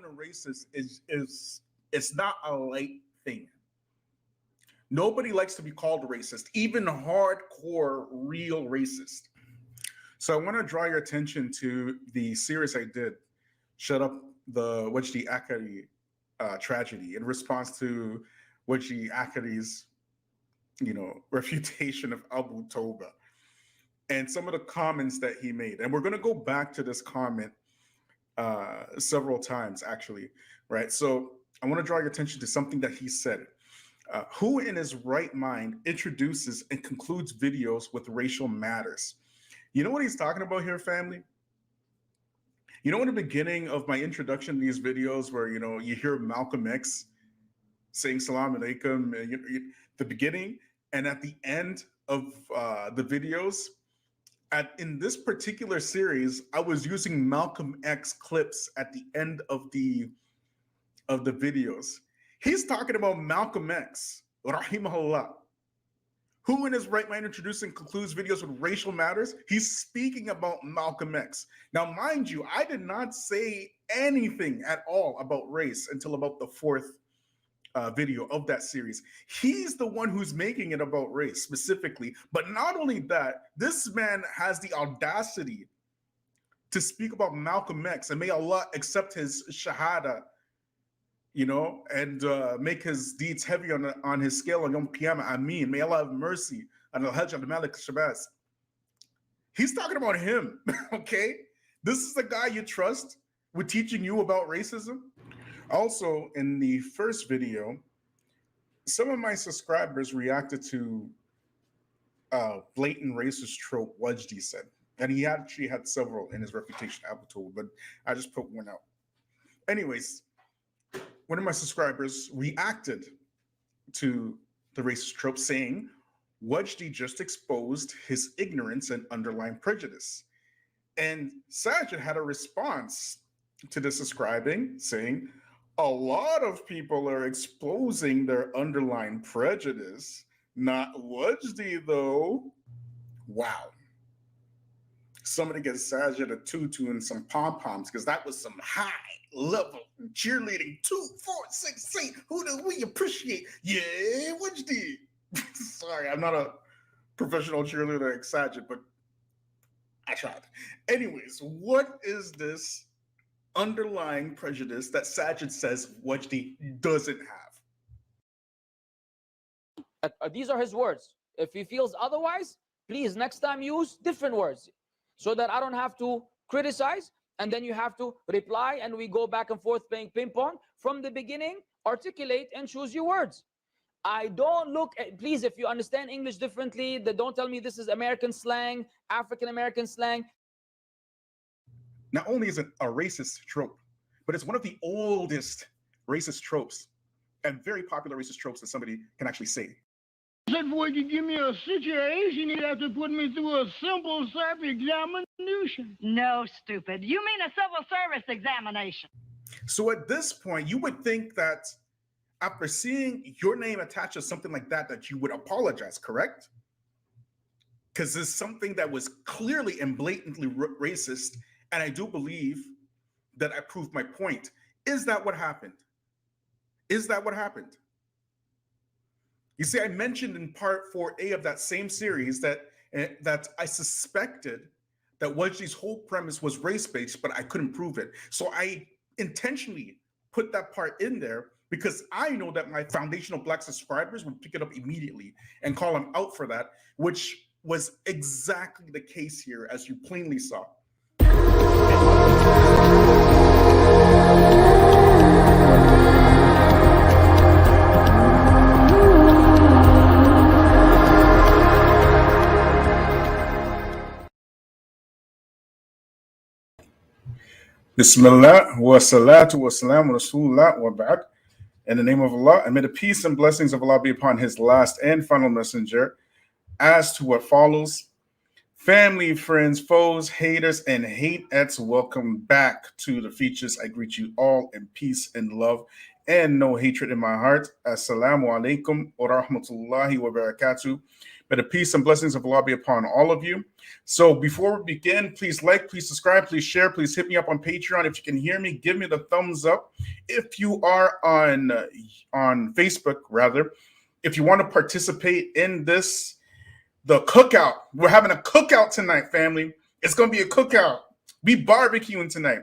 a racist is it's not a light thing. Nobody likes to be called a racist, even hardcore real racist. So I want to draw your attention to the series I did, Shut Up the Wajdi Akari tragedy, in response to Wajdi Akari's, refutation of Abu Toba and some of the comments that he made. And we're going to go back to this comment several times, actually, right? So I want to draw your attention to something that he said. Who in his right mind introduces and concludes videos with racial matters? You know what he's talking about here, family? You know, in the beginning of my introduction to these videos where, you hear Malcolm X saying Salaam Alaikum, the beginning, and at the end of the videos, in this particular series, I was using Malcolm X clips at the end of the videos. He's talking about Malcolm X, rahimahullah. Who in his right mind introducing concludes videos with racial matters? He's speaking about Malcolm X. Now, mind you, I did not say anything at all about race until about the fourth video of that series. He's the one who's making it about race specifically. But not only that, this man has the audacity to speak about Malcolm X, and may Allah accept his shahada, and make his deeds heavy on his scale on Yom Qiyamah. Ameen. May Allah have mercy on Al-Hajj al-Malik Shabazz. He's talking about him, okay? This is the guy you trust with teaching you about racism? Also, in the first video, some of my subscribers reacted to blatant racist trope Wajdi said. And he actually had several in his refutation, Abu, but I just put one out. Anyways, one of my subscribers reacted to the racist trope saying, Wajdi just exposed his ignorance and underlying prejudice. And Saajid had a response to the subscribing saying, a lot of people are exposing their underlying prejudice, not Wajdi though. Wow. Somebody gets Saajid a tutu and some pom-poms because that was some high level cheerleading. 2, 4, 6, 8. Who do we appreciate? Yeah, Wajdi. Sorry, I'm not a professional cheerleader like Saajid, but I tried. Anyways, what is this underlying prejudice that Saajid says Wajdi doesn't have? These are his words. If he feels otherwise, please next time use different words so that I don't have to criticize and then you have to reply and we go back and forth playing ping pong. From the beginning, articulate and choose your words. I don't look at, please, if you understand English differently, then don't tell me this is American slang, African American slang. Not only is it a racist trope, but it's one of the oldest racist tropes and very popular racist tropes that somebody can actually say. Said, boy, you give me a situation, you'd have to put me through a simple self-examination. No, stupid. You mean a civil service examination. So at this point, you would think that after seeing your name attached to something like that, that you would apologize, correct? Because it's something that was clearly and blatantly racist, and I do believe that I proved my point. Is that what happened? Is that what happened? You see, I mentioned in part 4A of that same series that I suspected that Wajdi's whole premise was race-based, but I couldn't prove it. So I intentionally put that part in there because I know that my foundational Black subscribers would pick it up immediately and call him out for that, which was exactly the case here, as you plainly saw. Bismillah wa salatu wa salam wa rasulullah wa ba'd. In the name of Allah, and may the peace and blessings of Allah be upon his last and final messenger. As to what follows, family, friends, foes, haters, and hateettes, welcome back to the Feachaz. I greet you all in peace and love and no hatred in my heart. Assalamu alaikum wa rahmatullahi wa barakatuh. May the peace and blessings of Allah be upon all of you. So before we begin, please like, please subscribe, please share, please hit me up on Patreon. If you can hear me, give me the thumbs up. If you are on Facebook, rather, if you want to participate in this, the cookout. We're having a cookout tonight, family. It's going to be a cookout. We barbecuing tonight.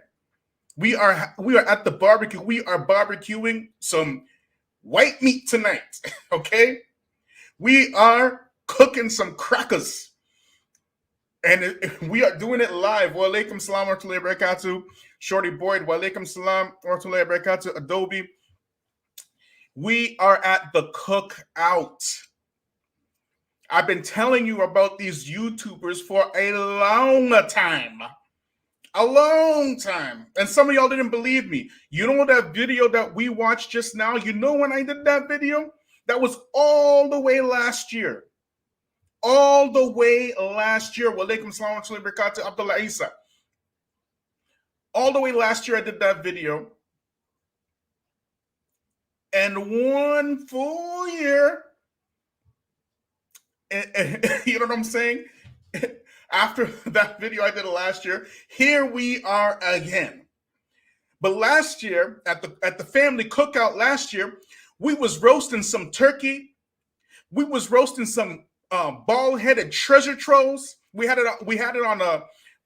We are at the barbecue. We are barbecuing some white meat tonight, okay? We are cooking some crackers. And we are doing it live. Wa alaikum salam wa rahmatullahi wa barakatuh. Shorty Boyd, wa alaikum salam wa rahmatullahi wa barakatuh. Adobe. We are at the cookout. I've been telling you about these YouTubers for a long time. A long time. And some of y'all didn't believe me. You know that video that we watched just now? You know when I did that video? That was all the way last year. All the way last year. Wa alaikum salam wa rahmatullahi wa barakatuh. Abdullah Isa. All the way last year I did that video. And 1 full year, you know what I'm saying? After that video I did last year, here we are again. But last year, at the family cookout last year, we was roasting some turkey. We was roasting some bald-headed treasure trolls. We had it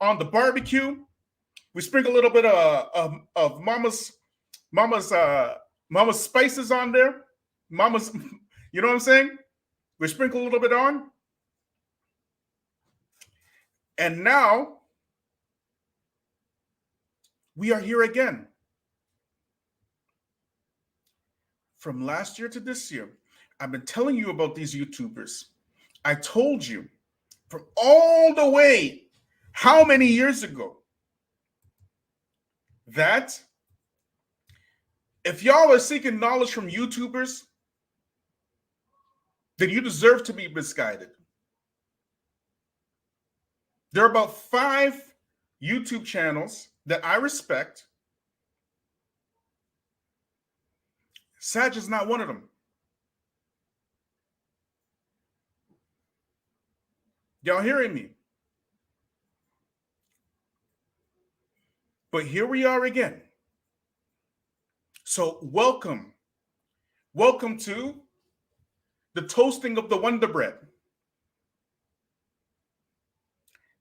on the barbecue. We sprinkled a little bit of mama's spices on there. Mama's, you know what I'm saying? We sprinkle a little bit on. And now we are here again. From last year to this year, I've been telling you about these YouTubers. I told you from all the way, how many years ago, that if y'all are seeking knowledge from YouTubers, then you deserve to be misguided. There are about 5 YouTube channels that I respect. Saajid is not one of them. Y'all hearing me? But here we are again. So welcome. Welcome to the toasting of the Wonder Bread.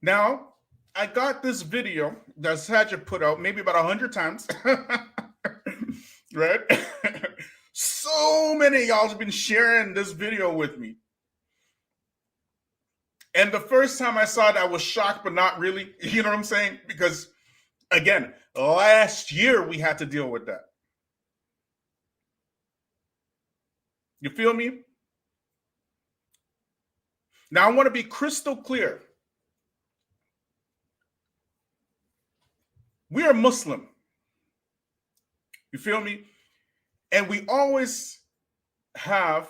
Now, I got this video that Saajid put out maybe about 100 times, right? So many of y'all have been sharing this video with me. And the first time I saw it, I was shocked, but not really. You know what I'm saying? Because, again, last year we had to deal with that. You feel me? Now, I want to be crystal clear. We are Muslim. You feel me? And we always have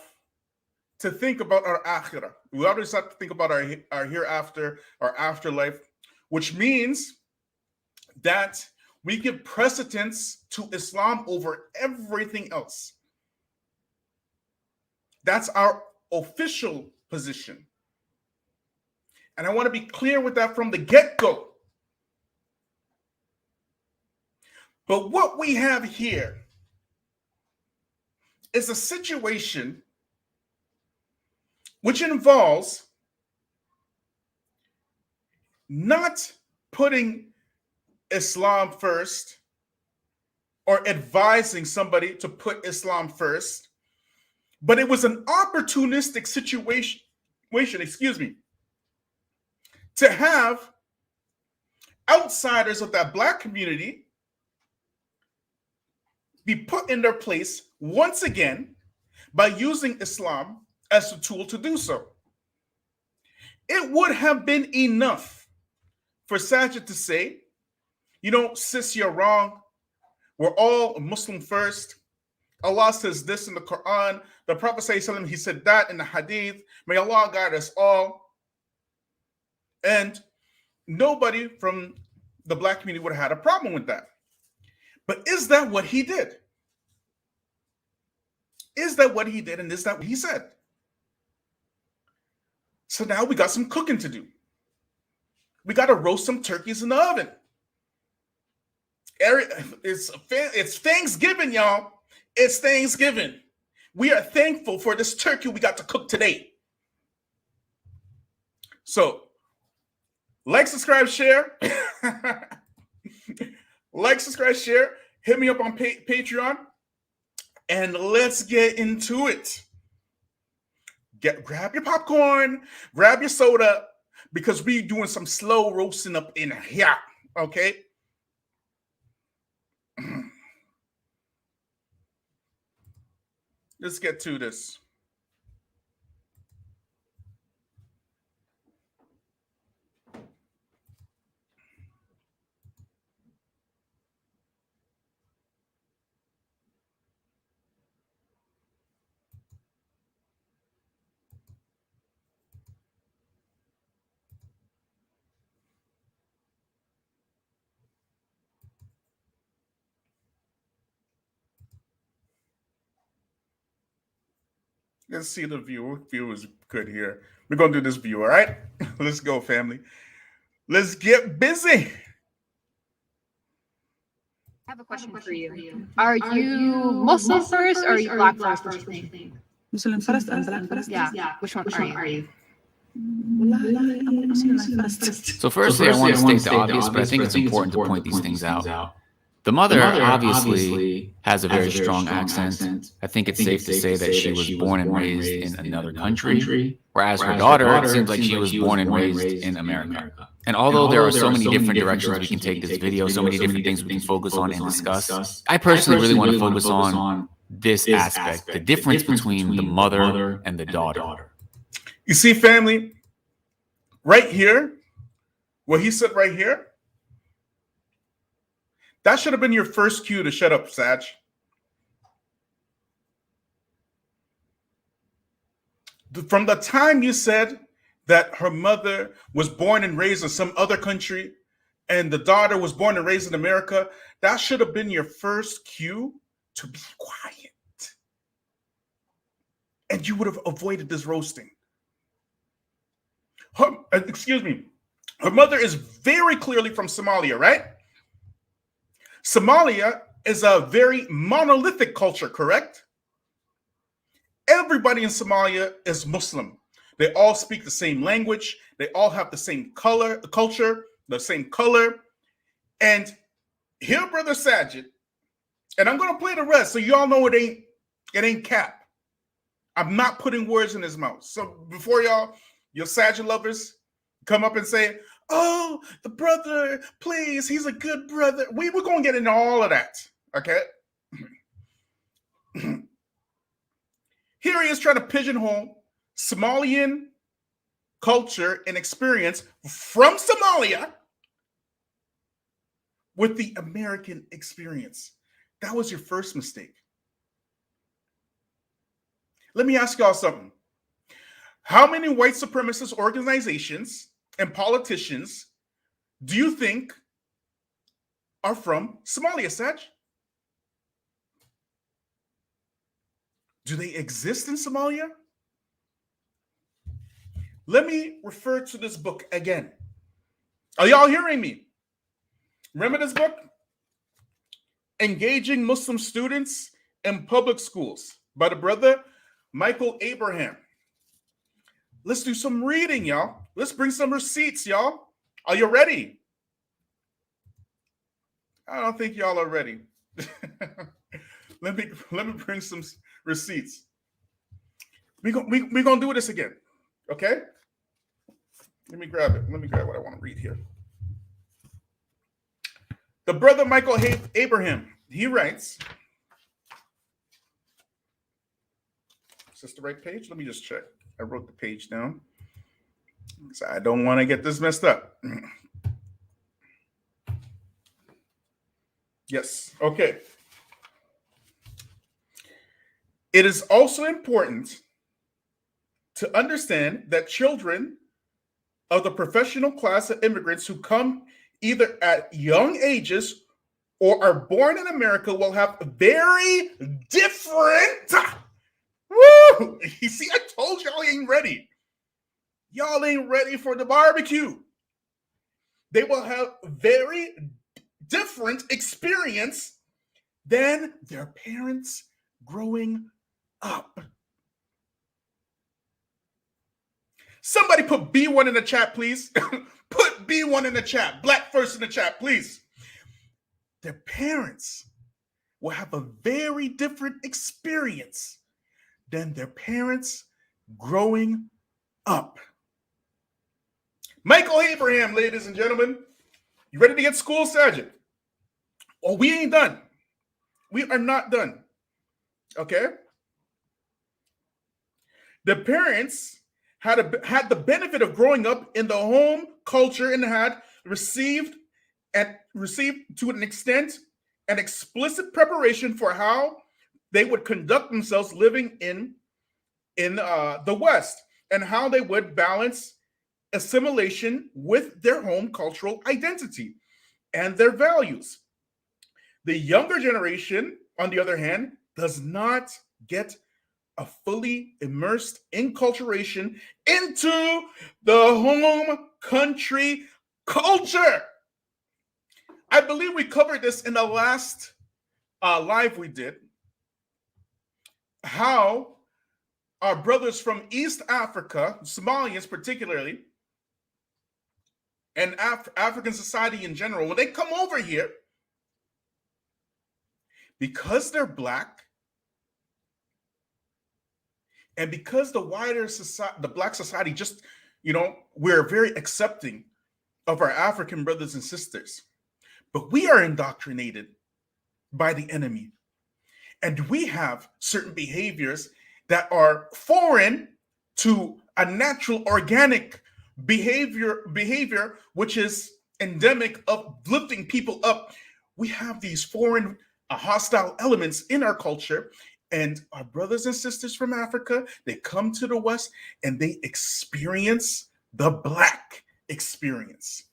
to think about our akhirah. We always have to think about our hereafter, our afterlife, which means that we give precedence to Islam over everything else. That's our official position. And I want to be clear with that from the get-go. But what we have here is a situation which involves not putting Islam first or advising somebody to put Islam first, but it was an opportunistic situation, to have outsiders of that Black community be put in their place once again by using Islam as a tool to do so. It would have been enough for Saajid to say, you know, sis, you're wrong. We're all Muslim first. Allah says this in the Quran. The Prophet ﷺ, he said that in the Hadith. May Allah guide us all. And nobody from the Black community would have had a problem with that. But is that what he did? Is that what he did? And is that what he said? So now we got some cooking to do. We got to roast some turkeys in the oven. It's Thanksgiving, y'all. It's Thanksgiving. We are thankful for this turkey we got to cook today. So, like, subscribe, share. Like, subscribe, share. Hit me up on Patreon. And let's get into it. Grab your popcorn, grab your soda, because we doing some slow roasting up in here, okay? Let's get to this. Let's see the view. View is good here. We're going to do this view, all right? Let's go, family. Let's get busy. I have a question for you. Are you Muslim first or are you black first? What do you think? Muslim first and black first? Yeah. Which one are you? So firstly, I want to state the obvious, but I think it's important to point these things out. The mother obviously has a very strong accent. I think it's safe to say that she was born and raised in another country, whereas her daughter, it seems like she was born and raised in America. And although there are so many different directions we can take this video, so many different things we can focus on and discuss, I personally really want to focus on this aspect, the difference between the mother and the daughter. You see, family, right here, what he said right here, that should have been your first cue to shut up, Saj. From the time you said that her mother was born and raised in some other country and the daughter was born and raised in America, that should have been your first cue to be quiet. And you would have avoided this roasting. Her mother is very clearly from Somalia, right? Somalia is a very monolithic culture, correct? Everybody in Somalia is Muslim. They all speak the same language. They all have the same culture, the same color. And here, Brother Saajid, and I'm going to play the rest so y'all know it ain't cap. I'm not putting words in his mouth. So before your Saajid lovers come up and say, oh, the brother, please, he's a good brother. We're going to get into all of that, okay? Here he is trying to pigeonhole Somalian culture and experience from Somalia with the American experience. That was your first mistake. Let me ask y'all something. How many white supremacist organizations and politicians do you think are from Somalia, Saj? Do they exist in Somalia? Let me refer to this book again. Are y'all hearing me? Remember this book? Engaging Muslim Students in Public Schools by the brother Michael Abraham. Let's do some reading, y'all. Let's bring some receipts, y'all. Are you ready? I don't think y'all are ready. Let me bring some receipts. We're gonna do this again, okay? Let me grab it. Let me grab what I want to read here. The brother Michael Abraham, he writes, is this the right page? Let me just check. I wrote the page down. So I don't want to get this messed up. Yes, okay. It is also important to understand that children of the professional class of immigrants who come either at young ages or are born in America will have very different. Woo! You see, I told y'all he ain't ready. Y'all ain't ready for the barbecue. They will have very different experience than their parents growing up. Somebody put B1 in the chat, please. Put B1 in the chat. Black first in the chat, please. Their parents will have a very different experience than their parents growing up. Michael Abraham, ladies and gentlemen. You ready to get school, Saajid? Oh, we ain't done. We are not done. Okay? The parents had the benefit of growing up in the home culture and had received to an extent an explicit preparation for how they would conduct themselves living in the West and how they would balance assimilation with their home cultural identity and their values. The younger generation, on the other hand, does not get a fully immersed enculturation into the home country culture. I believe we covered this in the last live we did, how our brothers from East Africa, Somalians particularly, and African society in general, when they come over here, because they're Black, and because the wider society, the Black society, just, we're very accepting of our African brothers and sisters. But we are indoctrinated by the enemy. And we have certain behaviors that are foreign to a natural, organic behavior, which is endemic of lifting people up. We have these foreign, hostile elements in our culture. And our brothers and sisters from Africa, they come to the West and they experience the Black experience.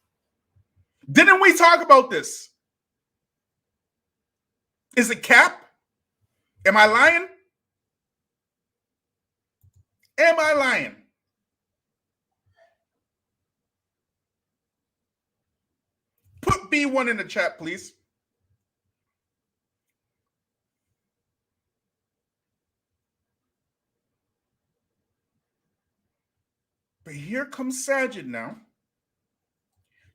Didn't we talk about this? Is it cap? Am I lying? Am I lying? Put B1 in the chat, please. But here comes Saajid now,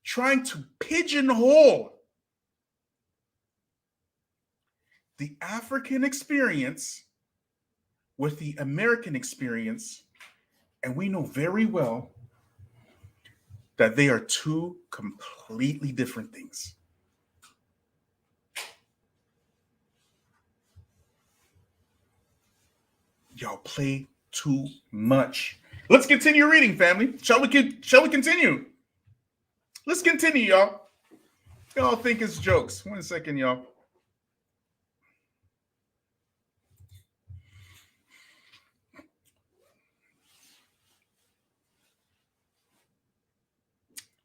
trying to pigeonhole the African experience with the American experience, and we know very well that they are two completely different things. Y'all play too much. Let's continue reading, family. Shall we continue? Let's continue, y'all. Y'all think it's jokes. 1 second, y'all.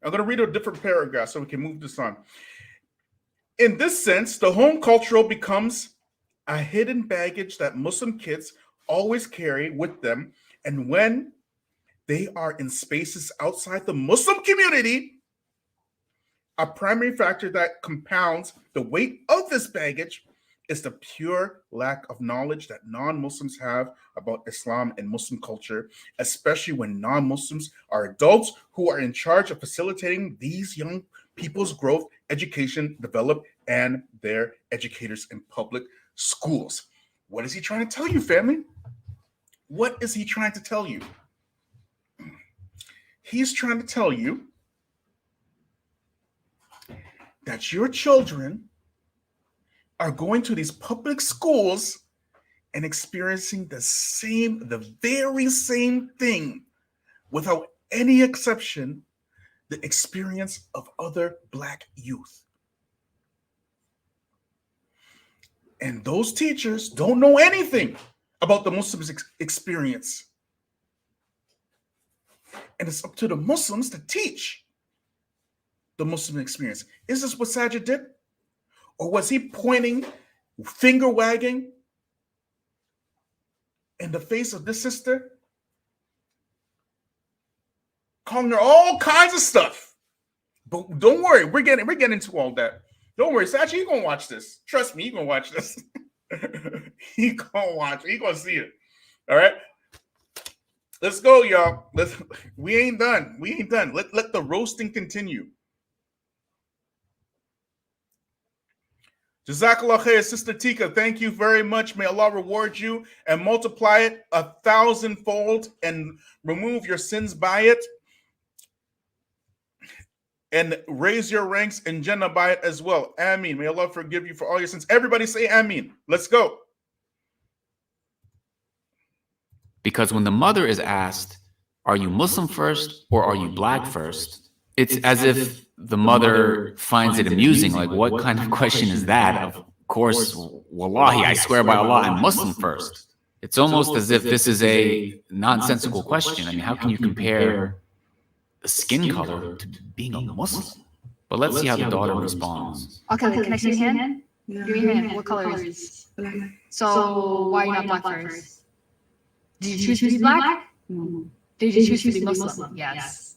I'm going to read a different paragraph so we can move this on. In this sense, the home cultural becomes a hidden baggage that Muslim kids always carry with them. And when they are in spaces outside the Muslim community, a primary factor that compounds the weight of this baggage is the pure lack of knowledge that non-Muslims have about Islam and Muslim culture, especially when non-Muslims are adults who are in charge of facilitating these young people's growth, education, develop, and their educators in public schools. What is he trying to tell you, family? What is he trying to tell you? He's trying to tell you that your children are going to these public schools and experiencing the very same thing, without any exception, the experience of other Black youth. And those teachers don't know anything about the Muslims' experience. And it's up to the Muslims to teach the Muslim experience. Is this what Saajid did? Or was he pointing, finger wagging in the face of this sister? calling her all kinds of stuff. But don't worry, we're getting into all that. Don't worry, Sachi, you gonna watch this. Trust me, you gonna watch this. He gonna watch it. He gonna see it. All right. Let's go, y'all. We ain't done. We ain't done. Let the roasting continue. Jazakallah khair, Sister Tika. Thank you very much. May Allah reward you and multiply it 1,000-fold and remove your sins by it and raise your ranks in Jannah by it as well. Ameen. May Allah forgive you for all your sins. Everybody say Ameen. Let's go. Because when the mother is asked, are you Muslim first or are you black first? It's as if the mother finds it amusing. Like, what kind of question is that? Of course, wallahi, I swear by Allah, I'm Muslim first. It's almost as if this is a nonsensical question. I mean, how can you compare the skin color to being a Muslim? But let's see how the daughter responds. Okay, can I see your hand? Give me your hand. What color is it? So why are you not black first? Did you choose to be black? No. Did you choose to be Muslim? Yes.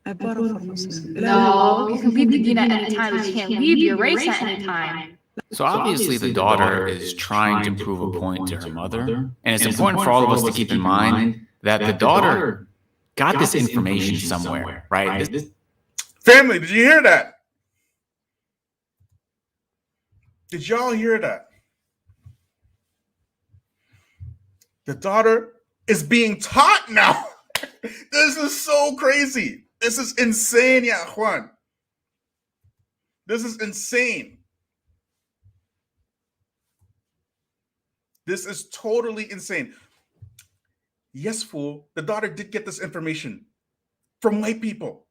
I borrow from Muslim. No, you can leave the deen at any time, but you can't leave your race at any time. So obviously the daughter is trying to prove a point to her mother. And it's important for all of us to keep in mind that the daughter got this information somewhere, right? Family, did you hear that? Did y'all hear that? The daughter is being taught now. This is so crazy. This is insane, ya Juan. This is insane. This is totally insane. Yes, fool. The daughter did get this information from white people.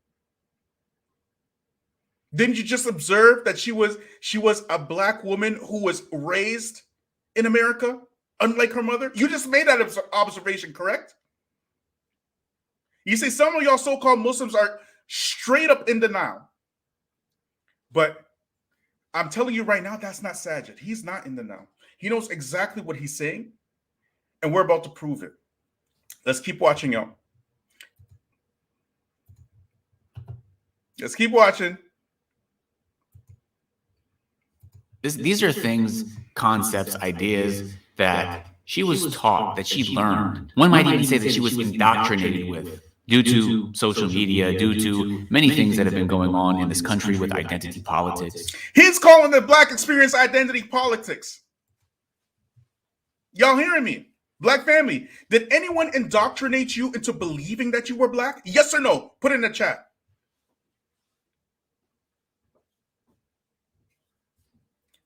Didn't you just observe that she was a black woman who was raised in America, unlike her mother? You just made that observation, correct? You see, some of y'all so-called Muslims are straight up in denial. But I'm telling you right now, that's not Saajid. He's not in denial. He knows exactly what he's saying, and we're about to prove it. Let's keep watching, y'all. Let's keep watching. These are things, concepts, ideas that she was taught, that she learned. One might even say that she was indoctrinated with due to social media, due to many things that have been going on in this country with identity politics. He's calling the black experience identity politics. Y'all hearing me? Black family, did anyone indoctrinate you into believing that you were black? Yes or no? Put it in the chat.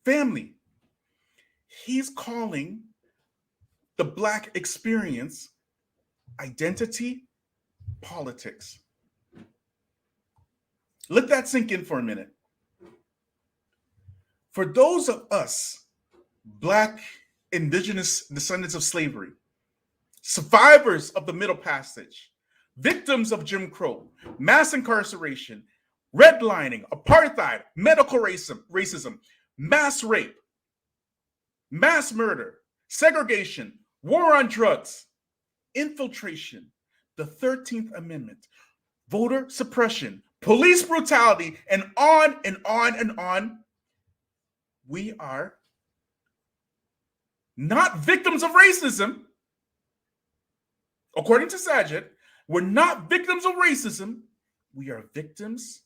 Family, he's calling the black experience identity politics. Let that sink in for a minute. For those of us, black indigenous descendants of slavery, survivors of the Middle Passage, victims of Jim Crow, mass incarceration, redlining, apartheid, medical racism, mass rape, mass murder, segregation, war on drugs, infiltration, the 13th Amendment, voter suppression, police brutality, and on and on and on. We are not victims of racism. According to Saajid, we're not victims of racism. We are victims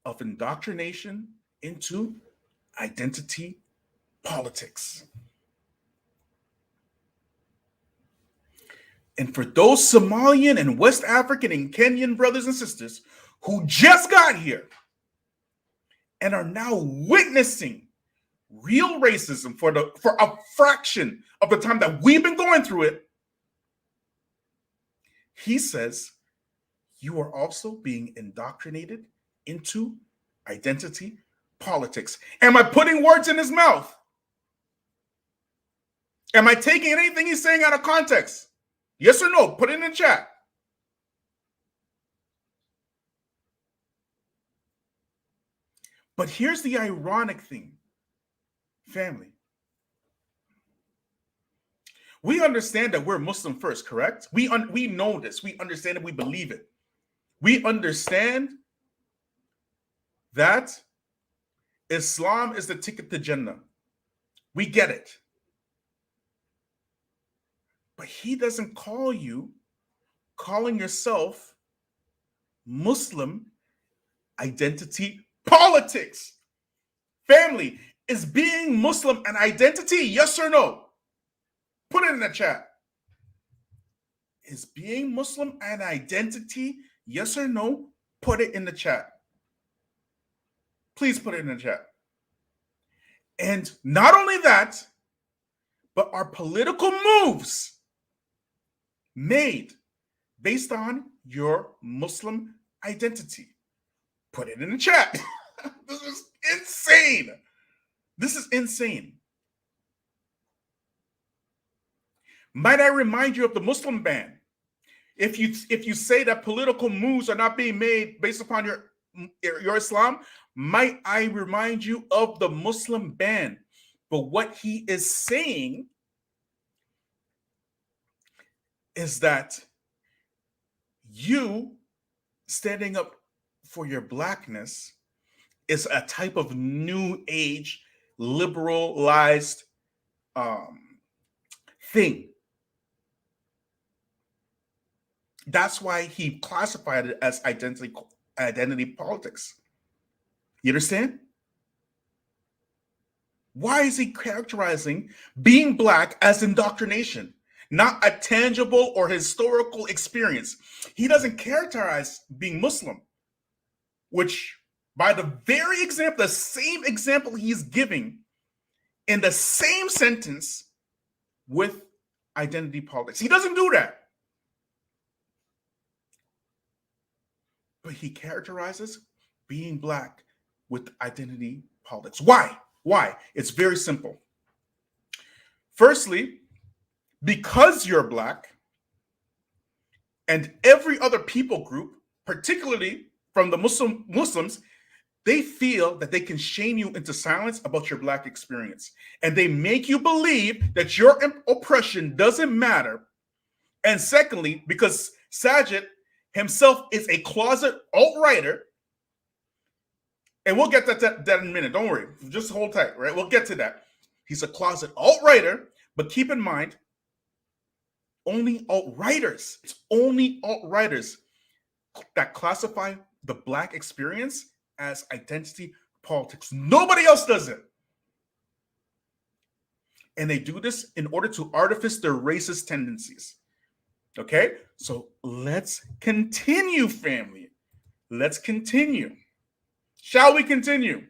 of indoctrination into identity politics. And for those Somalian and West African and Kenyan brothers and sisters who just got here and are now witnessing real racism for a fraction of the time that we've been going through it, he says you are also being indoctrinated into identity politics. Am I putting words in his mouth? Am I taking anything he's saying out of context? Yes or no? Put it in the chat. But here's the ironic thing, family. We understand that we're Muslim first, correct? We know this. We understand it. We believe it. We understand that Islam is the ticket to Jannah. We get it. But he doesn't call you calling yourself Muslim identity politics. Family, is being Muslim an identity? Yes or no? Put it in the chat. Is being Muslim an identity? Yes or no? Put it in the chat. Please put it in the chat. And not only that, but our political moves made based on your Muslim identity. Put it in the chat. This is insane. This is insane. Might I remind you of the Muslim ban? If you say that political moves are not being made based upon your Islam, might I remind you of the Muslim ban? But what he is saying is that you standing up for your blackness is a type of new age liberalized thing. That's why he classified it as identity politics. You understand? Why is he characterizing being black as indoctrination, not a tangible or historical experience? He doesn't characterize being Muslim, which by the very example, the same example he's giving in the same sentence with identity politics. He doesn't do that. But he characterizes being black with identity politics. Why? Why? It's very simple. Firstly, because you're black and every other people group, particularly from the Muslims, they feel that they can shame you into silence about your black experience. And they make you believe that your oppression doesn't matter. And secondly, because Saajid himself is a closet alt-righter, and we'll get to that in a minute. Don't worry. Just hold tight, right? We'll get to that. He's a closet alt-righter, but keep in mind, only alt-righters, it's only alt-righters that classify the black experience as identity politics. Nobody else does it. And they do this in order to artifice their racist tendencies. Okay? So let's continue, family. Let's continue. Shall we continue?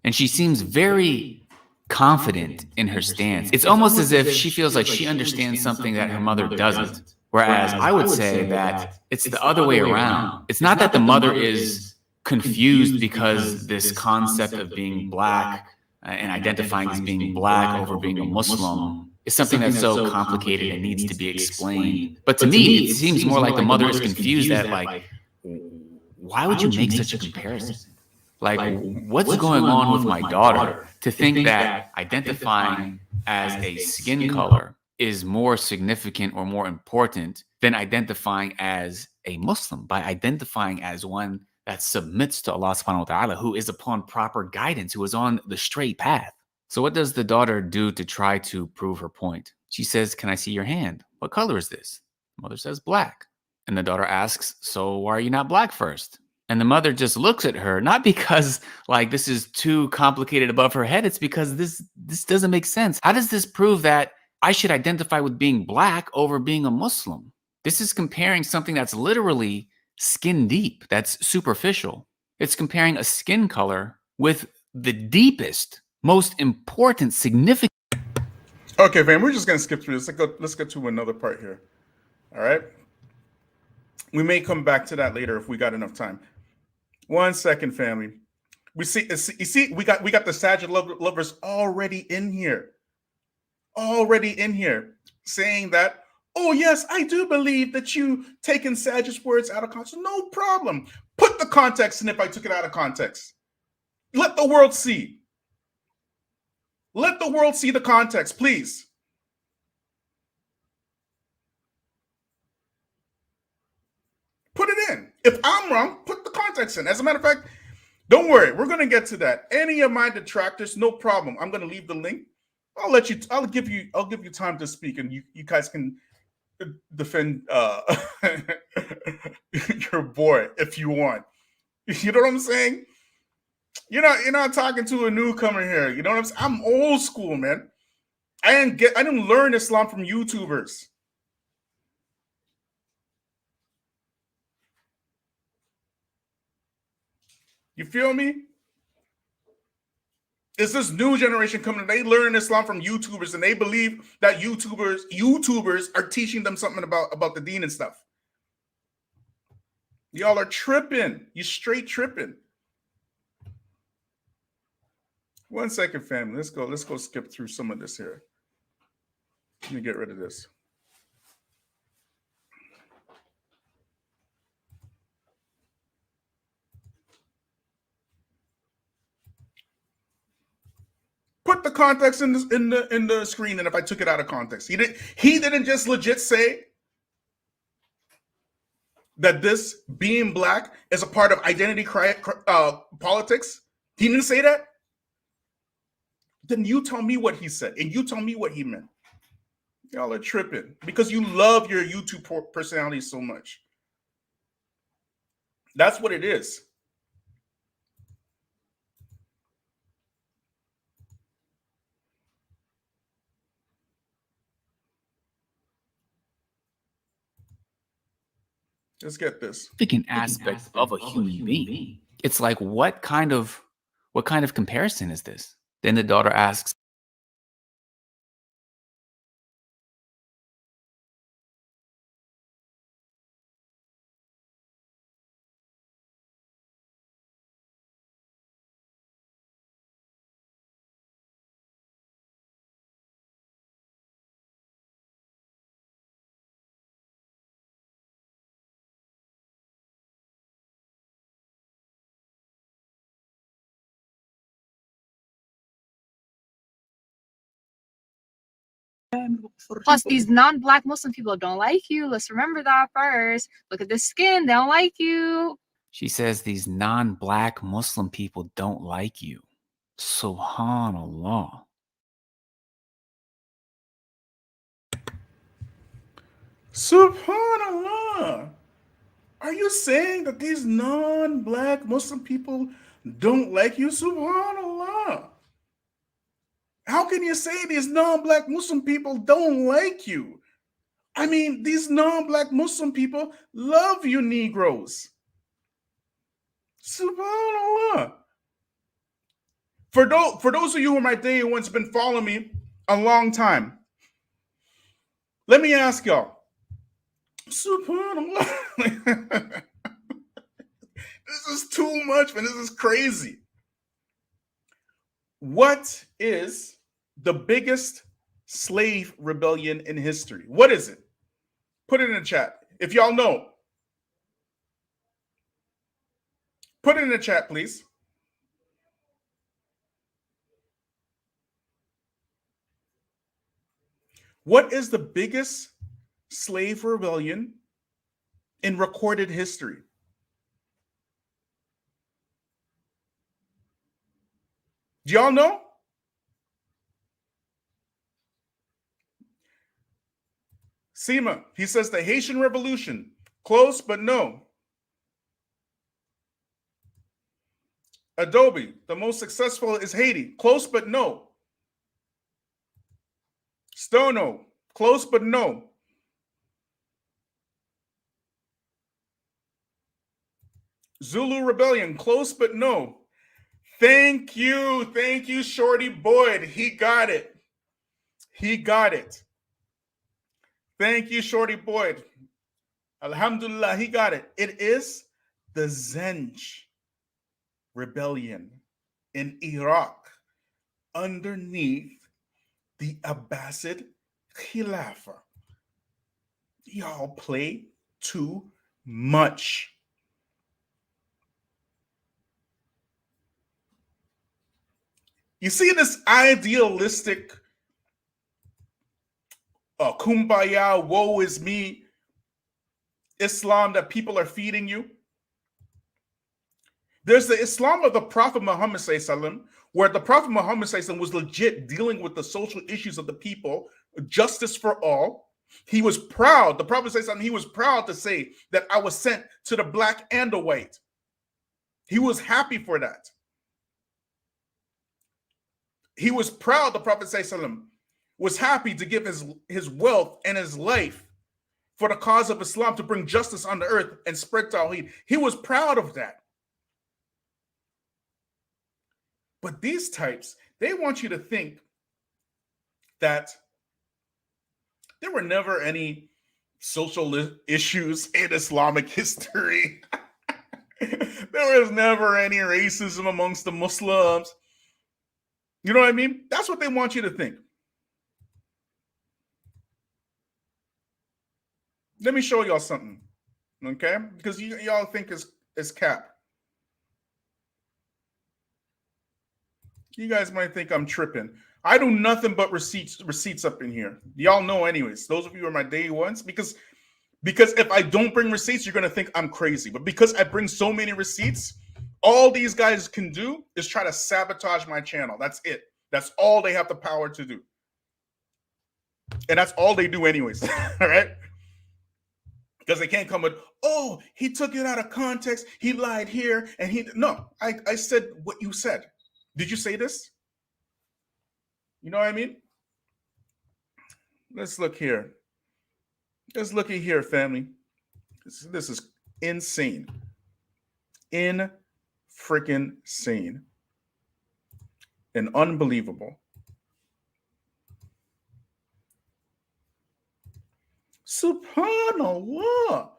And she seems very confident in her stance. It's almost as if she feels like she understands something that her mother doesn't. Whereas I would say that it's the other way around. It's not that the mother is confused because this concept of being black and identifying as being black over being a Muslim is something that's so complicated and needs to be explained. But to me, it seems more like the mother is confused at, like, why would you make such a comparison? Like, what's going on with my daughter to think that identifying as a skin color is more significant or more important than identifying as a Muslim, by identifying as one that submits to Allah subhanahu wa ta'ala, who is upon proper guidance, who is on the straight path. So what does the daughter do to try to prove her point? She says, "Can I see your hand? What color is this?" The mother says, "Black." And the daughter asks, "So why are you not black first?" And the mother just looks at her, not because like this is too complicated above her head. It's because this doesn't make sense. How does this prove that I should identify with being black over being a Muslim? This is comparing something that's literally skin deep, that's superficial. It's comparing a skin color with the deepest, most important, significant. Okay, fam, we're just going to skip through this. Let's get to another part here. All right. We may come back to that later if we got enough time. 1 second, family. We see we got the Saajid lovers already in here. Already in here saying that, oh yes, I do believe that you taken Saajid's words out of context. No problem. Put the context in if I took it out of context. Let the world see. Let the world see the context, please. Put it in. If I'm wrong, put the context in. As a matter of fact, don't worry, we're gonna get to that. Any of my detractors, no problem. I'm gonna leave the link. I'll give you time to speak, and you guys can defend your boy if you want. You know what I'm saying? You're not talking to a newcomer here. You know what I'm saying? I'm old school, man. I didn't learn Islam from YouTubers. You feel me? It's this new generation coming. They learn Islam from YouTubers, and they believe that YouTubers are teaching them something about the deen and stuff. Y'all are tripping. You straight tripping. 1 second, family. Let's go skip through some of this here. Let me get rid of this. Put the context in the screen, and if I took it out of context, he didn't just legit say that this being black is a part of identity politics. He didn't say that. Then you tell me what he said, and you tell me what he meant. Y'all are tripping because you love your YouTube personality so much. That's what it is. Let's get this. Significant aspect of a human being. It's like, what kind of comparison is this? Then the daughter asks, Plus, these non-black Muslim people don't like you. Let's remember that first. Look at the skin. They don't like you. she says, these non-black Muslim people don't like you. Subhanallah. Subhanallah. Are you saying that these non-black Muslim people don't like you? Subhanallah. How can you say these non-black Muslim people don't like you? I mean, these non-black Muslim people love you Negroes. Subhanallah. For those of you who are my day ones been following me a long time, let me ask y'all. Subhanallah. This is too much, man. This is crazy. What is the biggest slave rebellion in history? What is it? Put it in the chat. If y'all know, put it in the chat, please. What is the biggest slave rebellion in recorded history? Do y'all know? Seema, he says the Haitian Revolution. Close, but no. Adobe, the most successful is Haiti. Close, but no. Stono, close, but no. Zulu Rebellion, close, but no. Thank you, Shorty Boyd. He got it. Thank you, Shorty Boyd. Alhamdulillah, he got it. It is the Zenj Rebellion in Iraq underneath the Abbasid Khilafah. Y'all play too much. You see this idealistic kumbaya, woe is me. Islam that people are feeding you. There's the Islam of the Prophet Muhammad sallam, where the Prophet Muhammad sallam was legit dealing with the social issues of the people, justice for all. He was proud. The Prophet sallam, he was proud to say that I was sent to the black and the white. He was happy for that. He was proud. The Prophet sallam was happy to give his wealth and his life for the cause of Islam, to bring justice on the earth and spread Tawheed. He was proud of that. But these types, they want you to think that there were never any social issues in Islamic history. There was never any racism amongst the Muslims. You know what I mean? That's what they want you to think. Let me show y'all something, okay? Because y'all think it's cap. You guys might think I'm tripping. I do nothing but receipts up in here. Y'all know anyways. Those of you who are my day ones, because if I don't bring receipts, you're going to think I'm crazy. But because I bring so many receipts, all these guys can do is try to sabotage my channel. That's it. That's all they have the power to do. And that's all they do anyways, all right? Because they can't come with, oh, he took it out of context. He lied here. And no, I said what you said. Did you say this? You know what I mean? Let's look here. Let's look at here, family. This is insane. Freaking sane. And unbelievable. Subhanallah.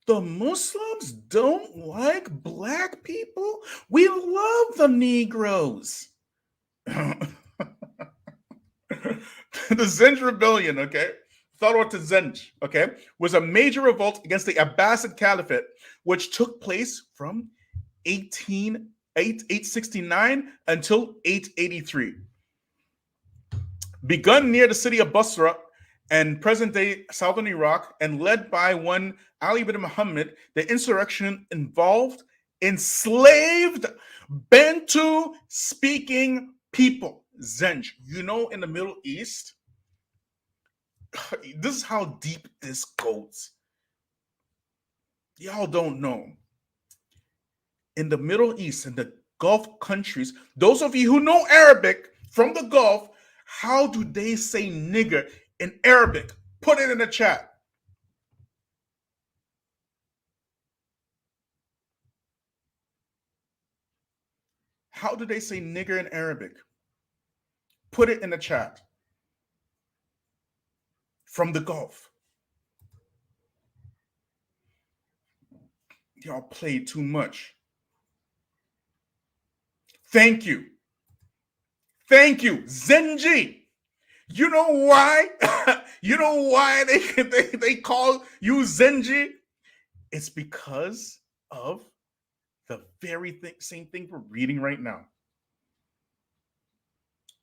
The Muslims don't like black people? We love the Negroes. The Zenj Rebellion, okay? Thawrat al-Zenj, okay, was a major revolt against the Abbasid Caliphate, which took place from 869 until 883. Begun near the city of Basra and present-day southern Iraq, and led by one Ali bin Muhammad, the insurrection involved enslaved Bantu-speaking people. Zenj. You know, in the Middle East, this is how deep this goes. Y'all don't know. In the Middle East, in the Gulf countries, those of you who know Arabic from the Gulf, how do they say nigger in Arabic? Put it in the chat. How do they say nigger in Arabic? Put it in the chat. From the Gulf. Y'all play too much. Thank you. Thank you, Zenji. You know why? You know why they call you Zenji? It's because of the very same thing we're reading right now.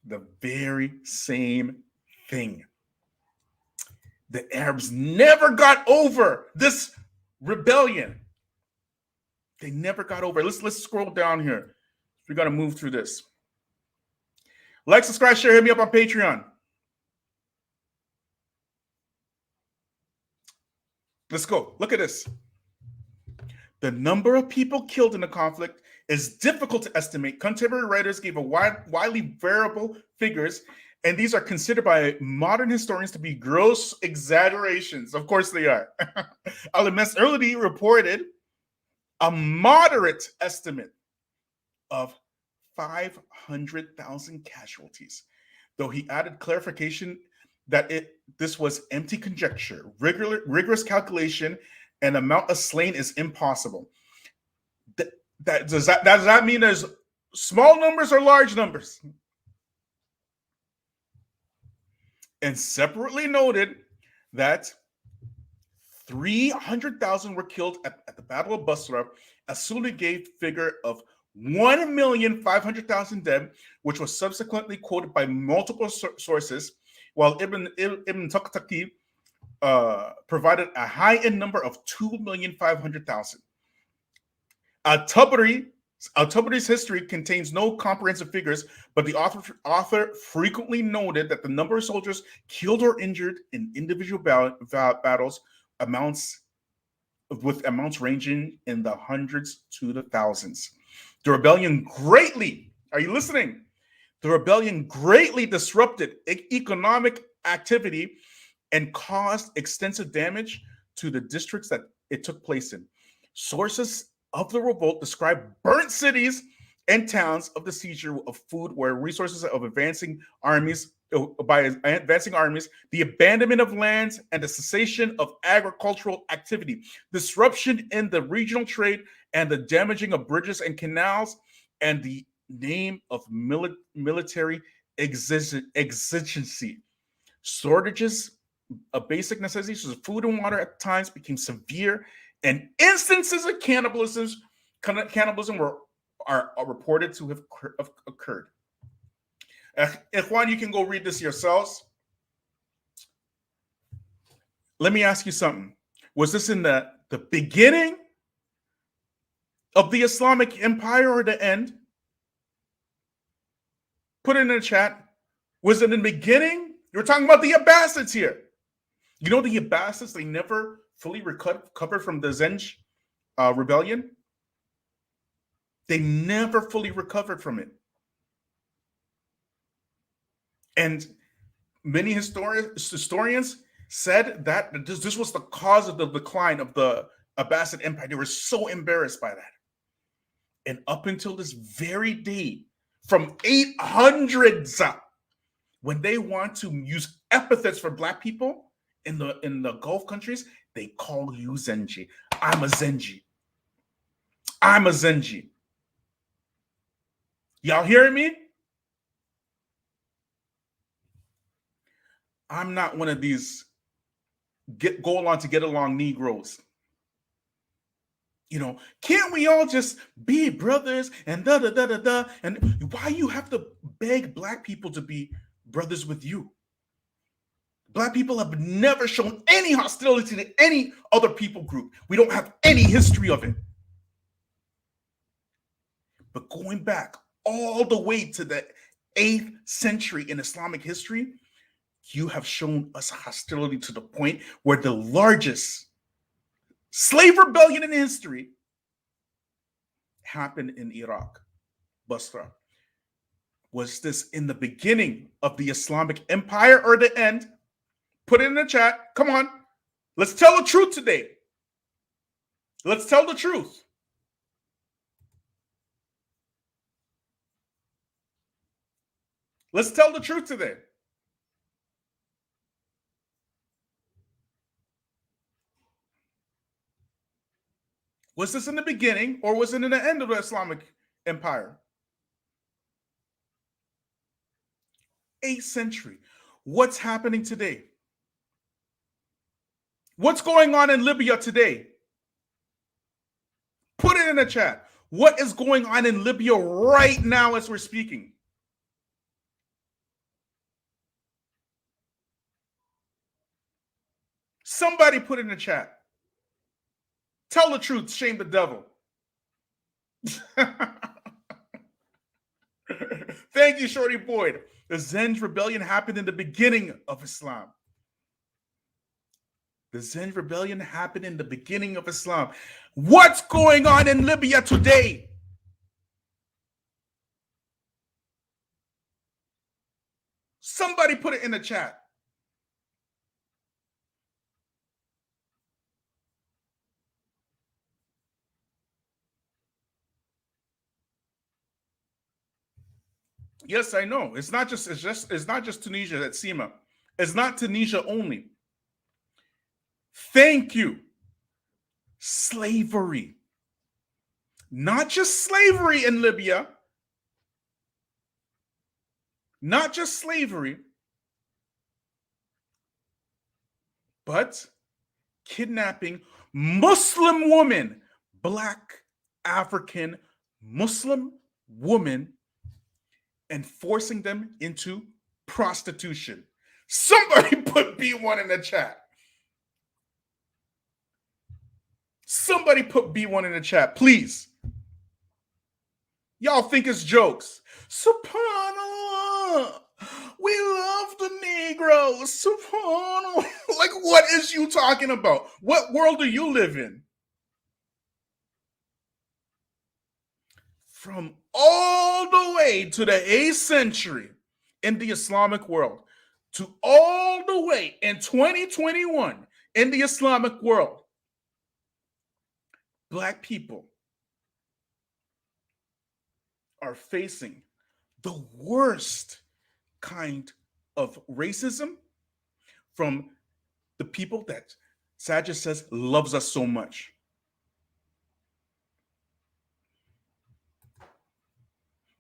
The very same thing. The Arabs never got over this rebellion. They never got over it. Let's scroll down here. We got to move through this. Like, subscribe, share, hit me up on Patreon. Let's go. Look at this. The number of people killed in the conflict is difficult to estimate. Contemporary writers gave a widely variable figures, and these are considered by modern historians to be gross exaggerations. Of course they are. Al-Mas'udi reported a moderate estimate of 500,000 casualties, though he added clarification that this was empty conjecture. Rigorous calculation and amount of slain is impossible. Does that mean there's small numbers or large numbers? And separately noted that 300,000 were killed at the Battle of Basra. Asuli gave figure of 1,500,000 dead, which was subsequently quoted by multiple sources, while Ibn Taqtaqi provided a high-end number of 2,500,000. Al-Tabri's history contains no comprehensive figures, but the author frequently noted that the number of soldiers killed or injured in individual battles amounts ranging in the hundreds to the thousands. The rebellion greatly, are you listening? The rebellion greatly disrupted economic activity and caused extensive damage to the districts that it took place in. Sources of the revolt describe burnt cities and towns of the seizure of food, where resources of advancing armies, the abandonment of lands, and the cessation of agricultural activity, disruption in the regional trade, and the damaging of bridges and canals, and the name of military exigency. Shortages of basic necessities, such as food and water, at times became severe, and instances of cannibalism are reported to have occurred. Ikhwan, you can go read this yourselves. Let me ask you something. Was this in the beginning of the Islamic Empire or the end? Put it in the chat. Was it in the beginning? We're talking about the Abbasids here. You know, the Abbasids, they never fully recovered from the Zenj rebellion. They never fully recovered from it. And many historians said that this was the cause of the decline of the Abbasid Empire. They were so embarrassed by that. And up until this very day, from 800s, when they want to use epithets for Black people in the Gulf countries, they call you Zenji. I'm a Zenji. I'm a Zenji. Y'all hearing me? I'm not one of these go along to get along Negroes. You know, can't we all just be brothers and da da da da da? And why you have to beg Black people to be brothers with you? Black people have never shown any hostility to any other people group. We don't have any history of it. But going back all the way to the 8th century in Islamic history, you have shown us hostility to the point where the largest slave rebellion in history happened in Iraq, Basra. Was this in the beginning of the Islamic Empire or the end? Put it in the chat. Come on. Let's tell the truth today. Let's tell the truth. Let's tell the truth today. Was this in the beginning or was it in the end of the Islamic Empire? 8th century. What's happening today? What's going on in Libya today? Put it in the chat. What is going on in Libya right now as we're speaking? Somebody put it in the chat. Tell the truth, shame the devil. Thank you, Shorty Boyd. The Zenj rebellion happened in the beginning of Islam. The Zenj rebellion happened in the beginning of Islam. What's going on in Libya today? Somebody put it in the chat. Yes, I know. It's not just Tunisia that's SEMA. It's not Tunisia only. Thank you. Slavery. Not just slavery in Libya. Not just slavery. But kidnapping Muslim women, Black African Muslim women, and forcing them into prostitution. Somebody put B1 in the chat. Somebody put B1 in the chat, please. Y'all think it's jokes. SubhanAllah. We love the Negroes. SubhanAllah. Like, what is you talking about? What world do you live in? From all the way to the 8th century in the Islamic world to all the way in 2021 in the Islamic world, Black people are facing the worst kind of racism from the people that Saajid says loves us so much.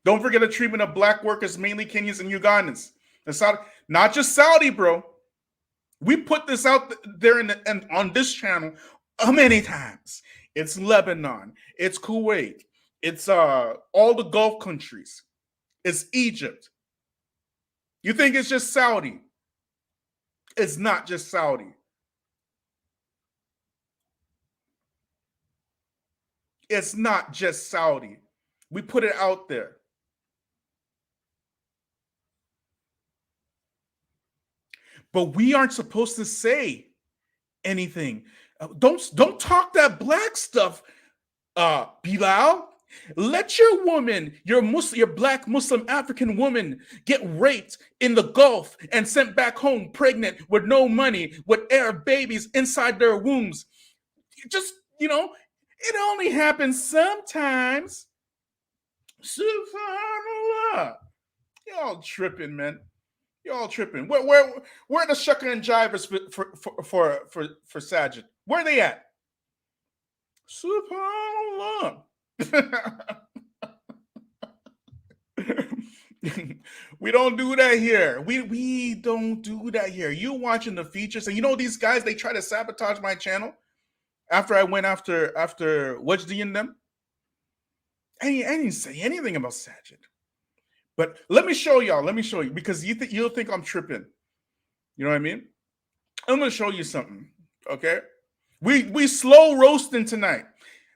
Don't forget the treatment of Black workers, mainly Kenyans and Ugandans. Not just Saudi, bro. We put this out there and on this channel many times. It's Lebanon. It's Kuwait. It's all the Gulf countries. It's Egypt. You think it's just Saudi? It's not just Saudi. It's not just Saudi. We put it out there. But we aren't supposed to say anything. Don't talk that Black stuff, Bilal. Let your woman, your Black Muslim African woman, get raped in the Gulf and sent back home pregnant with no money, with Arab babies inside their wombs. Just, it only happens sometimes. Subhanallah. Y'all tripping, man. Y'all tripping. Where are the shucker and jivers for Saajid? Where are they at? Subhanallah. We don't do that here. We don't do that here. You watching the features, and these guys, they try to sabotage my channel after I went after Wajdi and them. I didn't say anything about Saajid. But let me show y'all. Let me show you, because you'll think I'm tripping. You know what I mean? I'm gonna show you something. Okay? We slow roasting tonight.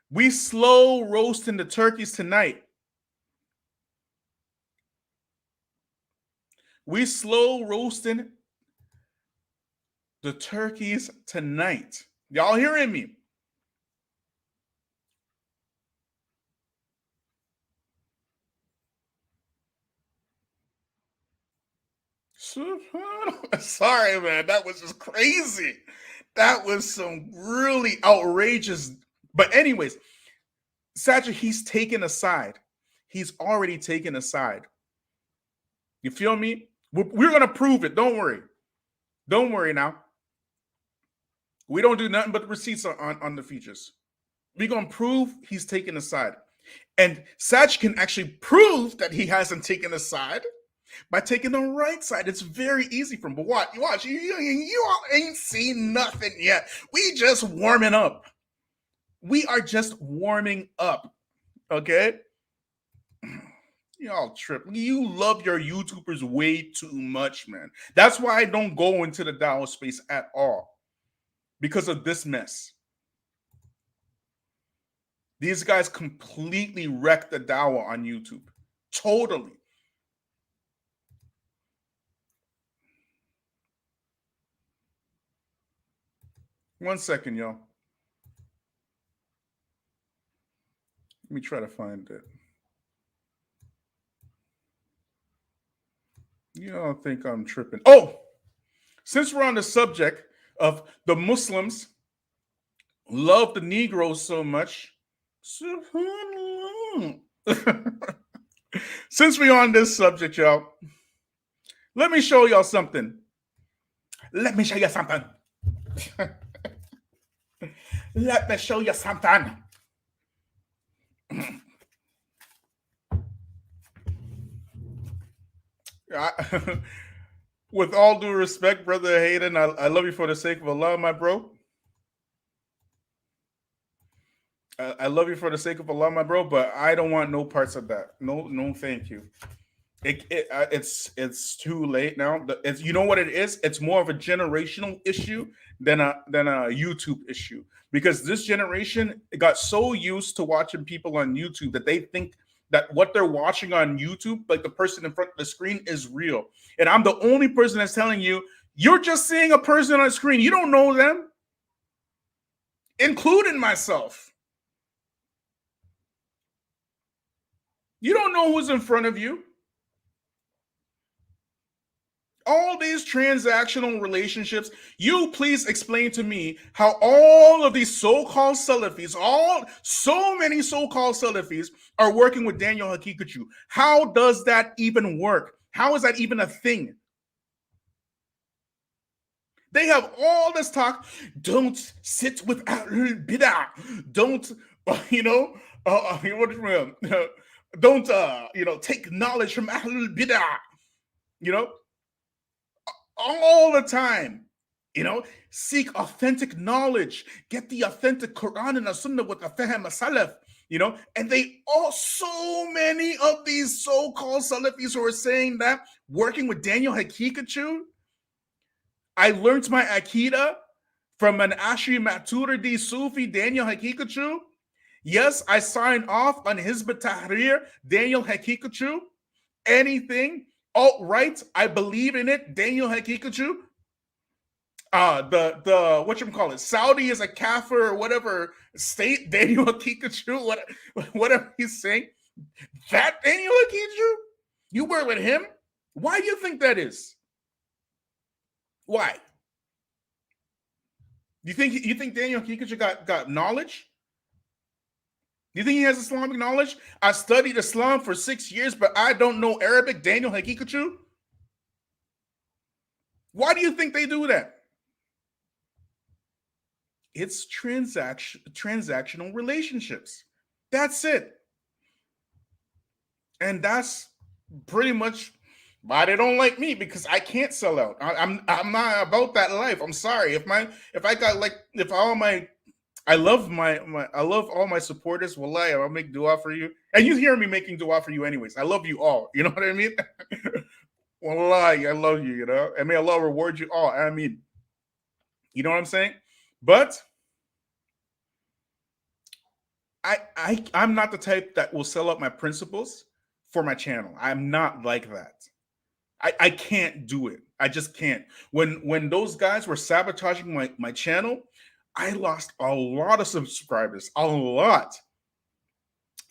We slow roasting the turkeys tonight. We slow roasting the turkeys tonight. Y'all hearing me? Sorry, man. That was just crazy. That was some really outrageous. But anyways, Saajid, he's taken a side. He's already taken a side. You feel me? We're going to prove it. Don't worry. Don't worry now. We don't do nothing but the receipts on the features. We're going to prove he's taken a side. And Saajid can actually prove that he hasn't taken a side by taking the right side. It's very easy for him. But watch. You all ain't seen nothing yet. We just warming up. We are just warming up. Okay? Y'all trip. You love your YouTubers way too much, man. That's why I don't go into the Dawah space at all. Because of this mess. These guys completely wrecked the Dawah on YouTube. Totally. One second, y'all. Let me try to find it. You don't think I'm tripping. Oh, since we're on the subject of the Muslims love the Negroes so much, since we're on this subject, y'all, let me show y'all something. Let me show you something. Let me show you something. With all due respect, Brother Hayden, I love you for the sake of Allah, my bro. I love you for the sake of Allah, my bro, but I don't want no parts of that. No, thank you. It's too late now. You know what it is? It's more of a generational issue than a YouTube issue, because this generation got so used to watching people on YouTube that they think that what they're watching on YouTube, like the person in front of the screen, is real. And I'm the only person that's telling you, you're just seeing a person on screen. You don't know them, including myself. You don't know who's in front of you. All these transactional relationships, you please explain to me how all of these so-called Salafis, so many so-called Salafis are working with Daniel Hakikachu. How does that even work? How is that even a thing? They have all this talk. Don't sit with Ahlul Bidah. Don't, don't, take knowledge from Ahlul Bidah. All the time, seek authentic knowledge, get the authentic Quran and the Sunnah with the Fahm Salaf, and so many of these so-called Salafis who are saying that, working with Daniel Hakikachu. I learned my Akida from an Ashri Maturidi Sufi, Daniel Hakikachu. Yes, I signed off on Hizb Tahrir, Daniel Hakikachu. Anything alt-right, I believe in it, Daniel Hakikachu. The whatchamacallit, Saudi is a kafir or whatever state, Daniel Hakikachu, whatever he's saying. That Daniel Hakikachu? You were with him? Why do you think that is? Why? You think Daniel Hakikachu got knowledge? Do you think he has Islamic knowledge? I studied Islam for 6 years, but I don't know Arabic. Daniel Hakikachu? Why do you think they do that? It's transactional relationships. That's it. And that's pretty much why they don't like me, because I can't sell out. I'm not about that life. I'm sorry. I love all my supporters. Wallahi, I'll make dua for you. And you hear me making dua for you anyways. I love you all. You know what I mean? Wallahi, I love you, And may Allah reward you all. I mean, you know what I'm saying? But I'm not the type that will sell out my principles for my channel. I'm not like that. I can't do it. I just can't. When those guys were sabotaging my channel, I lost a lot of subscribers, a lot.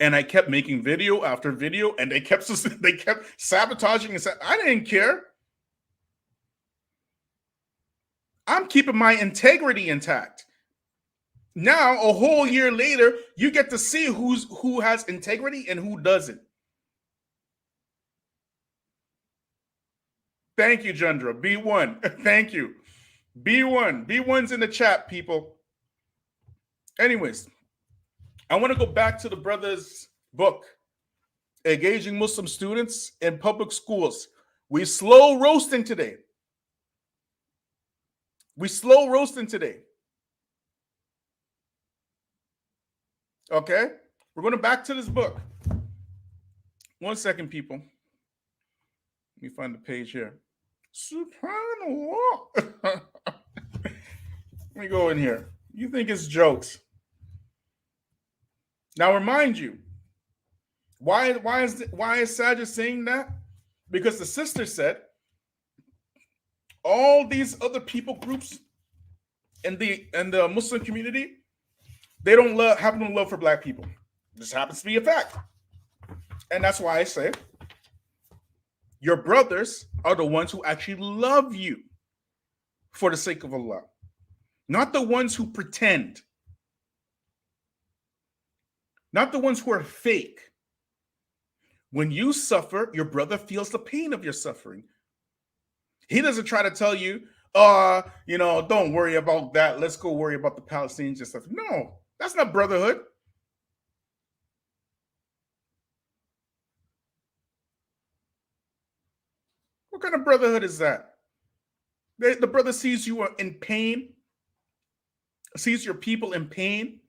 And I kept making video after video, and they kept sabotaging and I didn't care. I'm keeping my integrity intact. Now, a whole year later, you get to see who has integrity and who doesn't. Thank you, Jandra. B1. Thank you. B1. B1's in the chat, people. Anyways, I want to go back to the brother's book, Engaging Muslim Students in Public Schools. We slow roasting today. Okay? We're going back to this book. 1 second, people. Let me find the page here. Subhanallah. Let me go in here. You think it's jokes. Now, remind you, why is Saajid saying that? Because the sister said all these other people groups in the Muslim community, they don't have no love for black people. This happens to be a fact. And that's why I say your brothers are the ones who actually love you for the sake of Allah, not the ones who pretend, not the ones who are fake. When you suffer, your brother feels the pain of your suffering. He doesn't try to tell you, don't worry about that. Let's go worry about the Palestinians and stuff. No, that's not brotherhood. What kind of brotherhood is that? The brother sees you in pain, sees your people in pain,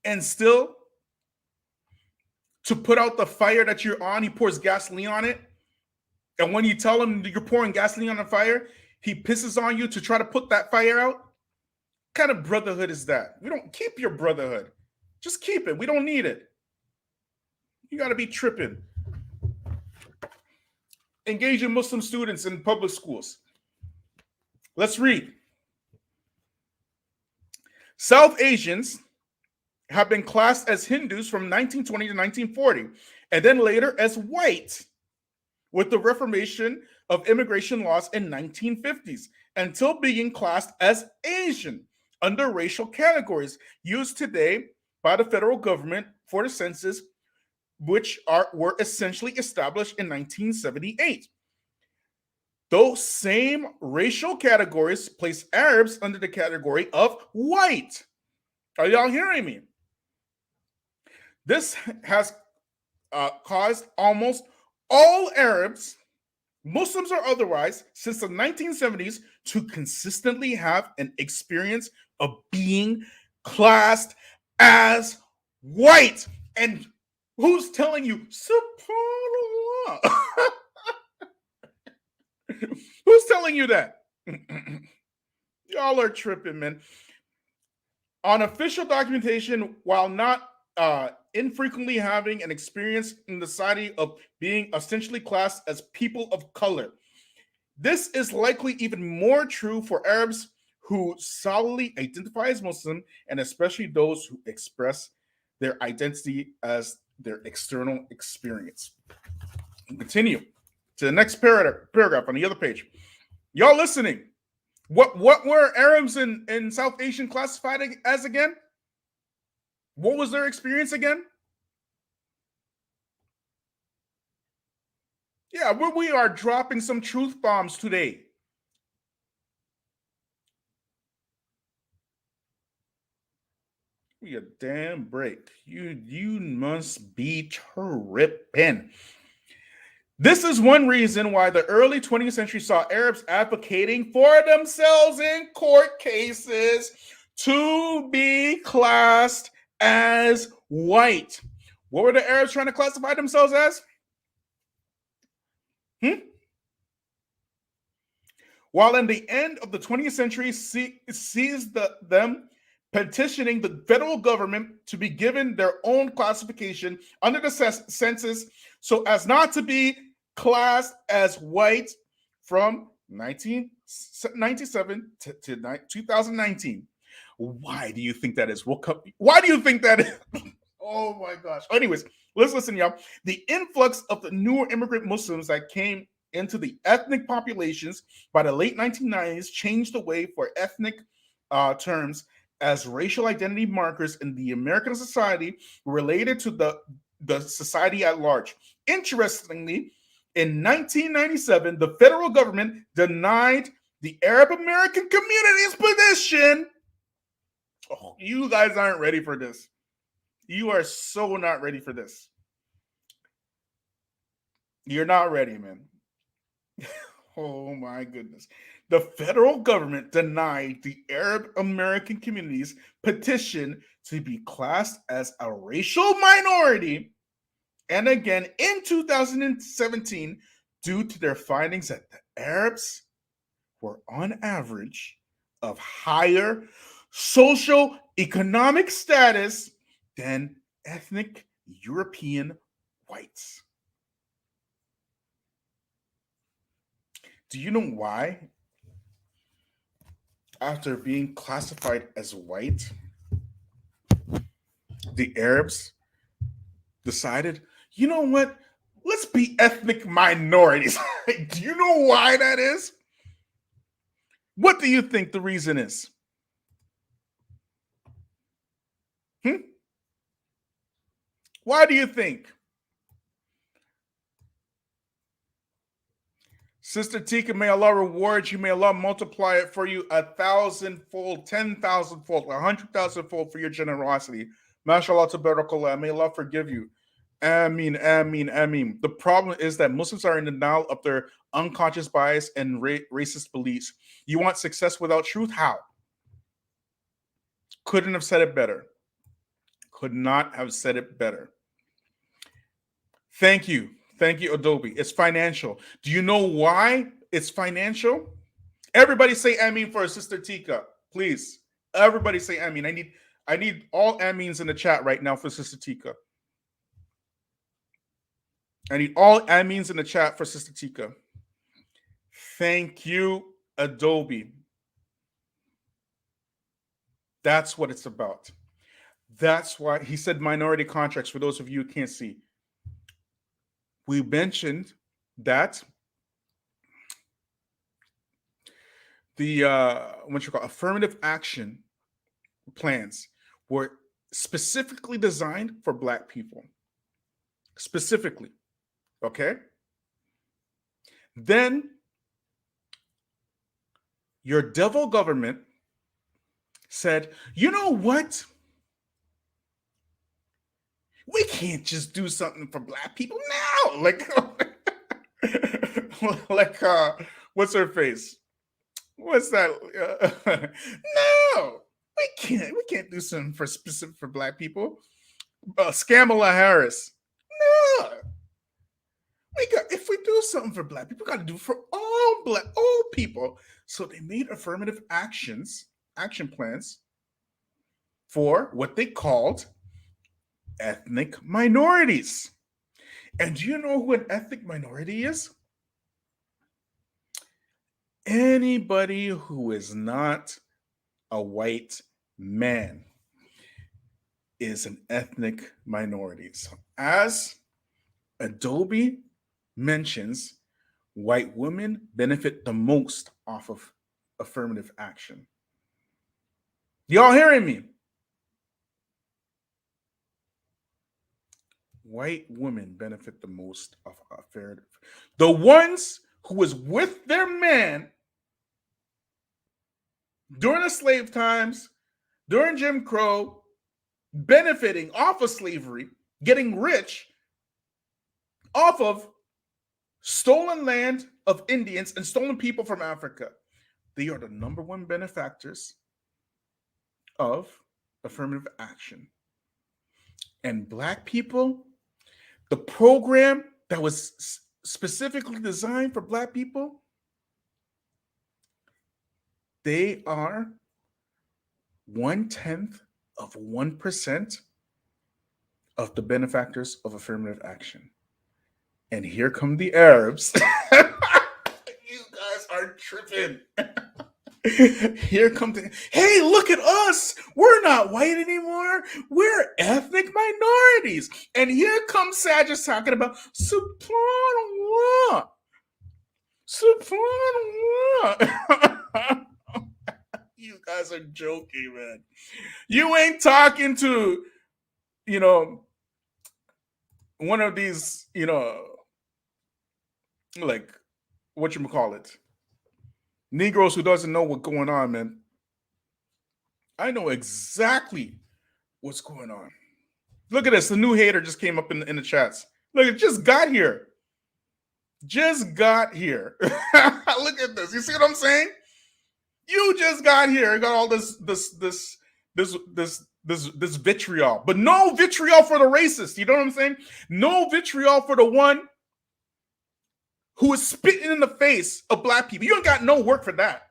and still, to put out the fire that you're on, he pours gasoline on it And when you tell him you're pouring gasoline on a fire, he pisses on you to try to put that fire out. What kind of brotherhood is that? We don't keep your brotherhood. Just keep it. We don't need it. You got to be tripping. Engaging Muslim students in public schools. Let's read. South Asians have been classed as Hindus from 1920 to 1940, and then later as white with the reformation of immigration laws in 1950s, until being classed as Asian under racial categories used today by the federal government for the census, which were essentially established in 1978. Those same racial categories place Arabs under the category of white. Are y'all hearing me? This has caused almost all Arabs, Muslims or otherwise, since the 1970s to consistently have an experience of being classed as white. And who's telling you? SubhanAllah. Who's telling you that? Y'all are tripping, man. On official documentation, while not infrequently having an experience in the society of being essentially classed as people of color, this is likely even more true for Arabs who solidly identify as Muslim, and especially those who express their identity as their external experience. Continue to the next paragraph on the other page. Y'all listening? What were Arabs in South Asian classified as again? What was their experience again? Yeah, we are dropping some truth bombs today. We a damn break. You must be tripping. This is one reason why the early 20th century saw Arabs advocating for themselves in court cases to be classed as white. What were the Arabs trying to classify themselves as? While in the end of the 20th century sees them petitioning the federal government to be given their own classification under the census so as not to be classed as white from 1997 to 2019. Why do you think that is? Why do you think that is? Oh my gosh. Anyways, let's listen, y'all. The influx of the newer immigrant Muslims that came into the ethnic populations by the late 1990s changed the way for ethnic terms as racial identity markers in the American society related to the society at large. Interestingly, in 1997, the federal government denied the Arab American community's position. Oh, you guys aren't ready for this. You are so not ready for this. You're not ready, man. Oh my goodness. The federal government denied the Arab American community's petition to be classed as a racial minority, and again in 2017, due to their findings that the Arabs were on average of higher social economic status than ethnic European whites. Do you know why? After being classified as white, the Arabs decided, you know what? Let's be ethnic minorities. Do you know why that is? What do you think the reason is? Why do you think? Sister Tika, may Allah reward you. May Allah multiply it for you 1,000-fold, 10,000-fold, 100,000-fold for your generosity. MashaAllah, tabarakallah. May Allah forgive you. Ameen, ameen, ameen. The problem is that Muslims are in denial of their unconscious bias and racist beliefs. You want success without truth? How? Couldn't have said it better. Could not have said it better. Thank you. Thank you, Adobe. It's financial. Do you know why it's financial? Everybody say Amin for Sister Tika, please. Everybody say Amin. I need all Amins in the chat right now for Sister Tika. I need all Amins in the chat for Sister Tika. Thank you, Adobe. That's what it's about. That's why he said minority contracts, for those of you who can't see. We mentioned that the affirmative action plans were specifically designed for Black people. Specifically. Okay? Then your devil government said, you know what? We can't just do something for Black people now. Like, what's her face? What's that? No, we can't do something for specific for Black people. Skamala Harris. No, if we do something for Black people, we got to do it for all people. So they made affirmative action plans for what they called ethnic minorities. And do you know who an ethnic minority is? Anybody who is not a white man is an ethnic minority. So as Adobe mentions, white women benefit the most off of affirmative action. Y'all hearing me? White women benefit the most of affirmative. The ones who was with their man during the slave times, during Jim Crow, benefiting off of slavery, getting rich off of stolen land of Indians and stolen people from Africa. They are the number one benefactors of affirmative action. And Black people, the program that was specifically designed for Black people, they are 0.1% of the benefactors of affirmative action. And here come the Arabs. You guys are tripping. Here come hey, look at us. We're not white anymore. We're ethnic minorities. And here comes Saajid talking about subhanallah. Subhanallah. You guys are joking, man. You ain't talking to, one of these, like, whatchamacallit, Negroes who doesn't know what's going on, man. I know exactly what's going on. Look at this. The new hater just came up in the chats. Look, it just got here. Just got here. Look at this. You see what I'm saying? You just got here. Got all this vitriol, but no vitriol for the racist. You know what I'm saying? No vitriol for the one who is spitting in the face of Black people. You ain't got no work for that.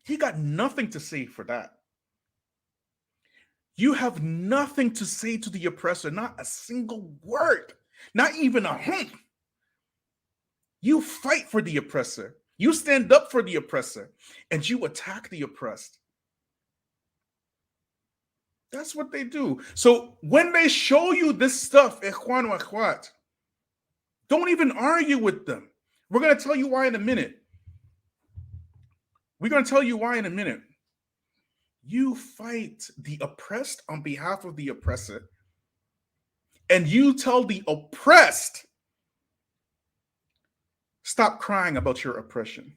He got nothing to say for that. You have nothing to say to the oppressor, not a single word, not even a hint. You fight for the oppressor. You stand up for the oppressor, and you attack the oppressed. That's what they do. So when they show you this stuff, ikhwan wa akhwat, don't even argue with them. We're going to tell you why in a minute. We're going to tell you why in a minute. You fight the oppressed on behalf of the oppressor, and you tell the oppressed, stop crying about your oppression.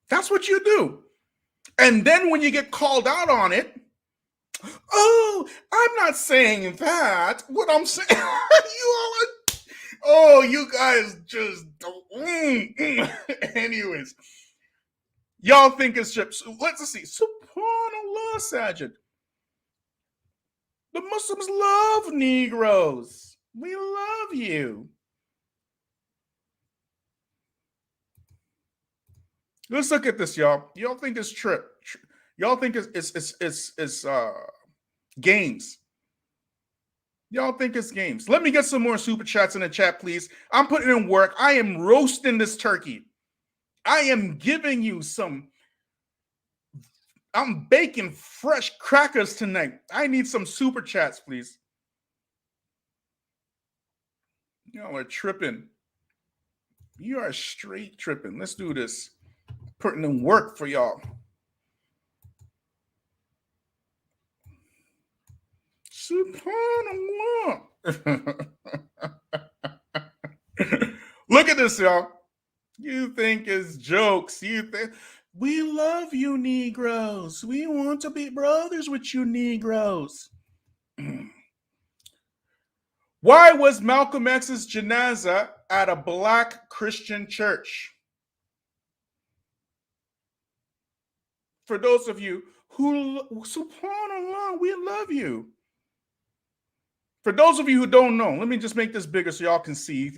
That's what you do. And then when you get called out on it, oh, I'm not saying that. What I'm saying, you guys just don't. Anyways, y'all think it's chips. Let's see. Subhanallah, Saajid. The Muslims love Negroes. We love you. Let's look at this, y'all. Y'all think it's y'all think it's games. Y'all think it's games. Let me get some more super chats in the chat, please. I'm putting in work. I am roasting this turkey. I am giving you some. I'm baking fresh crackers tonight. I need some super chats, please. Y'all are tripping. You are straight tripping. Let's do this. Putting in work for y'all. SubhanAllah. Look at this, y'all. You think it's jokes. You think we love you, Negroes. We want to be brothers with you, Negroes. Why was Malcolm X's janazah at a black Christian church? For those of you who, subhanAllah, we love you. For those of you who don't know, let me just make this bigger so y'all can see.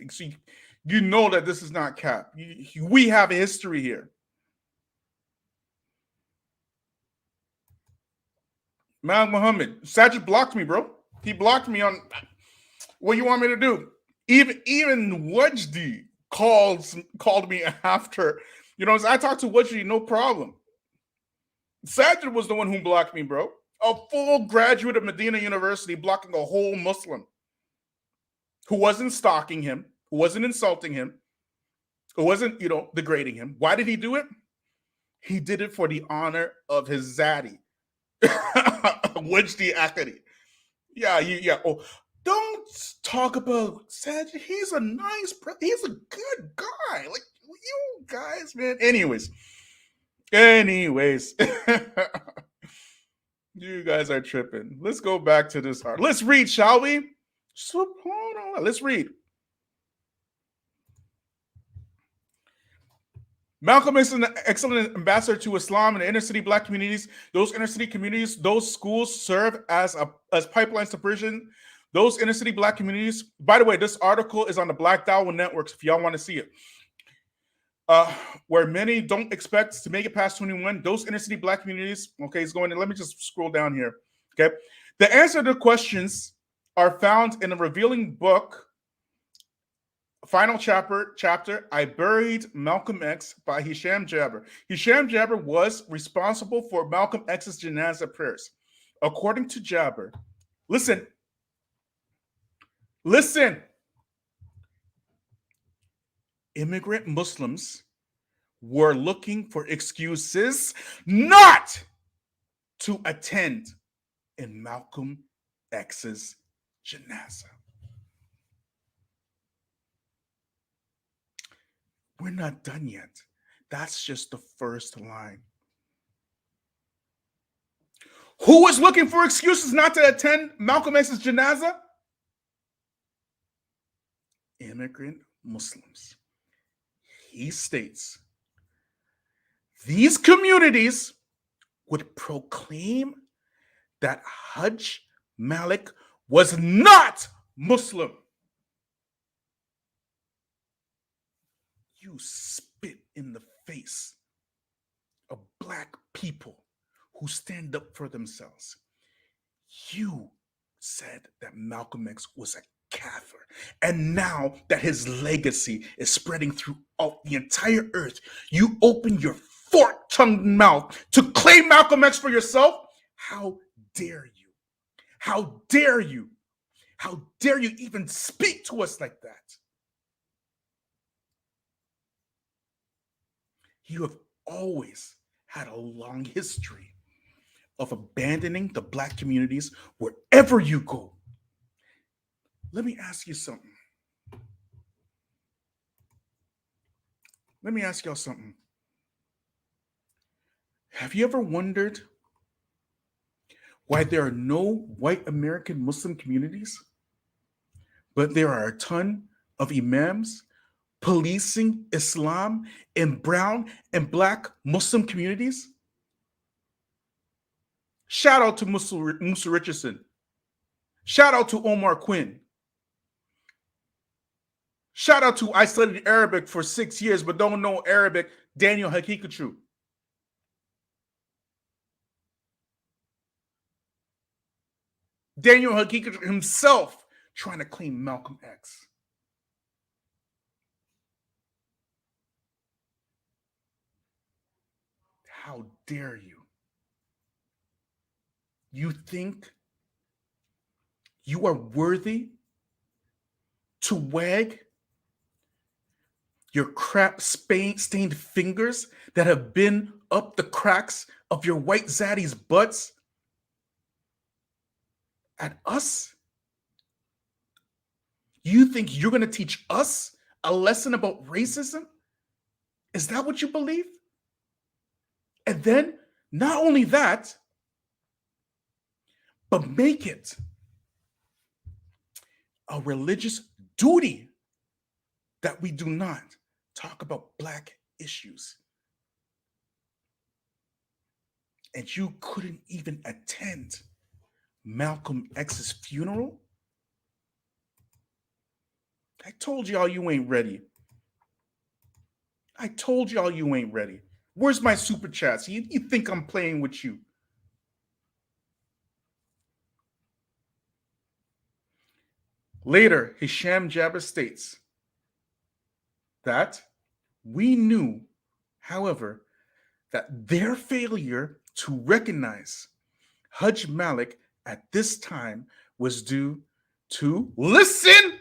You know that this is not cap. We have a history here. Mal Muhammad, Saajid blocked me, bro. He blocked me on. What do you want me to do? Even Wajdi called me after. You know, I talked to Wajdi, no problem. Saajid was the one who blocked me, bro. A full graduate of Medina University blocking a whole Muslim who wasn't stalking him, who wasn't insulting him, who wasn't, degrading him. Why did he do it? He did it for the honor of his zaddy. Wajdi Akadi. Yeah. Oh, don't talk about Saajid. He's a nice, he's a good guy. Like, you guys, man. Anyways. You guys are tripping. Let's go back to this art. Let's read, shall we? SubhanAllah. Let's read. Malcolm is an excellent ambassador to Islam and the inner city black communities. Those inner city communities, those schools serve as pipelines to prison. Those inner city black communities. By the way, this article is on the Black Dawah Networks if y'all want to see it. Where many don't expect to make it past 21, those inner city black communities, okay, it's going in. Let me just scroll down here, okay? The answer to the questions are found in a revealing book, final chapter, I Buried Malcolm X by Hisham Jabber. Hisham Jabber was responsible for Malcolm X's janazah prayers. According to Jabber, listen, immigrant Muslims were looking for excuses not to attend in Malcolm X's janazah. We're not done yet. That's just the first line. Who was looking for excuses not to attend Malcolm X's janazah? Immigrant Muslims. He states, these communities would proclaim that Hajj Malik was not Muslim. You spit in the face of black people who stand up for themselves. You said that Malcolm X was a kafir. And now that his legacy is spreading throughout the entire earth, you open your fork-tongued mouth to claim Malcolm X for yourself? How dare you? How dare you? How dare you even speak to us like that? You have always had a long history of abandoning the black communities wherever you go. Let me ask you something. Let me ask y'all something. Have you ever wondered why there are no white American Muslim communities, but there are a ton of imams policing Islam in brown and black Muslim communities? Shout out to Musa Richardson. Shout out to Omar Quinn. Shout out to I studied Arabic for 6 years but don't know Arabic, Daniel Hakikachu. Daniel Hakikachu himself trying to claim Malcolm X. How dare you? You think you are worthy to wag your crap stained fingers that have been up the cracks of your white zaddies' butts at us? You think you're going to teach us a lesson about racism? Is that what you believe? And then, not only that, but make it a religious duty that we do not talk about Black issues. And you couldn't even attend Malcolm X's funeral? I told y'all you ain't ready. I told y'all you ain't ready. Where's my super chats? You think I'm playing with you? Later, Hisham Jabba states that we knew, however, that their failure to recognize Hajj Malik at this time was due to, listen,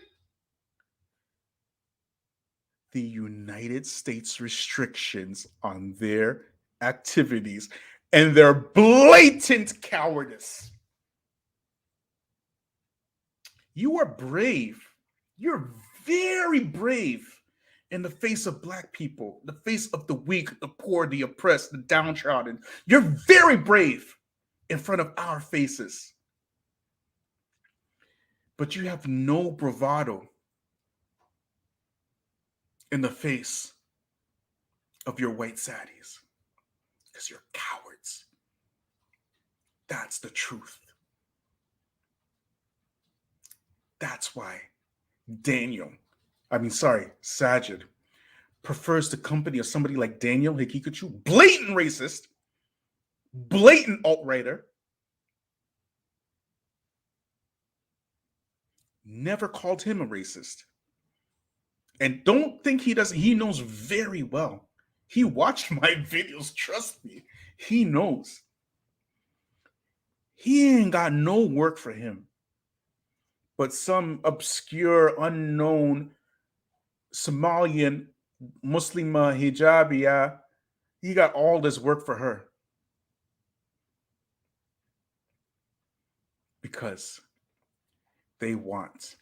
the United States restrictions on their activities and their blatant cowardice. You are brave. You're very brave in the face of Black people, the face of the weak, the poor, the oppressed, the downtrodden. You're very brave in front of our faces. But you have no bravado in the face of your white zaddies because you're cowards. That's the truth. That's why Saajid prefers the company of somebody like Daniel Hikikachu, blatant racist, blatant alt-righter, never called him a racist. And don't think he doesn't. He knows very well. He watched my videos, trust me. He knows. He ain't got no work for him. But some obscure, unknown Somalian Muslima hijabiya, he got all this work for her. Because they want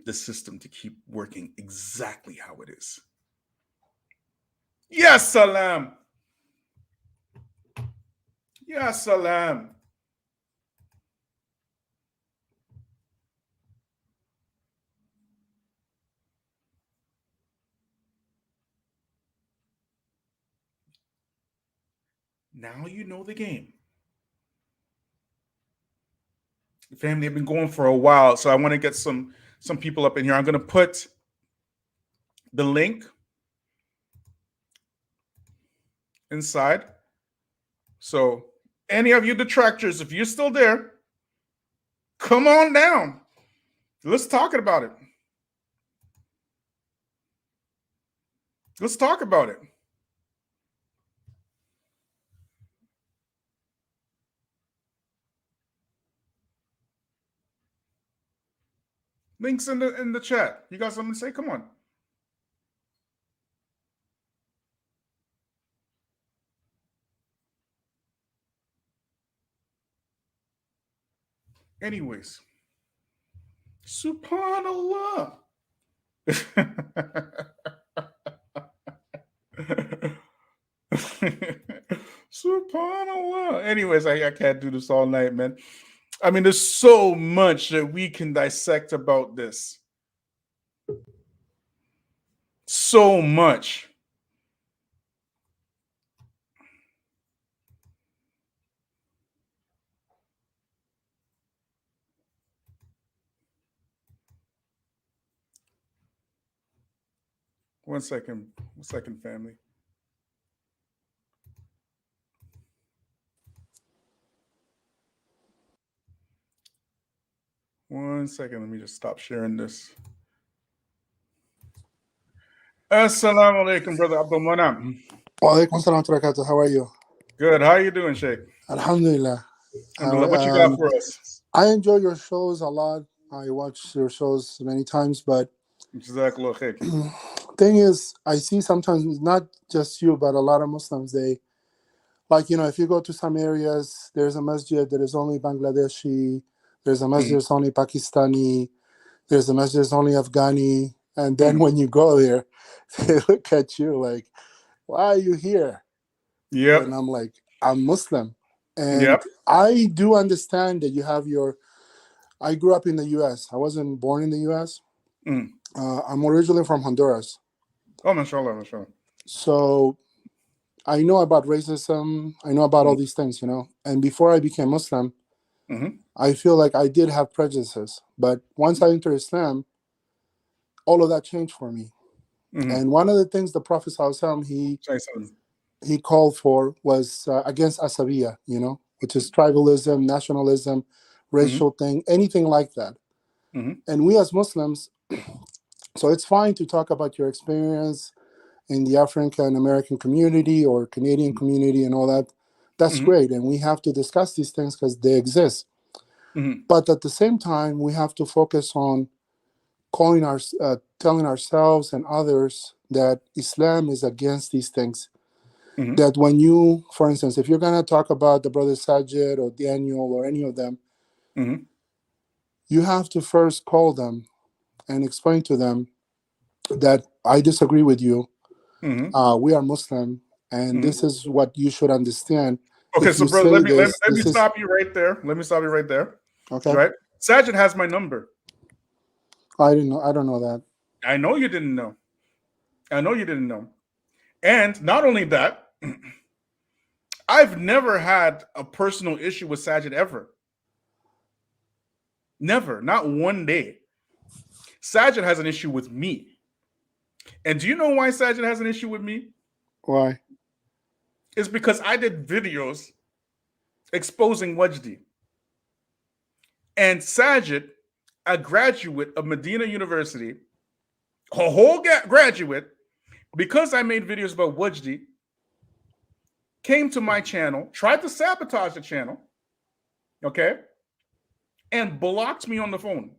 the system to keep working exactly how it is. Yes, Salaam. Yes, Salaam. Now you know the game. Family, I've been going for a while, so I want to get some people up in here. I'm going to put the link inside. So any of you detractors, if you're still there, come on down. Let's talk about it. Let's talk about it. Links in the chat. You got something to say? Come on. Anyways, Subhanallah. Subhanallah. Anyways, I can't do this all night, man. I mean, there's so much that we can dissect about this. So much. One second, family. One second. Let me just stop sharing this. Assalamu alaikum, brother Abdul Manam. Walaikum salam wa barakatuh. How are you? Good. How are you doing, Sheikh? Alhamdulillah. Alhamdulillah. What you got for us? I enjoy your shows a lot. I watch your shows many times, but Jazakallah khair. thing is, I see sometimes not just you, but a lot of Muslims, they like, if you go to some areas, there's a masjid that is only Bangladeshi, there's a masjid that's only Pakistani, there's a masjid that's only Afghani, and then when you go there, they look at you like, why are you here? Yep. And I'm like, I'm Muslim. And I do understand that you have I grew up in the U.S. I wasn't born in the U.S. I'm originally from Honduras. Oh, mashallah, mashallah. So I know about racism. I know about all these things, And before I became Muslim, I feel like I did have prejudices. But once I entered Islam, all of that changed for me. And one of the things the Prophet ﷺ, he called for was against asabiya, which is tribalism, nationalism, racial thing, anything like that. And we as Muslims, so it's fine to talk about your experience in the African American community or Canadian community and all that. That's great. And we have to discuss these things because they exist. But at the same time, we have to focus on telling ourselves and others that Islam is against these things. That when you, for instance, if you're going to talk about the brother Saajid or Daniel or any of them, you have to first call them and explain to them that I disagree with you. We are Muslim, and this is what you should understand. Okay, so bro, let me stop you right there. Let me stop you right there. Okay. Right? Saajid has my number. I don't know that. I know you didn't know. And not only that, I've never had a personal issue with Saajid ever. Never, not one day. Saajid has an issue with me. And do you know why Saajid has an issue with me? Why? It's because I did videos exposing Wajdi. And Saajid, a graduate of Medina University, a whole graduate, because I made videos about Wajdi, came to my channel, tried to sabotage the channel, okay, and blocked me on the phone.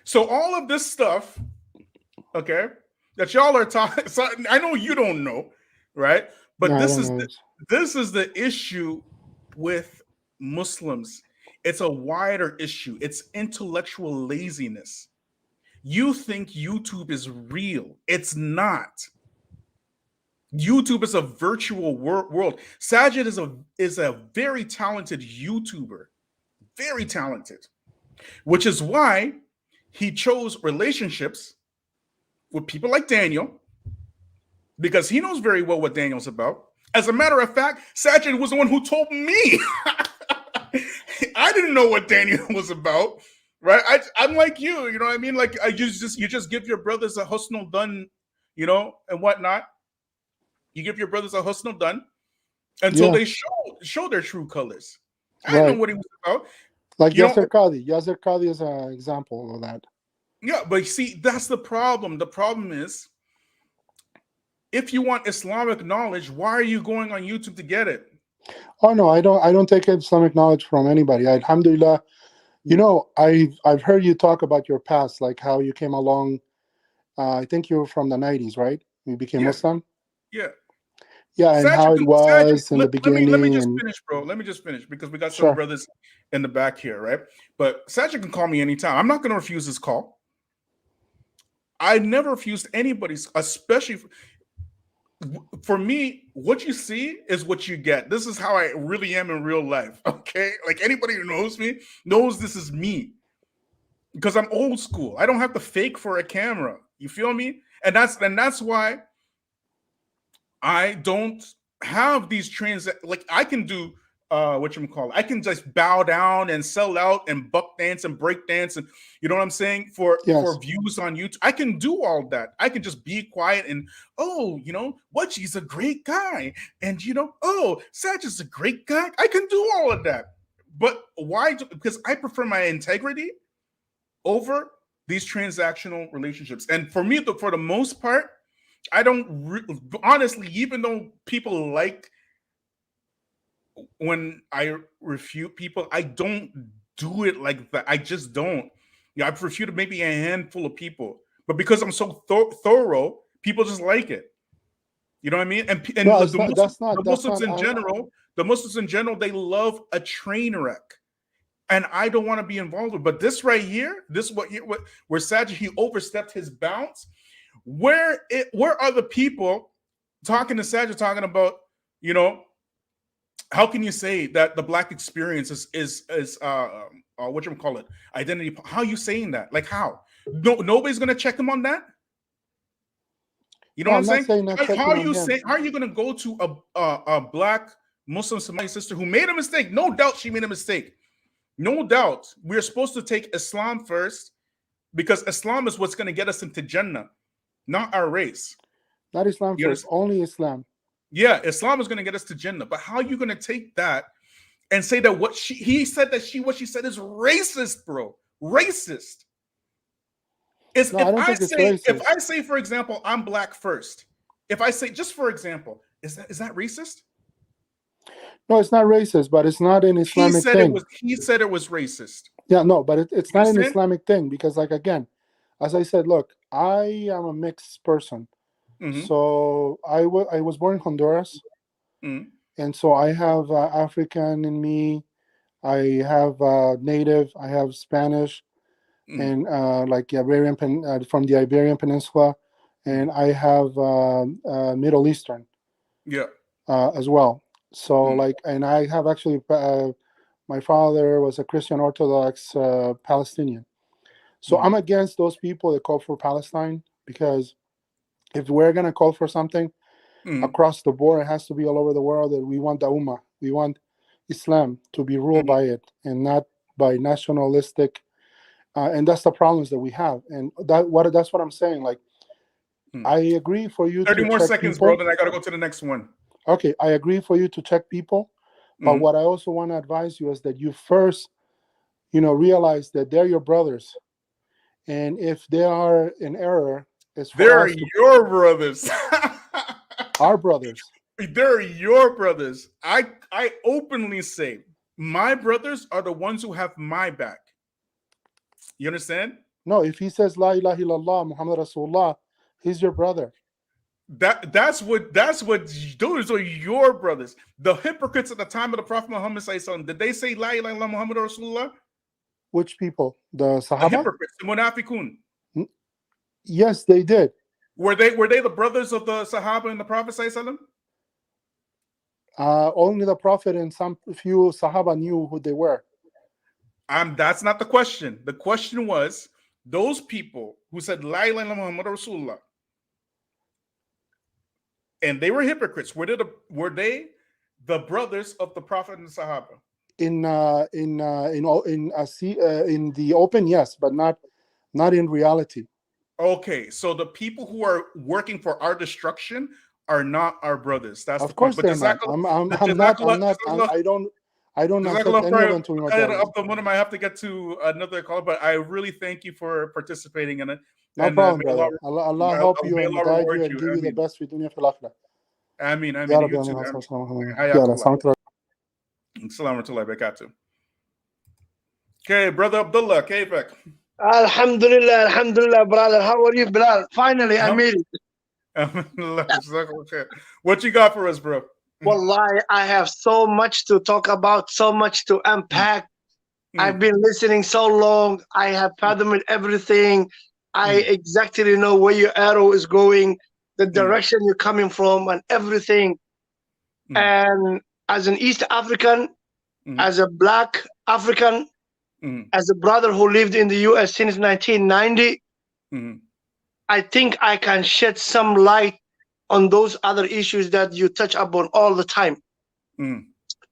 So all of this stuff, okay, that y'all are talking, I know you don't know, right? But this is the issue with Muslims. It's a wider issue. It's intellectual laziness. You think YouTube is real. It's not. YouTube is a virtual world. Saajid is a very talented YouTuber. Very talented. Which is why he chose relationships with people like Daniel, because he knows very well what Daniel's about. As a matter of fact, Saajid was the one who told me. I didn't know what Daniel was about, right? I'm like you know what I mean? Like you just give your brothers a husnul done, and whatnot. You give your brothers a husnul done until they show their true colors. I didn't know what he was about. Like Yasser Qadhi. Yasser Qadhi is an example of that. Yeah, but see, that's the problem. The problem is, if you want Islamic knowledge, why are you going on YouTube to get it? Oh no, I don't take Islamic knowledge from anybody. Alhamdulillah. I've heard you talk about your past, like how you came along. I think you were from the 90s, right? You became Muslim? Yeah. Yeah, and how it was in the beginning. Let me just finish, bro. Let me just finish, because we got some brothers in the back here, right? But Saajid can call me anytime. I'm not going to refuse his call. I never refused anybody's, especially for me. What you see is what you get. This is how I really am in real life, okay? Like anybody who knows me knows this is me, because I'm old school. I don't have to fake for a camera. You feel me? And that's why I don't have these trains like I can do whatchamacallit, I can just bow down and sell out and buck dance and break dance and you know what I'm saying for views on YouTube. I can do all that. I can just be quiet and Wudgy's a great guy, and Saajid is a great guy. I can do all of that. But why? Because I prefer my integrity over these transactional relationships. And for me, for the most part, I don't honestly, even though people like when I refute people, I don't do it like that. I just don't. I've refuted maybe a handful of people, but because I'm so thorough, people just like it. You know what I mean? And No, the Muslims in general, they love a train wreck, and I don't want to be involved with. But this right here, where Saajid, he overstepped his bounds. Where are the people talking to Saajid, talking about how can you say that the Black experience is whatchamacallit, identity? How are you saying that? Like how? Nobody's gonna check him on that. You know what I'm saying? How are you gonna go to a Black Muslim Somali sister who made a mistake? No doubt she made a mistake. No doubt. We're supposed to take Islam first because Islam is what's gonna get us into Jannah, not our race. Not Islam first, only Islam. Yeah, Islam is going to get us to Jannah, but how are you going to take that and say that what she said is racist, bro? Racist. If I say, for example, I'm Black first, if I say, just for example, is that racist? No, it's not racist, but it's not an Islamic thing. He said it was racist. Yeah, no, but it's not an Islamic thing because, like, again, as I said, look, I am a mixed person. Mm-hmm. So I was born in Honduras, and so I have African in me. I have Native. I have Spanish, and like Iberian from the Iberian Peninsula, and I have Middle Eastern, as well. So and I have actually my father was a Christian Orthodox Palestinian. So I'm against those people that call for Palestine because if we're going to call for something across the board, it has to be all over the world that we want the Ummah. We want Islam to be ruled by it and not by nationalistic. And that's the problems that we have. And that's what I'm saying. Like, I agree for you 30 to more check seconds, people. bro, then I got to go to the next one. Okay, I agree for you to check people. But what I also want to advise you is that you first, realize that they're your brothers. And if they are in error, they're your brothers. Our brothers. They're your brothers. I openly say my brothers are the ones who have my back. You understand? No, if he says La ilaha illallah Muhammad Rasulullah, he's your brother. That's what those are your brothers. The hypocrites at the time of the Prophet Muhammad sallallahu, did they say La ilaha illallah Muhammad Rasulullah? Which people? The Sahaba? The hypocrites, the munafiqun. Yes, they did. Were they the brothers of the Sahaba and the Prophet sallallahu? Only the Prophet and some few Sahaba knew who they were. That's not the question. The question was those people who said La ilaha illallah Muhammad Rasulullah, and they were hypocrites. Were they the brothers of the Prophet and the Sahaba? In the open, yes, but not in reality. Okay, so the people who are working for our destruction are not our brothers. That's of course they're not. I don't accept any of them to be my brothers. I have to get to another call, but I really thank you for participating in it. No problem, brother. Allah help you and guide you and give you the best for dunya fil akhirah. Ameen. Assalamu alaikum. Okay, brother Abdullah, Kayfak. Alhamdulillah, brother. How are you, Bilal? Finally, I made it. What you got for us, bro? Wallahi, I have so much to talk about, so much to unpack. I've been listening so long. I have fathomed everything. I exactly know where your arrow is going, the direction you're coming from, and everything. And as an East African, as a Black African, as a brother who lived in the US since 1990, I think I can shed some light on those other issues that you touch upon all the time.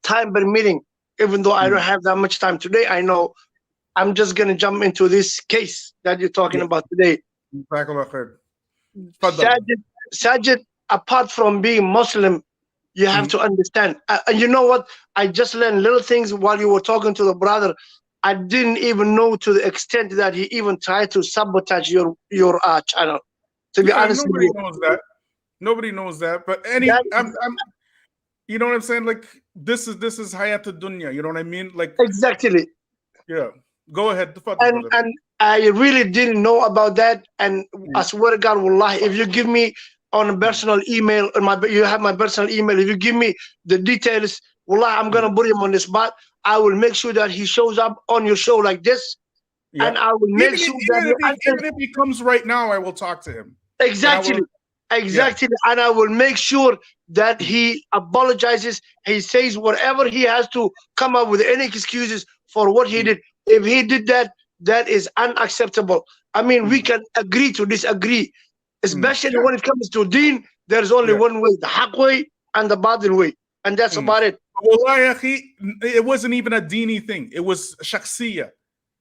time permitting, even though I don't have that much time today, I know I'm just gonna jump into this case that you're talking about today. Saajid, apart from being Muslim, you have to understand. And you know what? I just learned little things while you were talking to the brother. I didn't even know to the extent that he even tried to sabotage your channel. To be honest with you, knows that. Nobody knows that. But you know what I'm saying? Like this is Hayat Dunya. You know what I mean? Like exactly. Yeah. Go ahead. And I really didn't know about that. And I swear to God, wallahi, if you give me on a personal email, you have my personal email. If you give me the details, wallahi, I'm gonna put him on the spot. I will make sure that he shows up on your show like this, and I will make sure that even if he comes right now, I will talk to him. Exactly. And I will make sure that he apologizes. He says whatever he has to come up with any excuses for what he did. If he did that, that is unacceptable. I mean, we can agree to disagree, especially when it comes to deen. There's only one way, the haq way and the batil way, and that's about it. Wallahi, it wasn't even a dini thing. It was shakhsiyah.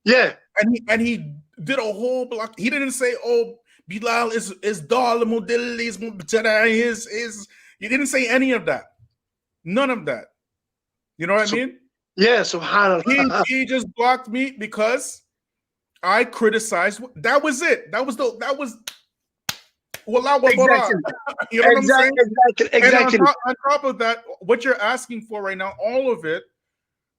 Yeah. And he did a whole block. He didn't say, oh, Bilal is dal model is he didn't say any of that. None of that. You know what I mean? Yeah, subhanAllah. He just blocked me because I criticized. That was it. That was Wallah, exactly. You know what I'm saying? Exactly. And on top of that, what you're asking for right now, all of it,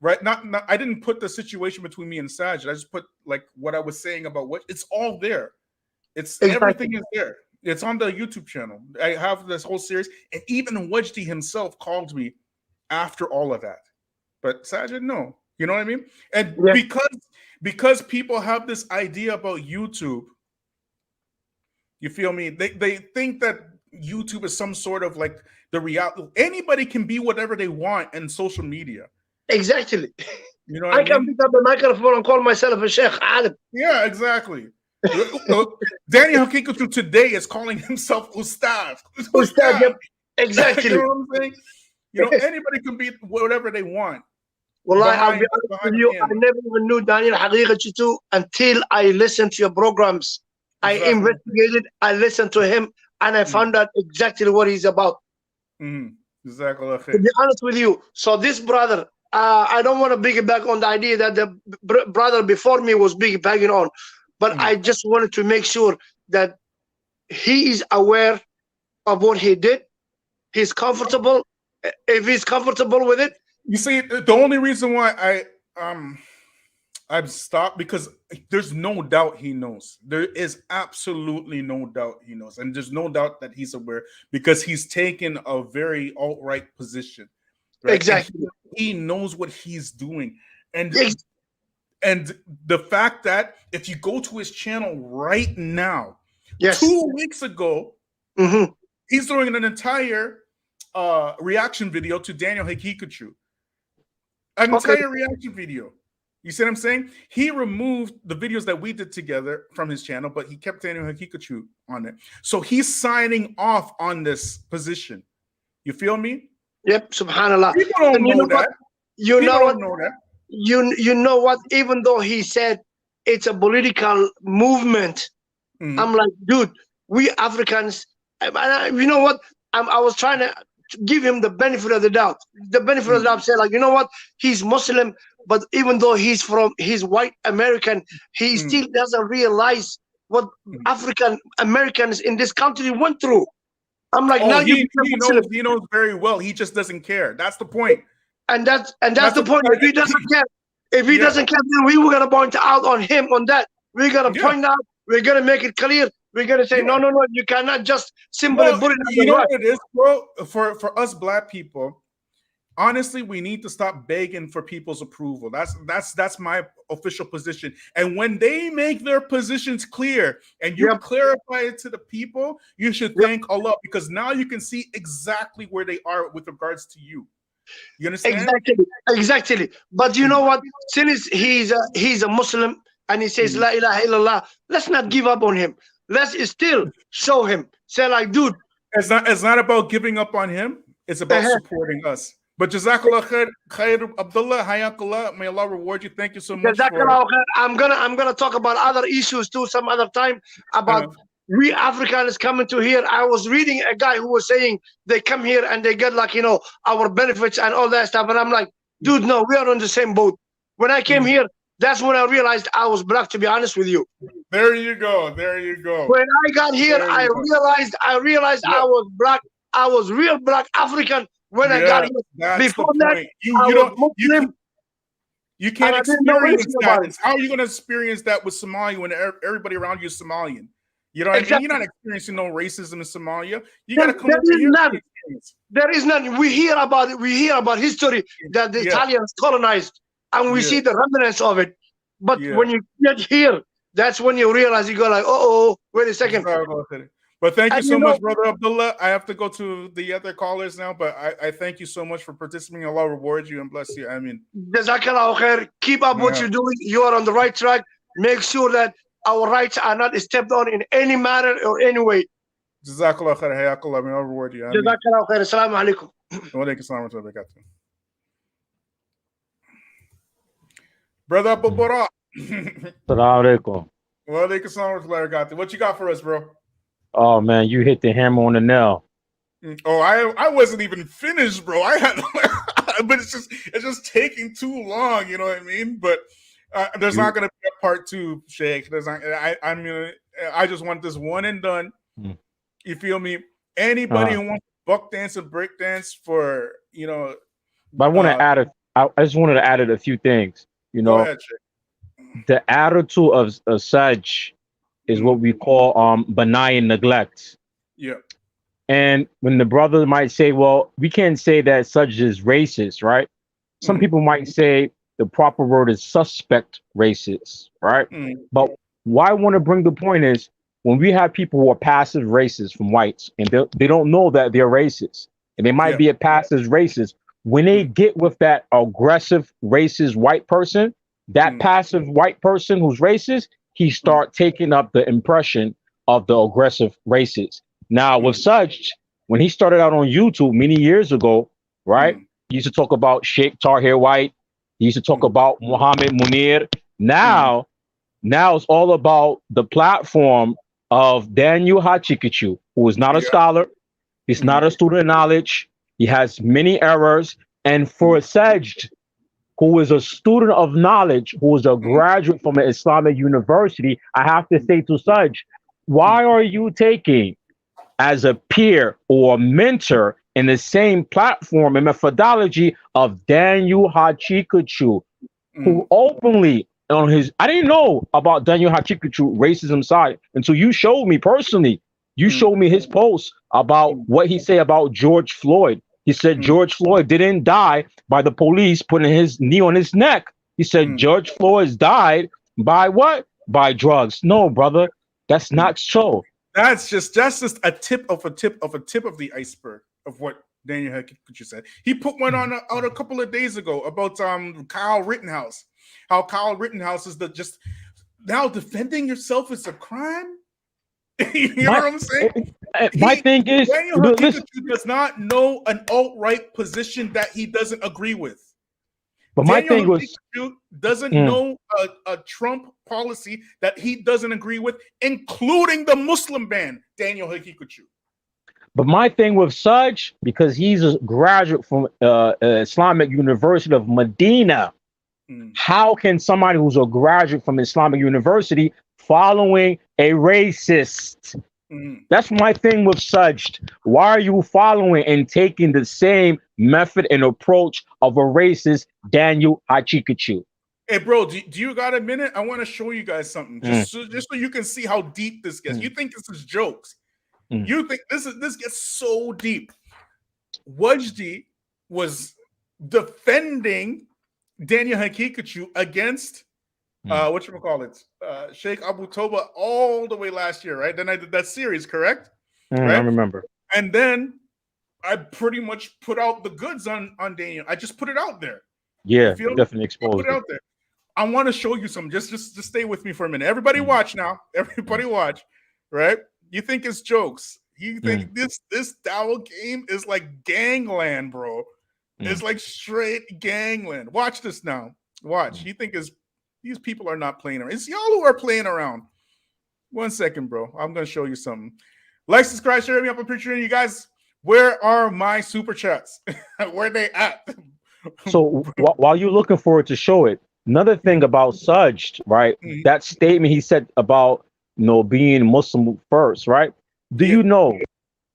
right? Not I didn't put the situation between me and Saajid. I just put like what I was saying about what it's all there. It's everything is there. It's on the YouTube channel. I have this whole series, and even Wajdi himself called me after all of that. But Saajid, no. You know what I mean? And because people have this idea about YouTube, you feel me? They think that YouTube is some sort of like the reality. Anybody can be whatever they want in social media. Exactly. You know what I can mean? pick up the microphone and call myself a sheikh. Yeah, exactly. Daniel Hakikatu today is calling himself Ustad. Ustad, yep. Exactly. You know what I'm saying? You know, anybody can be whatever they want. Well, I'll be honest with you, I never even knew Daniel Hakikatu until I listened to your programs. Exactly. I investigated, I listened to him, and I found out exactly what he's about. Exactly. To be honest with you, so this brother, I don't want to piggyback on the idea that the brother before me was piggybacking on, but I just wanted to make sure that he is aware of what he did. He's comfortable. If he's comfortable with it. You see, the only reason why I've stopped, because there's no doubt he knows. There is absolutely no doubt he knows. And there's no doubt that he's aware, because he's taken a very alt-right position. Right? Exactly. And he knows what he's doing. And the fact that if you go to his channel right now, 2 weeks ago, he's doing an entire reaction video to Daniel Hakikatu. An entire reaction video. You see what I'm saying? He removed the videos that we did together from his channel, but he kept Daniel Hakikatu on it. So he's signing off on this position. You feel me? Yep, subhanAllah. People don't know that. You know what? Even though he said it's a political movement, I'm like, dude, we Africans, you know what? I was trying to give him the benefit of the doubt. The benefit of the doubt, said, like, you know what? He's Muslim, but even though he's white American, he still doesn't realize what African Americans in this country went through. I'm like, now he knows very well. He just doesn't care. That's the point. And that's the point. If he doesn't care, then we were gonna point out on him on that. We're gonna point out. We're gonna make it clear. We're gonna say, no, you cannot just simply put it. You know what it is, bro? For us black people, honestly, we need to stop begging for people's approval. That's my official position. And when they make their positions clear and you clarify it to the people, you should thank Allah, because now you can see exactly where they are with regards to you. You understand? Exactly. But you know what? Since he's a Muslim and he says La ilaha illallah, let's not give up on him. Let's still show him. Say, like, dude, it's not about giving up on him. It's about supporting us. But Jazakallah khair, Abdullah, hayakallah, may Allah reward you. Thank you so much. I'm gonna talk about other issues too some other time about we Africans coming to here. I was reading a guy who was saying they come here and they get like our benefits and all that stuff, and I'm like, dude, no, we are on the same boat. When I came here, that's when I realized I was black. To be honest with you. There you go. There you go. When I got here, I realized I was black. I was real black African. When I got here, before that, you can't experience that. How are you going to experience that with Somalia when everybody around you is Somalian? You know what I mean? You're not experiencing no racism in Somalia. You got to come over here. There is none. We hear about it. We hear about history that the Italians colonized, and we see the remnants of it. But when you get here, that's when you realize, you go like, wait a second. But thank you so much, Brother Abdullah. I have to go to the other callers now, but I thank you so much for participating. Allah reward you and bless you. I mean, Jazakallah khair. Keep up what you're doing. You are on the right track. Make sure that our rights are not stepped on in any manner or any way. Jazakallah khair. Hayakallah. May Allah reward you. Jazakallah khair. Assalamu alaikum. Wa alaikum assalam wa barakatuh. Brother Abu Bara. Assalamu alaikum. Wa alaikum assalam wa barakatuh. What you got for us, bro? Oh man, you hit the hammer on the nail. Oh, I wasn't even finished, bro. I had, but it's just taking too long. You know what I mean? But there's not gonna be a part two, Sheikh. There's not. I just want this one and done. You feel me? Anybody who wants to buck dance and break dance for But I want to add I just wanted to add a few things. Go ahead, Sheikh. The attitude of Saajid is what we call benign neglect. Yeah. And when the brother might say, well, we can't say that Saajid is racist, right? Some people might say the proper word is suspect racist, right? But why I want to bring the point is when we have people who are passive racists from whites and they don't know that they're racist and they might be a passive racist, when they get with that aggressive racist white person, that passive white person who's racist, he start taking up the impression of the aggressive racist. Now with Saajid, when he started out on YouTube many years ago, right? He used to talk about Sheikh Tahir White. He used to talk about Muhammad Munir. Now it's all about the platform of Daniel Hachikachu, who is not a scholar. He's not a student of knowledge. He has many errors. And for Saajid, who is a student of knowledge, who is a graduate from an Islamic university, I have to say to Saajid, why are you taking as a peer or a mentor in the same platform and methodology of Daniel Hachikachu, who openly on his, I didn't know about Daniel Hachikachu racism side until you showed me personally. You showed me his post about what he said about George Floyd. He said George Floyd didn't die by the police putting his knee on his neck. He said George Floyd's died by what? By drugs. No, brother, that's not so. That's just a tip of the iceberg of what Daniel Hachikachu said. He put one on a couple of days ago about Kyle Rittenhouse. How Kyle Rittenhouse is just now defending yourself is a crime. You know what I'm saying? My thing is, Daniel Hachikachu does not know an alt-right position that he doesn't agree with. But my thing was, doesn't know a Trump policy that he doesn't agree with, including the Muslim ban. Daniel Hachikachu. But my thing with Saajid, because he's a graduate from Islamic University of Medina, how can somebody who's a graduate from Islamic University following a racist? That's my thing with Saajid. Why are you following and taking the same method and approach of a racist Daniel Hachikachu? Hey, bro, do you got a minute? I want to show you guys something, just so you can see how deep this gets. You think this is jokes? You think this gets so deep? Wajdi was defending Daniel Hachikachu against Sheikh Abu Toba all the way last year, right? Then I did that series, correct? Right? I remember. And then I pretty much put out the goods on Daniel. I just put it out there. Yeah, definitely exposed. Put it out there. I want to show you some. Just stay with me for a minute. Everybody watch now. Everybody watch. Right? You think it's jokes. You think this Dawah game is like gangland, bro. It's like straight gangland. Watch this now. Watch. You think these people are not playing around. It's y'all who are playing around. 1 second, bro. I'm going to show you something. Like, subscribe, share me up on Patreon. You guys, where are my super chats? Where they at? So while you're looking for it to show it, another thing about Saajid, right? That statement he said about, being Muslim first, right? Do you know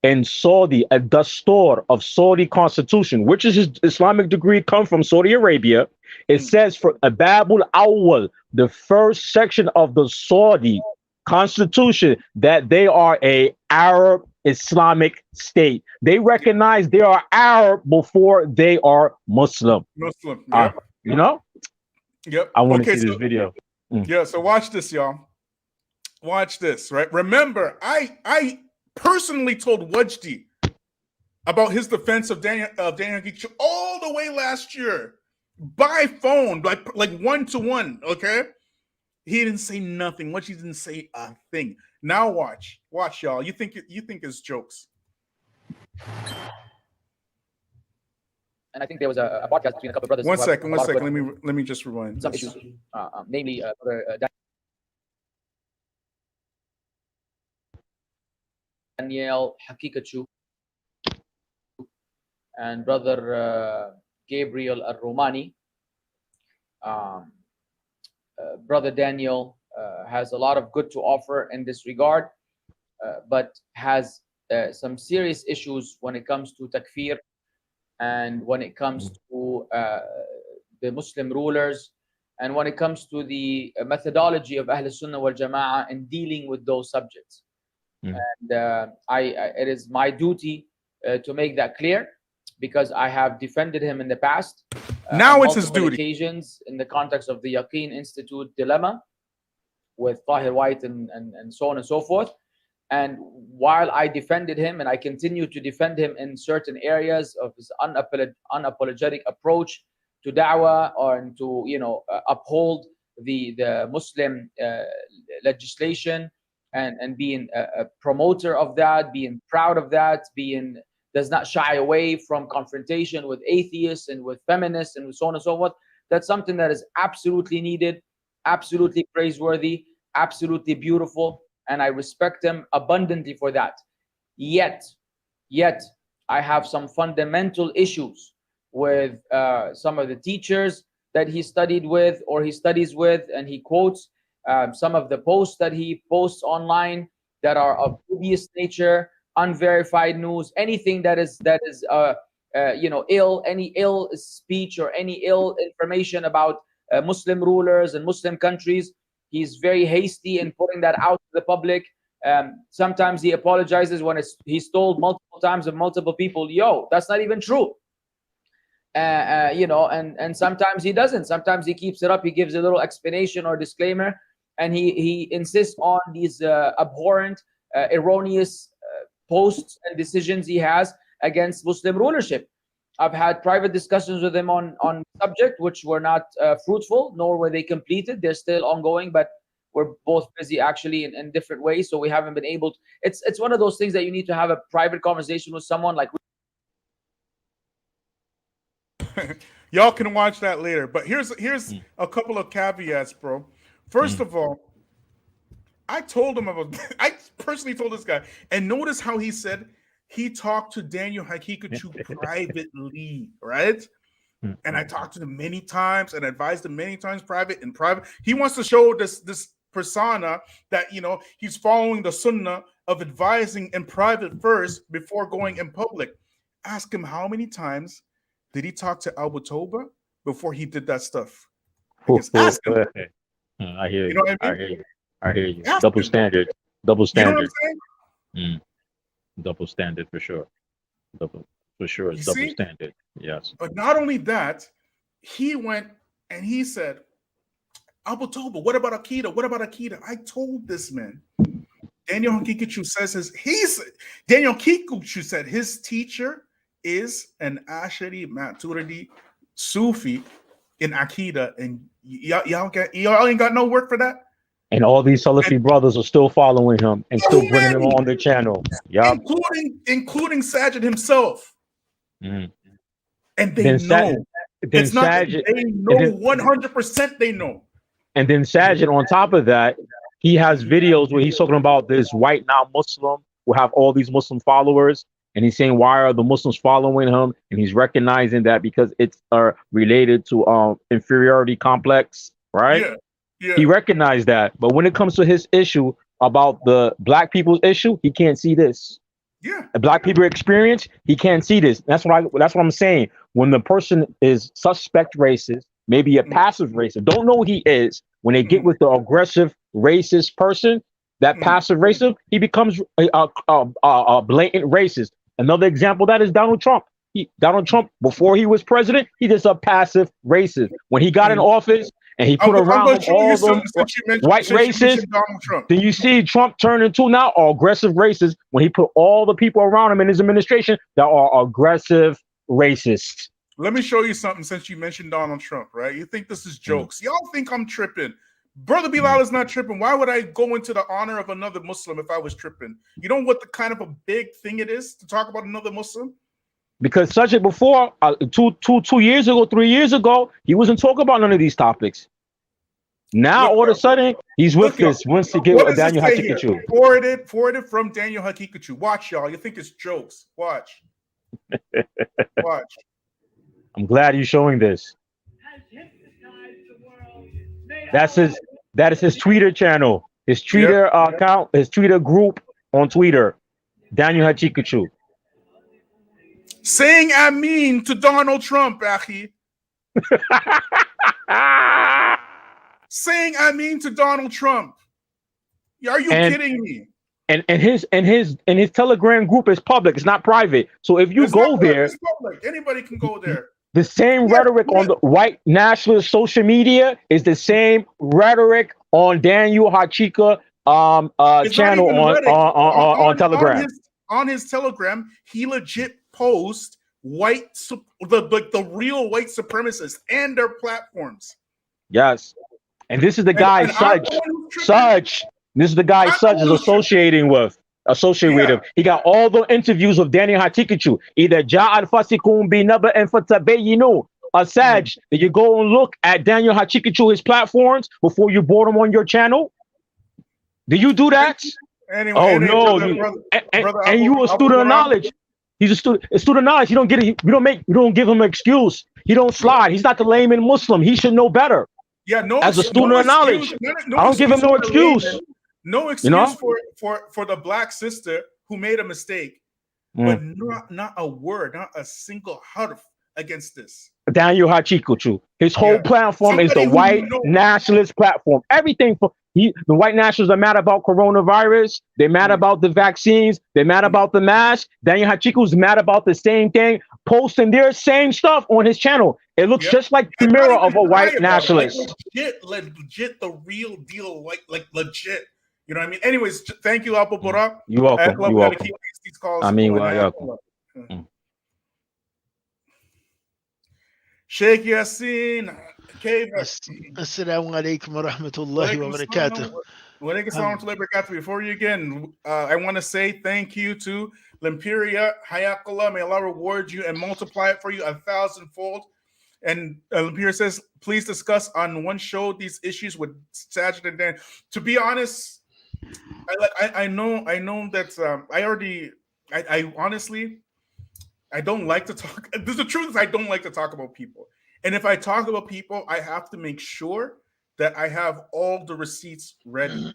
in Saudi, a dastur of Saudi constitution, which is his Islamic degree, come from Saudi Arabia, it says for Babul Awwal, the first section of the Saudi constitution, that they are a Arab Islamic state. They recognize they are Arab before they are Muslim. Yep. Yep. I want to see this video. Yeah, so watch this, y'all. Watch this, right? Remember, I personally told Wajdi about his defense of Daniel Geek all the way last year by phone, like 1-to-1. Okay, he didn't say nothing. Wajdi didn't say a thing. Now watch, y'all. You think it's jokes? And I think there was a podcast between a couple of brothers. One second. Let me just rewind. Some issues, namely, Daniel Hakikachu and brother Gabriel Al-Romani. Brother Daniel has a lot of good to offer in this regard, but has some serious issues when it comes to takfir and when it comes to the Muslim rulers and when it comes to the methodology of Ahl Sunnah wal Jama'ah in dealing with those subjects. And it is my duty to make that clear, because I have defended him in the past. Now it's his duty. Occasions in the context of the Yaqeen Institute dilemma with Tahir White and so on and so forth. And while I defended him, and I continue to defend him in certain areas of his unapologetic approach to da'wah, or to uphold the Muslim legislation, and being a promoter of that, being proud of that, does not shy away from confrontation with atheists and with feminists and so on and so forth. That's something that is absolutely needed, absolutely praiseworthy, absolutely beautiful, and I respect him abundantly for that. Yet, I have some fundamental issues with some of the teachers that he studied with or he studies with, and he quotes some of the posts that he posts online that are of dubious nature, unverified news, anything that is any ill speech or any ill information about Muslim rulers and Muslim countries. He's very hasty in putting that out to the public. Sometimes he apologizes when he's told multiple times of multiple people, "Yo, that's not even true." And sometimes he doesn't. Sometimes he keeps it up. He gives a little explanation or disclaimer, and he insists on these abhorrent, erroneous posts and decisions he has against Muslim rulership. I've had private discussions with him on subject, which were not fruitful, nor were they completed. They're still ongoing, but we're both busy actually in different ways, so we haven't been able to. It's one of those things that you need to have a private conversation with someone like. Y'all can watch that later, but here's a couple of caveats, bro. First of all, I personally told this guy, and notice how he said he talked to Daniel Hakikachu privately, right? And I talked to him many times and advised him many times in private. He wants to show this persona that he's following the sunnah of advising in private first before going in public. Ask him how many times did he talk to Abu Toba before he did that stuff? Ask him. I hear you. You know what I mean? I hear you. Ask Double him. standard. You know what I'm saying? Double standard for sure. Double see? standard. Yes. But not only that, he went and he said, Abu Toba, what about Akida? What about Akida? I told this man. Daniel Hakikachu Daniel Hakikachu said his teacher is an Ashari Maturidi Sufi in Akida, and y'all ain't got no work for that. And all these Salafi brothers are still following him and still bringing him on their channel. Yeah, including Saajid himself. And and they know. It's not that Saajid, they know 100%. They know. and then Saajid, on top of that, he has videos where he's talking about this white non-Muslim will have all these Muslim followers, and he's saying why are the Muslims following him, and he's recognizing that because it's related to inferiority complex, right? Yeah, yeah. He recognized that, but when it comes to his issue about the black people's issue, he can't see this. Yeah. The black people experience, he can't see this. That's what I'm saying. When the person is suspect racist, maybe a passive racist, don't know who he is. When they get with the aggressive racist person, that passive racist, he becomes a blatant racist. Another example of that is Donald Trump. Donald Trump, before he was president, he just a passive racist. When he got in office and he put around him all them white racists, then you see Trump turn into now an aggressive racist when he put all the people around him in his administration that are aggressive racists. Let me show you something since you mentioned Donald Trump, right? You think this is jokes. Y'all think I'm tripping. Brother Bilal is not tripping. Why would I go into the honor of another Muslim if I was tripping? You know what the kind of a big thing it is to talk about another Muslim? Because Saajid before, 2 years ago, 3 years ago, he wasn't talking about none of these topics. Now, all of a sudden, he's with this. Once to get with Daniel Hakikachu. Forwarded from Daniel Hakikachu. Watch, y'all. You think it's jokes. Watch. Watch. I'm glad you're showing this. That is his Twitter channel, his Twitter account, his Twitter group on Twitter. Daniel Hakikachu. Saying I mean to Donald Trump, Achi. Saying I mean to Donald Trump. Are you kidding me? And his Telegram group is public. It's not private. So if you go there, it's public. Anybody can go there. The same rhetoric on the white nationalist social media is the same rhetoric on Daniel Hachika channel on Telegram. On his Telegram, he legit posts the real white supremacists and their platforms. Yes. And this is the guy Such. This is the guy Such is associated with. He got all the interviews of Daniel Hatikachu. Either Ja'al Fasikum bi Naba and Fatabayinu. Saj, did you go and look at Daniel Hatikachu, his platforms, before you brought him on your channel? Did you do that? Anyway, and you a student of knowledge. He's a student of knowledge. You don't get it. You don't give him an excuse. He don't slide. He's not the layman Muslim. He should know better. Yeah, as a student of knowledge, I don't give him no excuse. No excuse for the black sister who made a mistake, but not a word, not a single harf against this. Daniel Hachikuchu. His whole platform is the white nationalist platform. Everything for the white nationalists are mad about coronavirus. They're mad about the vaccines. They're mad about the mask. Daniel Hachiku's mad about the same thing, posting their same stuff on his channel. It looks just like the mirror of a white nationalist. Legit, the real deal, like legit. You know what I mean? Anyways, thank you, Abu Burak. You're welcome. You're welcome. These calls. I mean, welcome. Sheikh Yassin, Assalamu alaikum wa rahmatullahi wa barakatuh. Before you again, I want to say thank you to Limperia, Hayakallah. May Allah reward you and multiply it for you 1,000-fold. And Limperia says, please discuss on one show these issues with Saajid and Dan. To be honest, I know that I honestly, I don't like to talk. The truth is I don't like to talk about people. And if I talk about people, I have to make sure that I have all the receipts ready.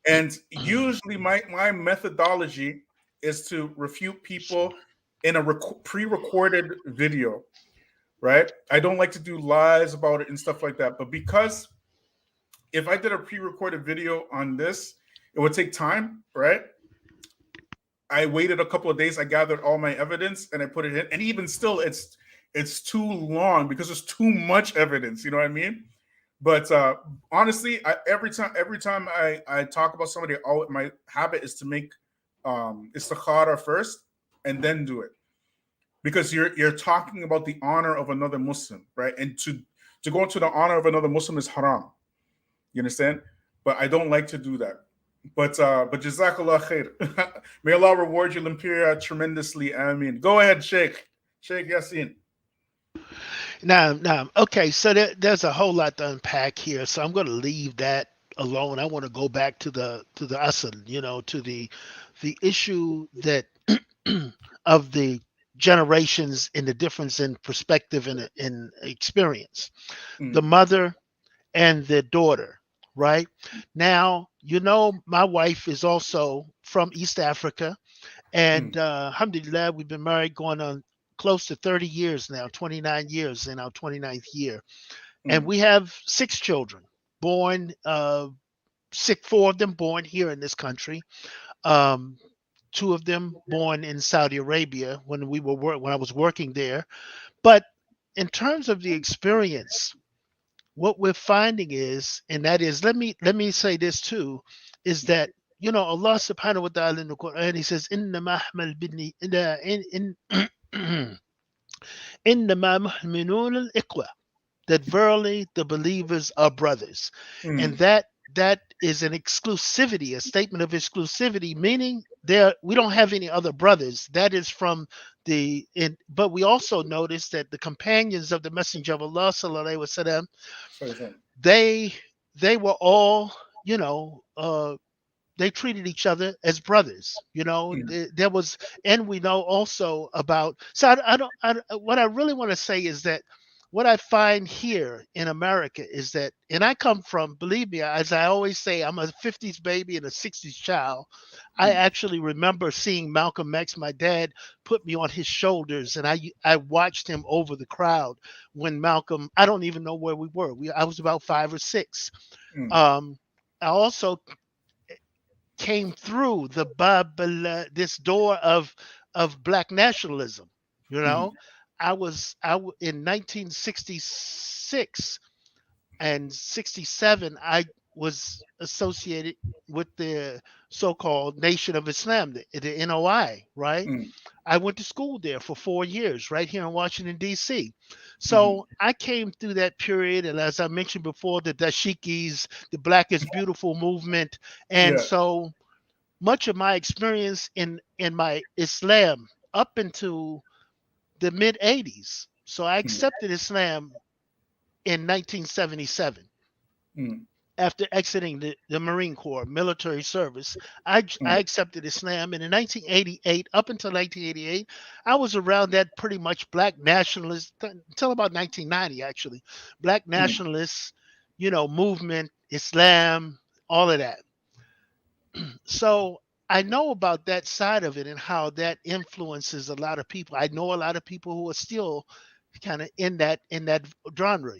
And usually my methodology is to refute people in a pre-recorded video, right? I don't like to do lies about it and stuff like that. But because if I did a pre-recorded video on this, it would take time, right? I waited a couple of days. I gathered all my evidence and I put it in. And even still, it's too long because there's too much evidence. You know what I mean? But honestly, every time I talk about somebody, my habit is to make istikhara first and then do it, because you're talking about the honor of another Muslim, right? And to go into the honor of another Muslim is haram. You understand? But I don't like to do that. But Jazakallah khair. May Allah reward you, Limperia, tremendously. I mean, go ahead, Sheikh Yassin. Now, okay, so there's a whole lot to unpack here. So I'm going to leave that alone. I want to go back to the asl, to the issue that of the generations and the difference in perspective and in experience. The mother and the daughter, right? Now, my wife is also from East Africa, and alhamdulillah, we've been married going on close to 30 years now, 29 years in our 29th year. And we have 6 children born, six, 4 of them born here in this country. Um, 2 of them born in Saudi Arabia when when I was working there. But in terms of the experience, what we're finding is, and that is, let me say this too, is that Allah subhanahu wa ta'ala in the Quran, he says, إِنَّمَا أَحْمَلْ بِنِي إِنَّ إِنَّمَا مُؤْمِنُونَ الْإِخْوَةُ, that verily the believers are brothers. And that is an exclusivity, a statement of exclusivity, meaning we don't have any other brothers. That is from but we also notice that the companions of the Messenger of Allah sallallahu alaihi wasallam, they were all, they treated each other as brothers. There was, and we know also about. So what I really want to say is that what I find here in America is that, and I come from, believe me, as I always say, I'm a 50s baby and a 60s child. I actually remember seeing Malcolm X. My dad put me on his shoulders, and I watched him over the crowd when Malcolm. I don't even know where we were. I was about 5 or 6. I also came through the this door of black nationalism. In 1966 and 67, I was associated with the so-called Nation of Islam, the NOI, right? I went to school there for 4 years, right here in Washington, D.C. So I came through that period, and as I mentioned before, the dashikis, the Black is Beautiful movement, and so much of my experience in my Islam up into the mid 80s. So I accepted Islam in 1977 after exiting the Marine Corps military service. I accepted Islam, and in 1988, up until 1988, I was around that pretty much black nationalist until about 1990, actually, black nationalist, movement, Islam, all of that. So I know about that side of it and how that influences a lot of people. I know a lot of people who are still kind of in that genre,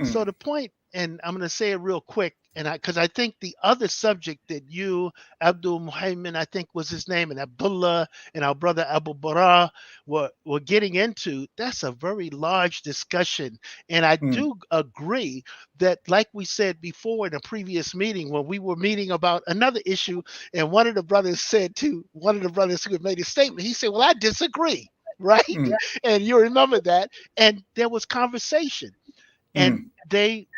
So the point, and I'm going to say it real quick, and because I think the other subject that you, Abdul Muhammad, I think was his name, and Abdullah and our brother Abu Bara were getting into, that's a very large discussion. And I do agree that, like we said before in a previous meeting, when we were meeting about another issue, and one of the brothers who had made a statement, he said, well, I disagree, right? And you remember that. And there was conversation. And they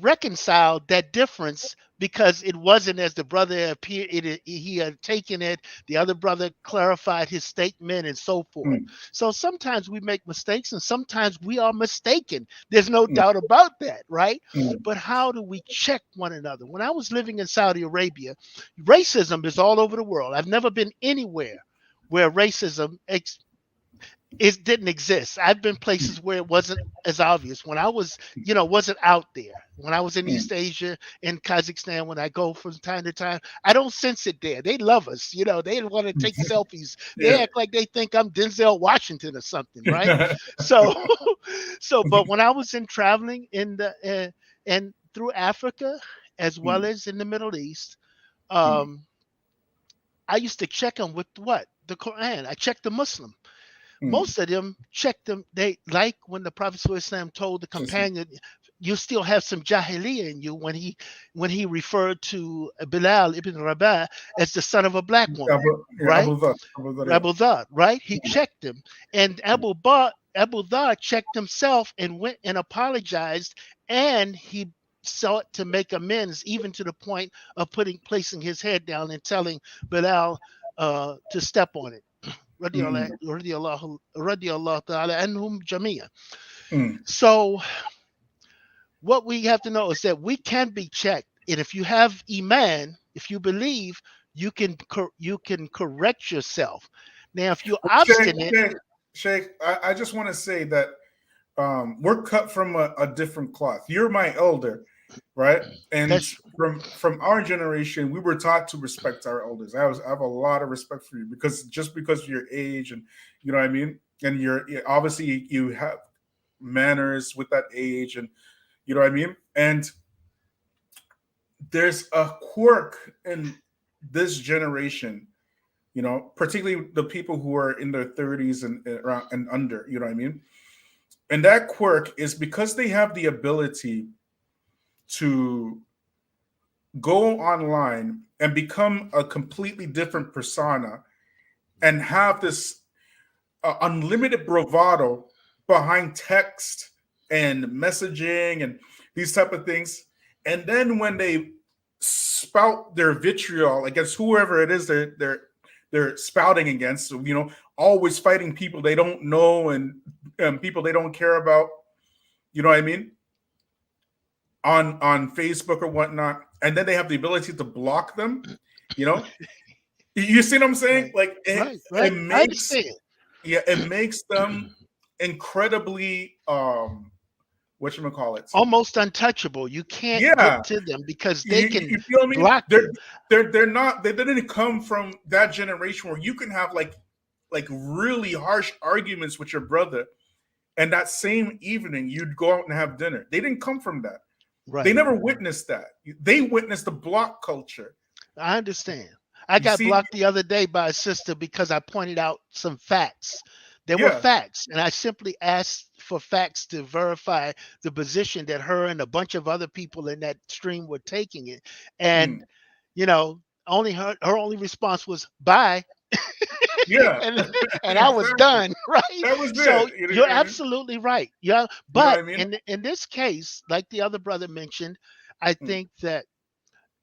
reconciled that difference because it wasn't as the brother appeared. He had taken it. The other brother clarified his statement and so forth. So sometimes we make mistakes, and sometimes we are mistaken. There's no doubt about that, right? But how do we check one another? When I was living in Saudi Arabia, racism is all over the world. I've never been anywhere where racism it didn't exist. I've been places where it wasn't as obvious. When I was, wasn't out there. When I was in East Asia, in Kazakhstan, when I go from time to time, I don't sense it there. They love us. They want to take selfies. They act like they think I'm Denzel Washington or something, right? But when I was traveling in and through Africa, as well as in the Middle East, I used to check them with what? The Quran. I checked the Muslim. Most of them checked them. They, like when the Prophet ﷺ told the companion, you still have some jahiliyyah in you, when he referred to Bilal ibn Rabah as the son of a black woman, right? Abu Dhar, right? He checked him, and Abu Dhar checked himself and went and apologized, and he sought to make amends, even to the point of placing his head down and telling Bilal to step on it. Radiallahu ta'ala anhum jamia. Mm. So what we have to know is that we can be checked, and if you have iman, if you believe, you can correct yourself. Now, if you're obstinate, Sheikh, I just want to say that we're cut from a different cloth. You're my elder, right? And from our generation, we were taught to respect our elders. I have a lot of respect for you because of your age, and you know what I mean. And you're obviously you have manners with that age, and you know what I mean. And there's a quirk in this generation, you know, particularly the people who are in their 30s and around and under, you know what I mean? And that quirk is because they have the ability to go online and become a completely different persona and have this unlimited bravado behind text and messaging and these type of things. And then when they spout their vitriol against whoever it is they're spouting against, you know, always fighting people they don't know and people they don't care about, you know what I mean, on Facebook or whatnot, and then they have the ability to block them, you know. You see what I'm saying? Like it makes it makes them incredibly whatchamacallit, almost untouchable. You can't get to them because they can you feel me? block you. They didn't come from that generation where you can have like really harsh arguments with your brother, and that same evening you'd go out and have dinner. They didn't come from that. Right. They never witnessed that. They witnessed the block culture. I understand. I got blocked the other day by a sister because I pointed out some facts. There were facts, and I simply asked for facts to verify the position that her and a bunch of other people in that stream were taking it. And you know, only her only response was bye. Yeah. and I was done, right? That was so it. You're absolutely right. Yeah. But you know what I mean? in this case, like the other brother mentioned, I think that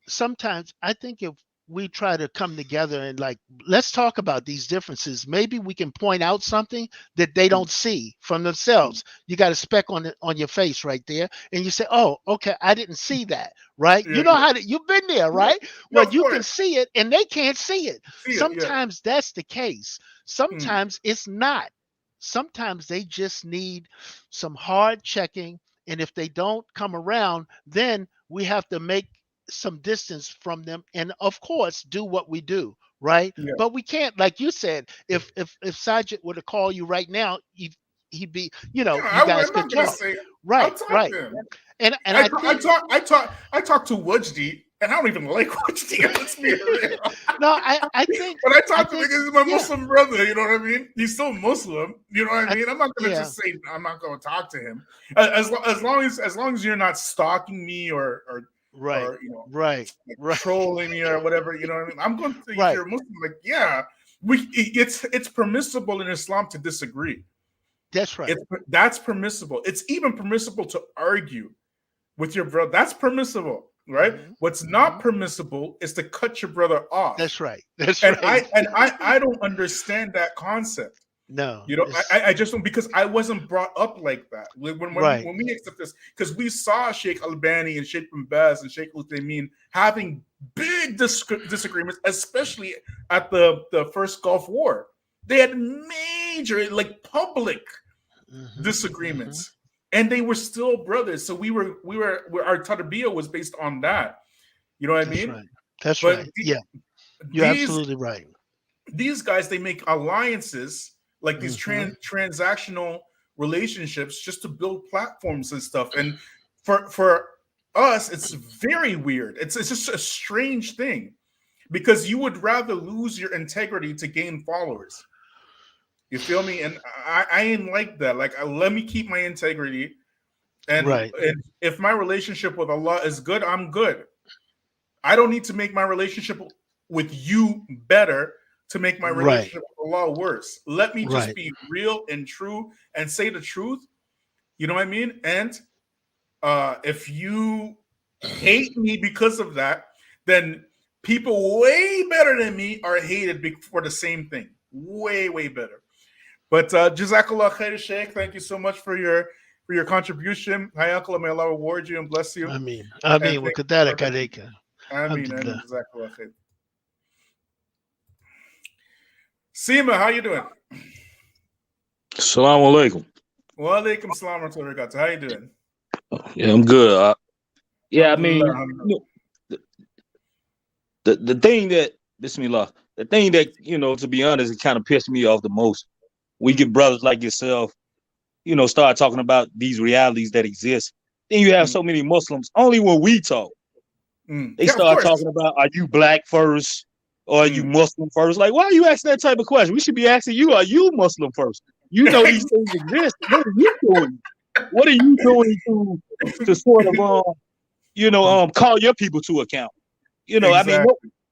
sometimes if we try to come together and like, let's talk about these differences. Maybe we can point out something that they don't see from themselves. You got a speck on your face right there, and you say, "Oh, okay, I didn't see that." Right? You know how you've been there, right? Well, you can see it, and they can't see it. Sometimes that's the case. Sometimes it's not. Sometimes they just need some hard checking, and if they don't come around, then we have to make some distance from them, and of course do what we do, right? But we can't, like you said, if Saajid were to call you right now, he'd be, you know, you guys could talk. Right. And I talk to Wajdi, and I don't even like Wajdi. Let's be real. No, I think when I talk to him, he's my Muslim brother. You know what I mean? He's still Muslim. You know what I mean? I'm not gonna just say I'm not gonna talk to him. As long as you're not stalking me or or, you know, trolling me or whatever, you know what I mean? I'm going to think you're Muslim. Like, it's permissible in Islam to disagree. That's right. That's permissible. It's even permissible to argue with your brother. That's permissible, right? What's not permissible is to cut your brother off. That's right. I don't understand that concept. No, you know, I just don't, because I wasn't brought up like that. When we accept this, because we saw Sheikh Albani and Sheikh Bin Baz and Sheikh Uthaymeen having big disagreements, especially at the first Gulf War. They had major, like, public disagreements, and they were still brothers. So we were our tarbiyah was based on that. You know what I mean? That's right. You're absolutely right. These guys, they make alliances, like these transactional relationships, just to build platforms and stuff. And for us, it's very weird. It's just a strange thing, because you would rather lose your integrity to gain followers. You feel me? And I ain't like that. Like, let me keep my integrity. And if my relationship with Allah is good, I'm good. I don't need to make my relationship with you better to make my relationship with Allah worse. Let me just be real and true and say the truth. You know what I mean? And if you hate me because of that, then people way better than me are hated for the same thing. way, way better. But Jazakallah khair, Sheikh. Thank you so much for your contribution. Hayakallah, may Allah reward you and bless you. I mean, And with thank you kadalik for- alayka. Ameen, ameen. Alhamdulillah. Jazakallah khair. Seema, how you doing? Salaam Alaikum. Wa alaikum salam wa rahmatullahi wa barakatuh. How you doing? Yeah, I'm good. Yeah, I mean, Alhamdulillah, the thing that Bismillah, the thing that to be honest, it kind of pissed me off the most. We get brothers like yourself, start talking about these realities that exist. Then you have so many Muslims. Only when we talk, they start talking about, are you black first or are you Muslim first? Like, why are you asking that type of question? We should be asking you, are you Muslim first? You know these things exist. What are you doing? What are you doing to sort of call your people to account? Exactly. I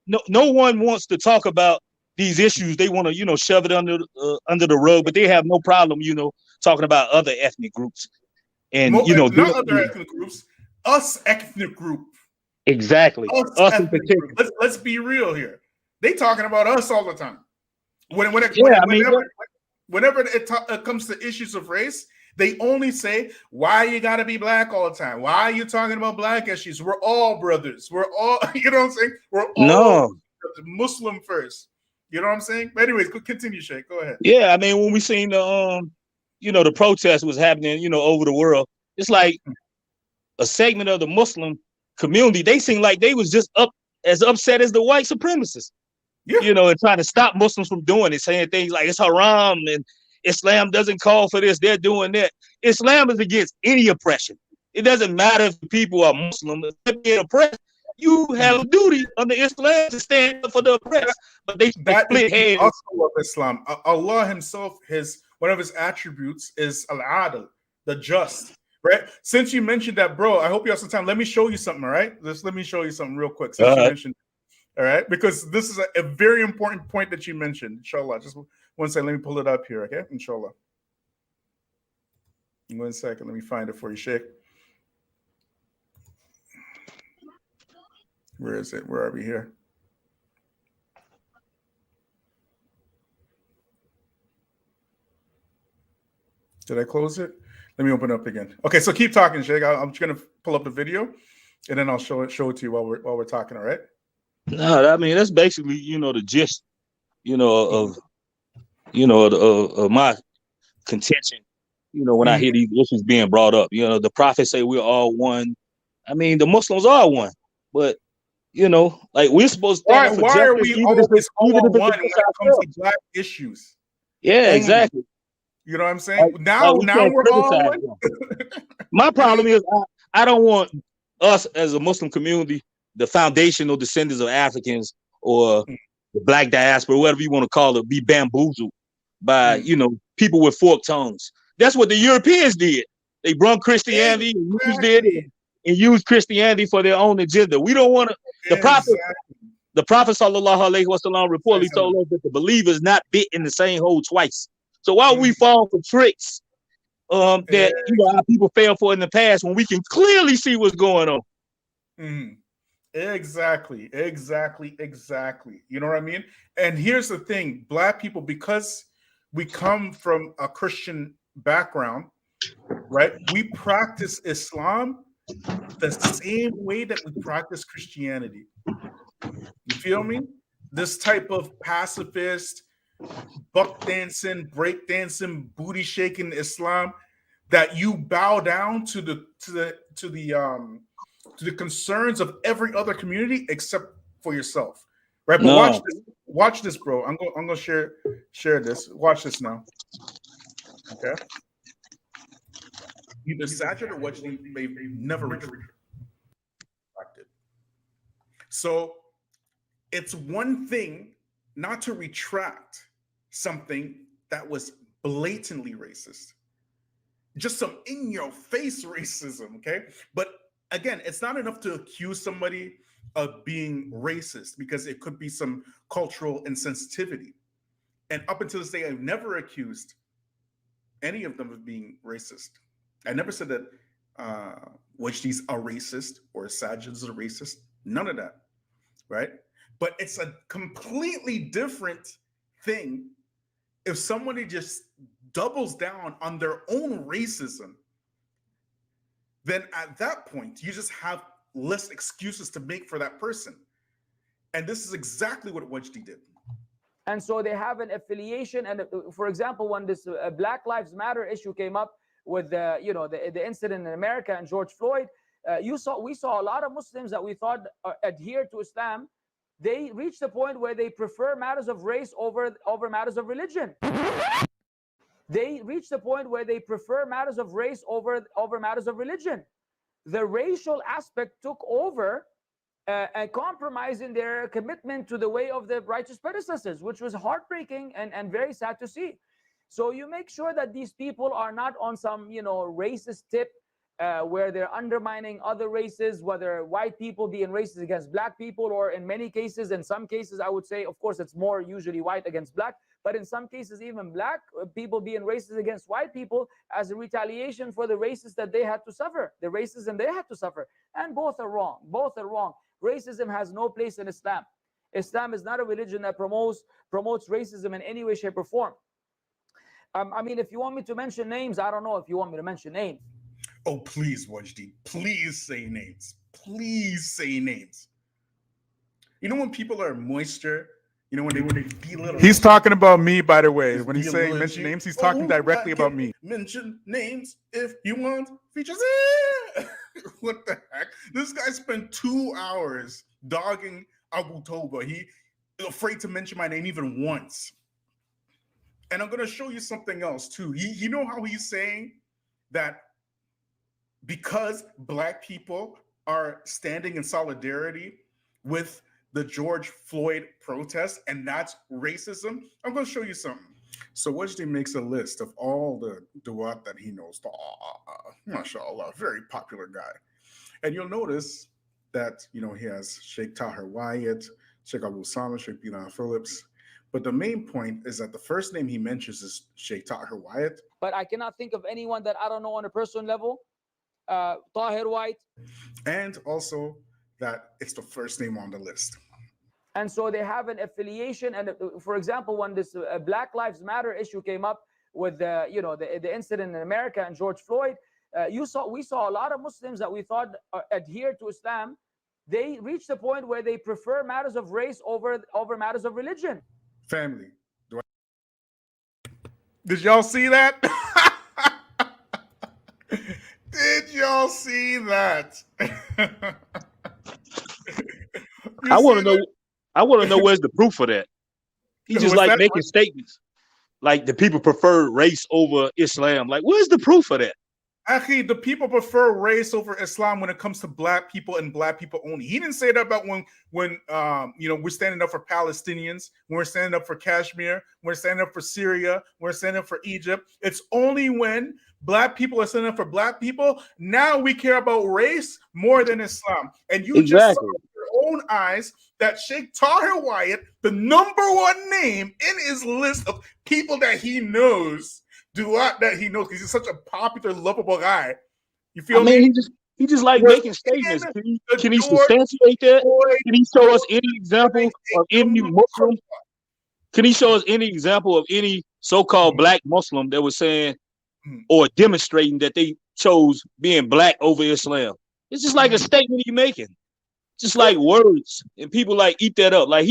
mean, no one wants to talk about these issues. They want to, shove it under the rug, but they have no problem, talking about other ethnic groups. And not other ethnic groups, us ethnic group. Exactly. Us in particular. Let's be real here. They talking about us all the time. Whenever it comes to issues of race, they only say, why you gotta be black all the time? Why are you talking about black issues? We're all brothers. We're all, you know what I'm saying? We're all Muslim first. You know what I'm saying? But anyways, continue, Sheikh. Go ahead. Yeah, I mean, when we seen the protest was happening, over the world, it's like a segment of the Muslim community, they seemed like they was just as upset as the white supremacists. Yeah. And trying to stop Muslims from doing it, saying things like it's haram and Islam doesn't call for this, they're doing that. Islam is against any oppression. It doesn't matter if people are Muslim, if they're being oppressed, you have a duty under Islam to stand up for the oppressed. But they split heads. Also of Islam. Allah himself, one of his attributes is al-adl, the just. Right? Since you mentioned that, bro, I hope you have some time. Let me show you something, all right? Let me show you something real quick. Since you mentioned, all right? Because this is a very important point that you mentioned, inshallah. Just one second, let me pull it up here, okay? Inshallah. 1 second, let me find it for you, Sheikh. Where is it? Where are we here? Did I close it? Let me open it up again. Okay, so keep talking, Sheikh. I'm just gonna pull up the video, and then I'll show it to you while we're talking. All right? No, I mean that's basically the gist, of my contention. When I hear these issues being brought up, the Prophet say we're all one. I mean, the Muslims are one, but like we're supposed to stand up for why justice, are we always all one when it comes to black issues? Yeah, exactly. You know what I'm saying? Now we're all one. My problem is I don't want us as a Muslim community, the foundational descendants of Africans or the black diaspora, whatever you want to call it, be bamboozled by people with forked tongues. That's what the Europeans did. They brought Christianity and used Christianity for their own agenda. We don't want to. The Prophet sallallahu alaihi wasallam reportedly told us that the believers not bit in the same hole twice. So why we fall for tricks that our people fell for in the past when we can clearly see what's going on? Exactly. You know what I mean? And here's the thing: black people, because we come from a Christian background, right? We practice Islam the same way that we practice Christianity. You feel me? This type of pacifist, buck dancing, break dancing, booty shaking Islam that you bow down to the concerns of every other community except for yourself, right? But watch this, bro. I'm gonna share this. Watch this now. Okay. Either Saajid or what they've never retracted. So it's one thing not to retract something that was blatantly racist, just some in-your-face racism, okay? But again, it's not enough to accuse somebody of being racist because it could be some cultural insensitivity. And up until this day, I've never accused any of them of being racist. I never said that Wajdi's a racist or Saajid's a racist. None of that, right? But it's a completely different thing if somebody just doubles down on their own racism, then at that point, you just have less excuses to make for that person. And this is exactly what Wajdi did. And so they have an affiliation. And for example, when this Black Lives Matter issue came up with the incident in America and George Floyd, we saw a lot of Muslims that we thought adhere to Islam. They reached the point where they prefer matters of race over matters of religion. They reached the point where they prefer matters of race over matters of religion. The racial aspect took over, and compromising their commitment to the way of the righteous predecessors, which was heartbreaking and very sad to see. So you make sure that these people are not on some racist tip where they're undermining other races, whether white people being racist against black people, or in many cases, in some cases, I would say, of course, it's more usually white against black, but in some cases, even black people being racist against white people as a retaliation for the racism that they had to suffer, the racism they had to suffer. And both are wrong. Both are wrong. Racism has no place in Islam. Islam is not a religion that promotes racism in any way, shape, or form. I mean, if you want me to mention names, I don't know if you want me to mention names. Oh, please, Wajdi, please say names. Please say names. You know when people are moisture, when they belittle. He's talking about me, by the way. When he's saying mention names, he's talking directly about me. Mention names if you want. Features. What the heck? This guy spent 2 hours dogging Abu Toba. He is afraid to mention my name even once. And I'm going to show you something else too. You know how he's saying that because black people are standing in solidarity with the George Floyd protest, and that's racism? I'm going to show you something. So Wajdi makes a list of all the du'at that he knows. MashaAllah, very popular guy. And you'll notice that, he has Sheikh Tahir Wyatt, Sheikh Abu Sama, Sheikh Bilal Phillips. But the main point is that the first name he mentions is Sheikh Tahir Wyatt. But I cannot think of anyone that I don't know on a personal level. Tahir Wyatt. And also that it's the first name on the list. And so they have an affiliation. And for example, when this Black Lives Matter issue came up with the incident in America and George Floyd, we saw a lot of Muslims that we thought adhere to Islam. They reached the point where they prefer matters of race over matters of religion. Family. Did y'all see that? Did y'all see that? I want to know. I want to know where's the proof of that. He's just like making statements, like the people prefer race over Islam. Like, where's the proof of that? Actually, the people prefer race over Islam when it comes to black people and black people only. He didn't say that about when we're standing up for Palestinians, when we're standing up for Kashmir, when we're standing up for Syria, when we're standing up for Egypt. It's only when black people are standing up for black people. Now we care about race more than Islam. And you just saw with your own eyes that Sheikh Tahir Wyatt, the #1 name in his list of people that he knows, that he knows, because he's such a popular, lovable guy. You feel me? He just like making statements. Can he substantiate that? Can he show us any example of any Muslim? Can he show us any example of any so-called black Muslim that was saying or demonstrating that they chose being black over Islam? It's just like a statement he's making. Just like words, and people like eat that up. Like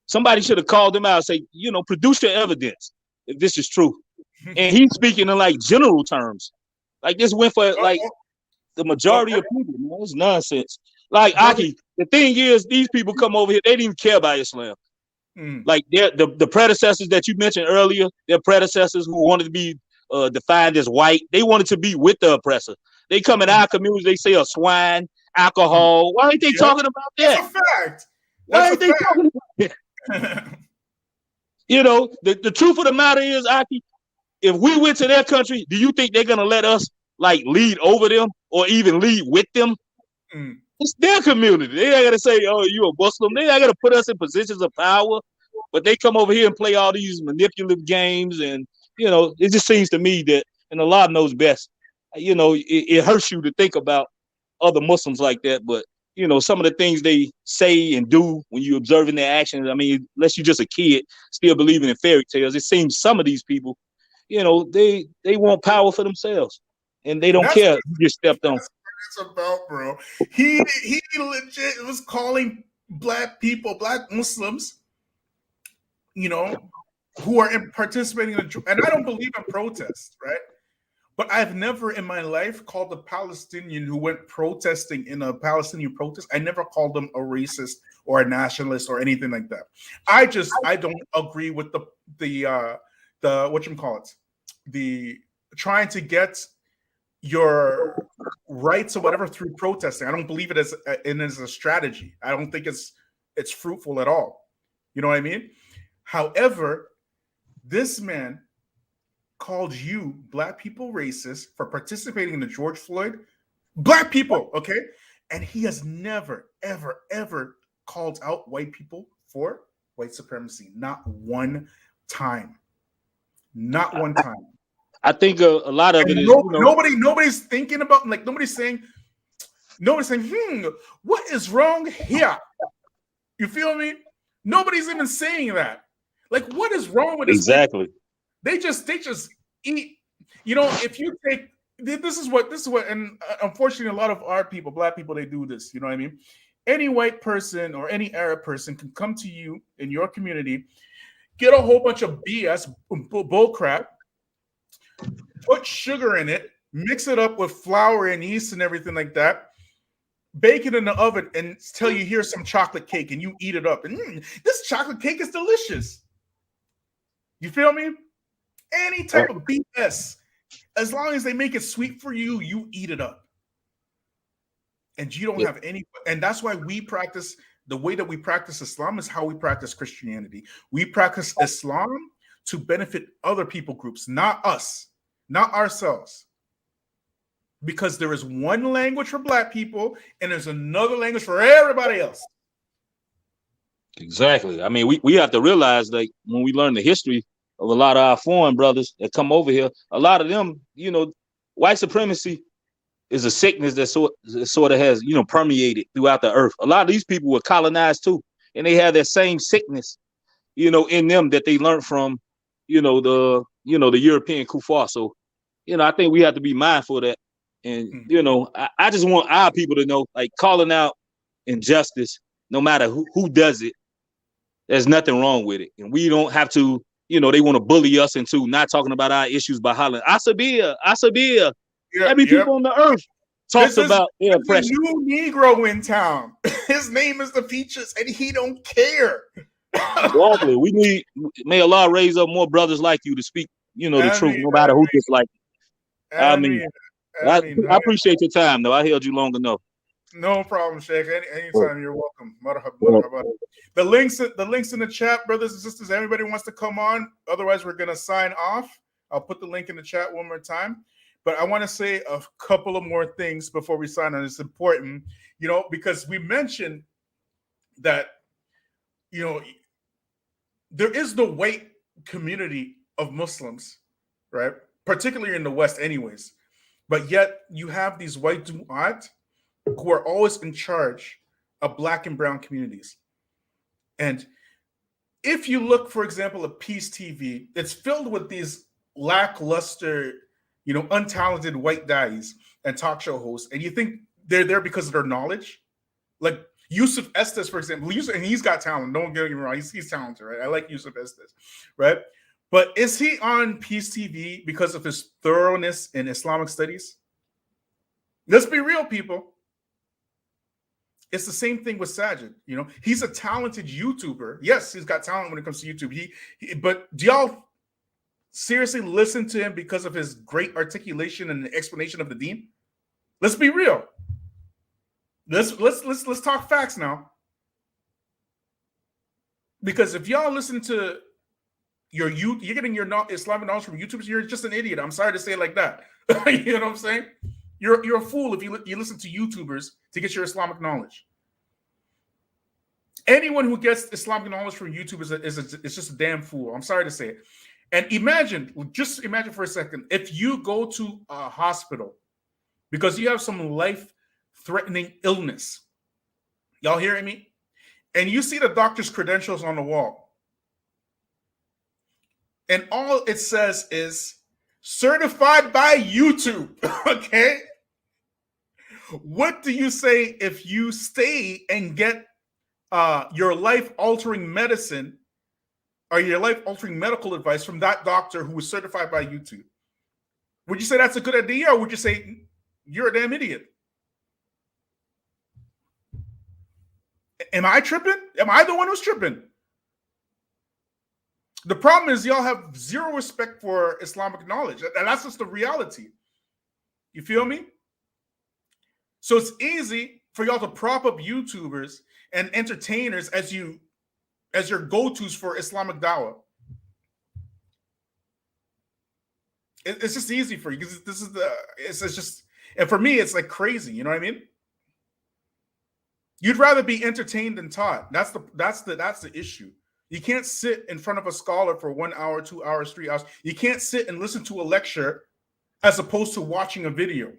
somebody should have called him out and say, produce your evidence if this is true. And he's speaking in like general terms. Like this went for like the majority of people, man. It's nonsense. Like Aki, the thing is, these people come over here, they didn't even care about Islam. Like the predecessors that you mentioned earlier, their predecessors who wanted to be defined as white, they wanted to be with the oppressor. They come in our communities, they say a swine, alcohol. Why ain't they talking about that? That's a fact. Why ain't they talking about that? The truth of the matter is, Aki, if we went to their country, do you think they're gonna let us like lead over them or even lead with them? It's their community. They ain't gonna say, "Oh, you a Muslim." They ain't gonna put us in positions of power. But they come over here and play all these manipulative games, and it just seems to me that, and Allah knows best. It hurts you to think about other Muslims like that, but some of the things they say and do when you observing their actions. I mean, unless you're just a kid still believing in fairy tales, it seems some of these people, they want power for themselves, and they don't care who gets stepped on. That's what it's about, bro. He legit was calling black people, black Muslims, who are participating in and I don't believe in protests, right? But I've never in my life called a Palestinian who went protesting in a Palestinian protest. I never called them a racist or a nationalist or anything like that. I don't agree with the whatchamacallit, the trying to get your rights or whatever through protesting. I don't believe it as a strategy. I don't think it's fruitful at all. You know what I mean? However, this man called you black people racist for participating in the George Floyd. Black people, okay? And he has never, ever, ever called out white people for white supremacy. Not one time. Not one time. I think a lot of it is nobody's thinking about, like, nobody's saying, what is wrong here? You feel me? Nobody's even saying that. Like, what is wrong with this? Exactly. They just eat. If you take this is what, and unfortunately, a lot of our people, black people, they do this. You know what I mean? Any white person or any Arab person can come to you in your community, get a whole bunch of BS, bull crap, put sugar in it, mix it up with flour and yeast and everything like that, bake it in the oven, and tell you here's some chocolate cake, and you eat it up. And this chocolate cake is delicious. You feel me? Any type of BS, as long as they make it sweet for you, you eat it up. And you don't have any, and that's why we practice, the way that we practice Islam is how we practice Christianity. We practice Islam to benefit other people groups, not us, not ourselves. Because there is one language for black people and there's another language for everybody else. Exactly. I mean, we have to realize, like, when we learn the history of a lot of our foreign brothers that come over here, a lot of them, white supremacy is a sickness that sort of has, permeated throughout the earth. A lot of these people were colonized too, and they have that same sickness, in them that they learned from, the European kuffar. So, I think we have to be mindful of that. And, I just want our people to know, like, calling out injustice, no matter who does it, there's nothing wrong with it. And we don't have to, they want to bully us into not talking about our issues by hollering, Asabia. Every people on the earth talks about their oppression. There's a new Negro in town. His name is the Feachaz, and he don't care. Exactly. May Allah raise up more brothers like you to speak, the truth, no matter who dislikes it. I appreciate your time, though. I held you long enough. No problem, Sheikh. Anytime, you're welcome. The links in the chat, brothers and sisters. Everybody wants to come on. Otherwise, we're gonna sign off. I'll put the link in the chat one more time. But I want to say a couple of more things before we sign on. It's important, because we mentioned that, there is the white community of Muslims, right? Particularly in the West, anyways. But yet you have these white du'at who are always in charge of black and brown communities. And if you look, for example, at Peace TV, it's filled with these lackluster, untalented white guys and talk show hosts. And you think they're there because of their knowledge? Like Yusuf Estes, for example, and he's got talent. Don't get me wrong. He's talented, right? I like Yusuf Estes, right? But is he on Peace TV because of his thoroughness in Islamic studies? Let's be real, people. It's the same thing with Saajid. He's a talented YouTuber. Yes, he's got talent when it comes to YouTube. But do y'all seriously listen to him because of his great articulation and explanation of the deen? Let's be real. Let's talk facts now. Because if y'all listen to you're getting your Islamic knowledge from YouTubers, you're just an idiot. I'm sorry to say it like that. You know what I'm saying? You're a fool if you listen to YouTubers to get your Islamic knowledge. Anyone who gets Islamic knowledge from YouTube is just a damn fool. I'm sorry to say it. And just imagine for a second, if you go to a hospital because you have some life-threatening illness, Y'all hearing me? And you see the doctor's credentials on the wall. And all it says is certified by YouTube. Okay? What do you say if you stay and get your life-altering medicine or your life-altering medical advice from that doctor who was certified by YouTube? Would you say that's a good idea, or would you say you're a damn idiot? Am I tripping? Am I the one who's tripping? The problem is y'all have zero respect for Islamic knowledge. And that's just the reality. You feel me? So it's easy for y'all to prop up YouTubers and entertainers as your go-tos for Islamic dawah. It's just easy for you because it's just, and for me, it's like crazy. You know what I mean? You'd rather be entertained than taught. That's the issue. You can't sit in front of a scholar for 1 hour, 2 hours, 3 hours. You can't sit and listen to a lecture as opposed to watching a video.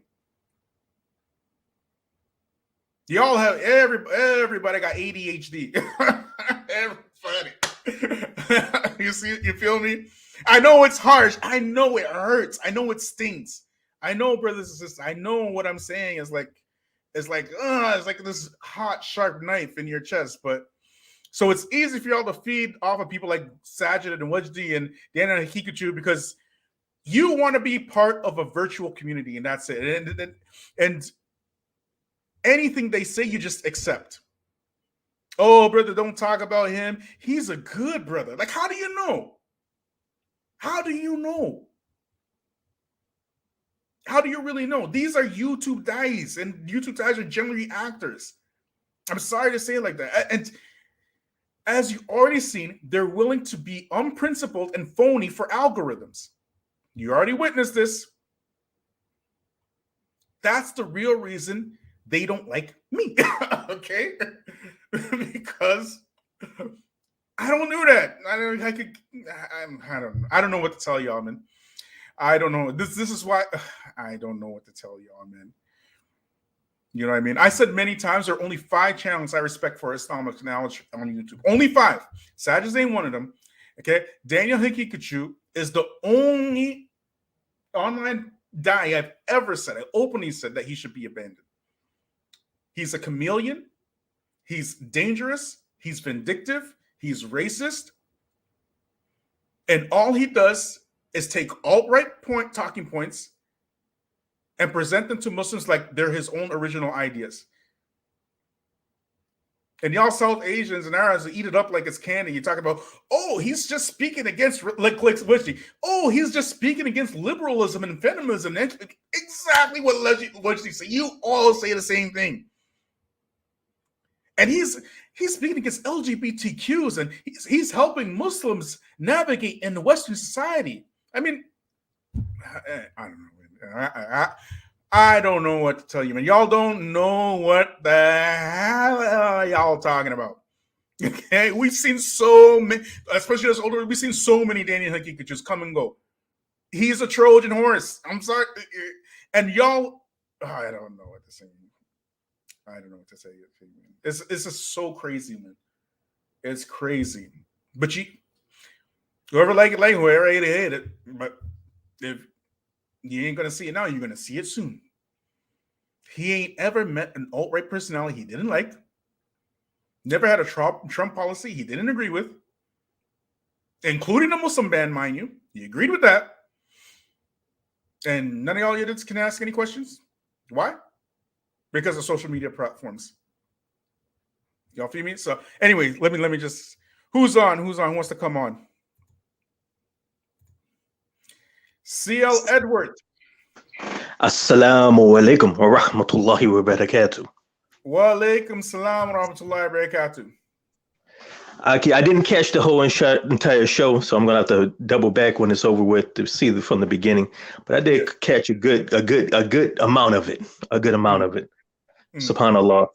Y'all have everybody got ADHD. Everybody. You feel me? I know it's harsh. I know it hurts. I know it stings. I know, brothers and sisters. I know what I'm saying is like this hot, sharp knife in your chest. But so it's easy for y'all to feed off of people like Saajid and Wajdi and Daniel and Hikachu because you want to be part of a virtual community, and that's it. And anything they say, you just accept. Oh, brother, don't talk about him. He's a good brother. Like, how do you know? How do you know? How do you really know? These are YouTube guys, and YouTube guys are generally actors. I'm sorry to say it like that. And as you've already seen, they're willing to be unprincipled and phony for algorithms. You already witnessed this. That's the real reason they don't like me, okay? Because I don't do that. I don't know what to tell y'all, man. I don't know. This is why I don't know what to tell y'all, man. You know what I mean? I said many times there are only 5 channels I respect for Islamic knowledge on YouTube. Only 5. Saajid ain't one of them. Okay. Daniel Hikikachu is the only online guy I've ever said. I openly said that he should be abandoned. He's a chameleon. He's dangerous. He's vindictive. He's racist. And all he does is take alt-right talking points and present them to Muslims like they're his own original ideas. And y'all South Asians and Arabs eat it up like it's candy. You talk about, oh, he's just speaking against, oh, he's just speaking against liberalism and feminism. Exactly what Wajdi said. You all say the same thing. And he's speaking against LGBTQs, and he's helping Muslims navigate in the Western society. I mean, I don't know. I don't know what to tell you, man. Y'all don't know what the hell y'all talking about. Okay, we've seen so many, especially as older, we've seen so many Daniel Hakikachus come and go. He's a Trojan horse. I'm sorry. And y'all, I don't know what to say. I don't know what to say. It's just so crazy, man. It's crazy. But whoever like it, whoever hate it. But if you ain't gonna see it now, you're gonna see it soon. He ain't ever met an alt-right personality he didn't like. Never had a Trump policy he didn't agree with, including a Muslim ban, mind you. He agreed with that. And none of y'all idiots can ask any questions. Why? Because of social media platforms. Y'all feel me? So anyway, let me just, who's on? Who wants to come on? CL Edward. Assalamu alaikum wa rahmatullahi wa barakatuh. Wa alaikum salam wa rahmatullahi wa barakatuh. Okay, I didn't catch the whole entire show, so I'm gonna have to double back when it's over with to see it from the beginning. But I did catch a good amount of it. A good amount of it. Subhanallah.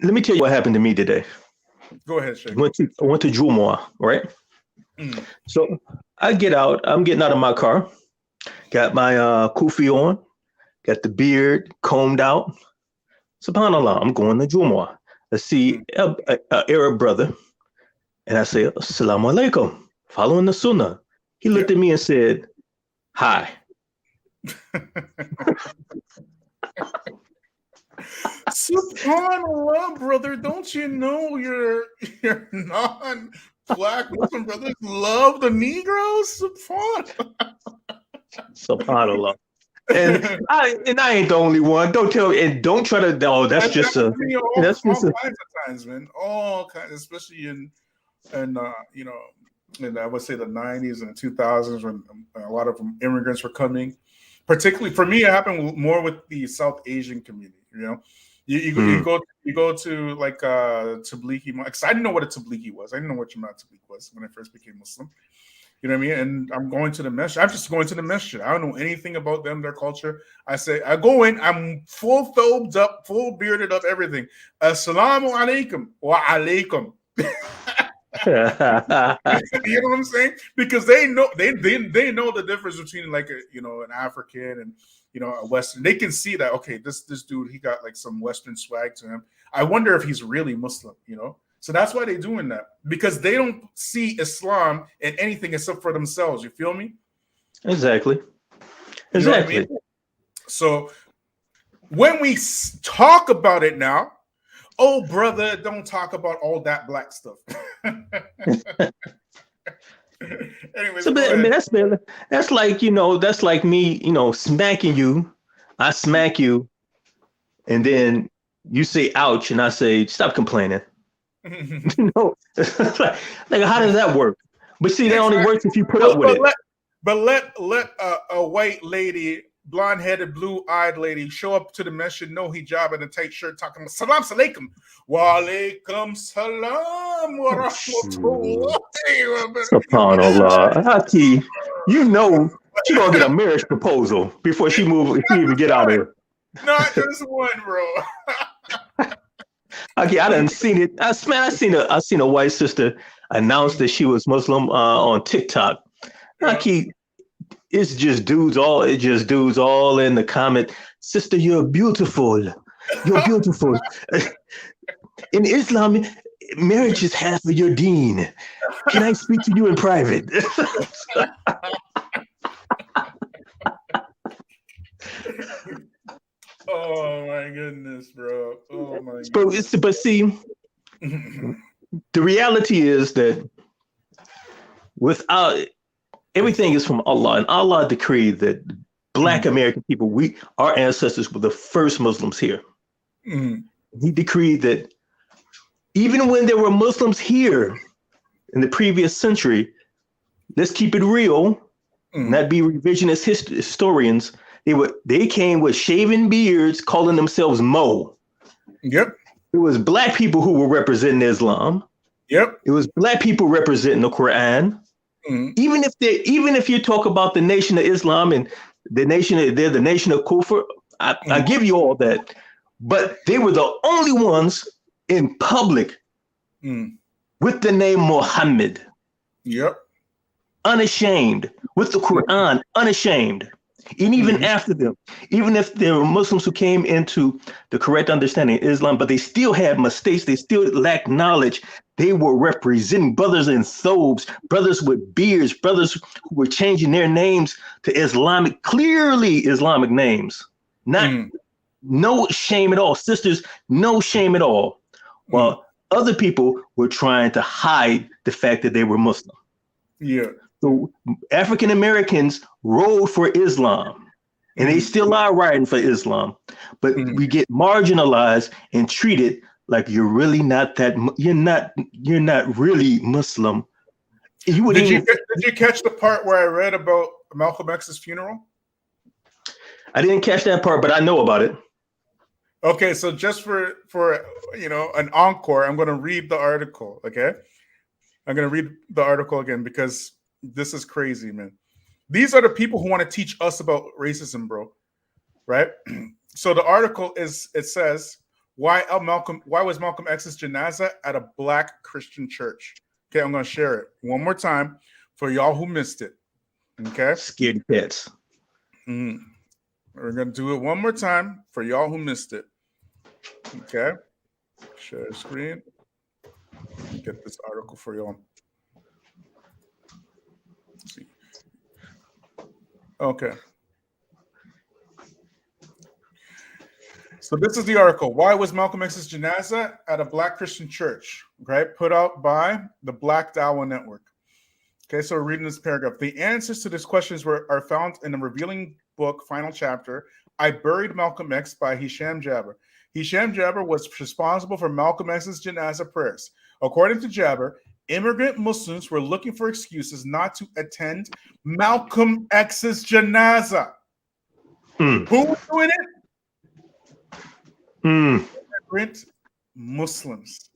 Let me tell you what happened to me today. Go ahead, Sheikh. I went to Jumu'ah, right? So I get out. I'm getting out of my car. Got my kufi on. Got the beard combed out. Subhanallah, I'm going to Jumu'ah. I see a Arab brother, and I say, Salaam Alaikum, following the Sunnah. He looked at me and said, hi. SubhanAllah, brother, don't you know your non-black Muslim brothers love the Negroes? SubhanAllah. And I ain't the only one. Don't tell me, and don't try to. Oh, that's just a. That's just all a. kinds of times, man. All kinds, especially in I would say the 90s and 2000s when a lot of immigrants were coming. Particularly for me, it happened more with the South Asian community. You know, you go to like Tablighi, because I didn't know what a Tablighi was. I didn't know what Jamaat Tablighi was when I first became Muslim. You know what I mean? And I'm going to the masjid. I'm just going to the masjid. I don't know anything about them, their culture. I go in, I'm full thobed up, full bearded up, everything. Assalamu alaikum wa alaikum. You know what I'm saying? Because they know they know the difference between like an African and a Western. They can see that, okay, this dude, he got like some Western swag to him. I wonder if he's really Muslim, So that's why they're doing that, because they don't see Islam in anything except for themselves. You feel me? Exactly. You know what I mean? So when we talk about it now, oh brother, don't talk about all that black stuff. Anyways, so, I mean, that's like me, smacking you. I smack you, and then you say ouch, and I say stop complaining. Like how does that work? But see, that only works if you put up with it. But let a white lady, blonde-headed, blue-eyed lady show up to the masjid, no hijab and a tight shirt, talking about Salaam Alaikum. Wa alaikum salam wa rahmatullahi. SubhanAllah. Haki, she gonna get a marriage proposal before she even get out of here. Not just one, bro. Okay, I done seen it. I seen a white sister announce that she was Muslim on TikTok. Okay, it's just dudes all in the comment. Sister, you're beautiful. You're beautiful. In Islam, marriage is half of your deen. Can I speak to you in private? Oh my goodness, bro. Oh my goodness. But see, the reality is that without everything is from Allah, and Allah decreed that Black American people, our ancestors were the first Muslims here. He decreed that even when there were Muslims here in the previous century, let's keep it real, not be revisionist historians. They came with shaven beards, calling themselves Mo. Yep. It was Black people who were representing Islam. Yep. It was Black people representing the Quran. Even if you talk about the Nation of Islam and they're the nation of Kufr, I give you all that. But they were the only ones in public with the name Muhammad. Yep. Unashamed, with the Quran, unashamed. And even after them, even if there were Muslims who came into the correct understanding of Islam, but they still had mistakes, they still lacked knowledge, they were representing brothers in thobes, brothers with beards, brothers who were changing their names to clearly Islamic names. No shame at all. Sisters, no shame at all. While other people were trying to hide the fact that they were Muslim. Yeah. So African Americans rode for Islam, and they still are riding for Islam, but we get marginalized and treated like you're really not that. You're not really Muslim. Did you catch the part where I read about Malcolm X's funeral? I didn't catch that part, but I know about it. Okay, so just for an encore, I'm going to read the article. Okay, I'm going to read the article again because this is crazy, man. These are the people who want to teach us about racism, bro. Right? So the article says, why was Malcolm X's janaza at a Black Christian church? Okay, I'm going to share it one more time for y'all who missed it. Okay? Scaredy pets. We're going to do it one more time for y'all who missed it. Okay? Share screen. Let me get this article for y'all. Let's see. Okay. So this is the article. Why was Malcolm X's Janazah at a Black Christian church? Right, put out by the Black Dawah Network. Okay, so we're reading this paragraph. The answers to these questions are found in the revealing book, final chapter, I Buried Malcolm X by Hisham Jabber. Hisham Jabber was responsible for Malcolm X's Janazah prayers. According to Jabber, immigrant Muslims were looking for excuses not to attend Malcolm X's Janazah. Who was doing it? Immigrant Muslims.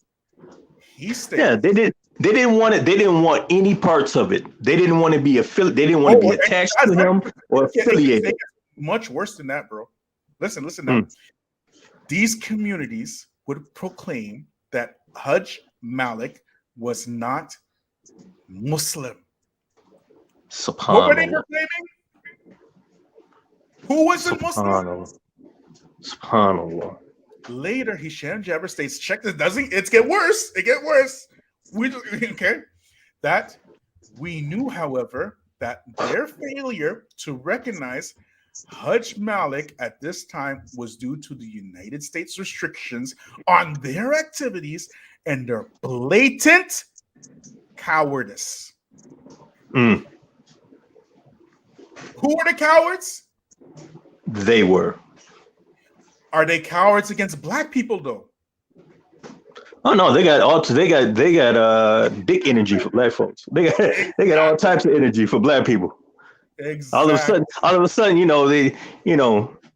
He stated. Yeah, they did. They didn't want it. They didn't want any parts of it. They didn't want to be affiliated. They didn't want to be attached to him or affiliated. It much worse than that, bro. Listen now. These communities would proclaim that Hajj Malik was not Muslim. What were they proclaiming? Who wasn't Muslim? SubhanAllah. Later, Hisham Jabber states, check this, it get worse. It get worse. That we knew, however, that their failure to recognize Hajj Malik at this time was due to the United States restrictions on their activities and their blatant cowardice. Who were the cowards? They were. Are they cowards against Black people, though? Oh no, they got big energy for Black folks. They got all types of energy for Black people. Exactly. All of a sudden,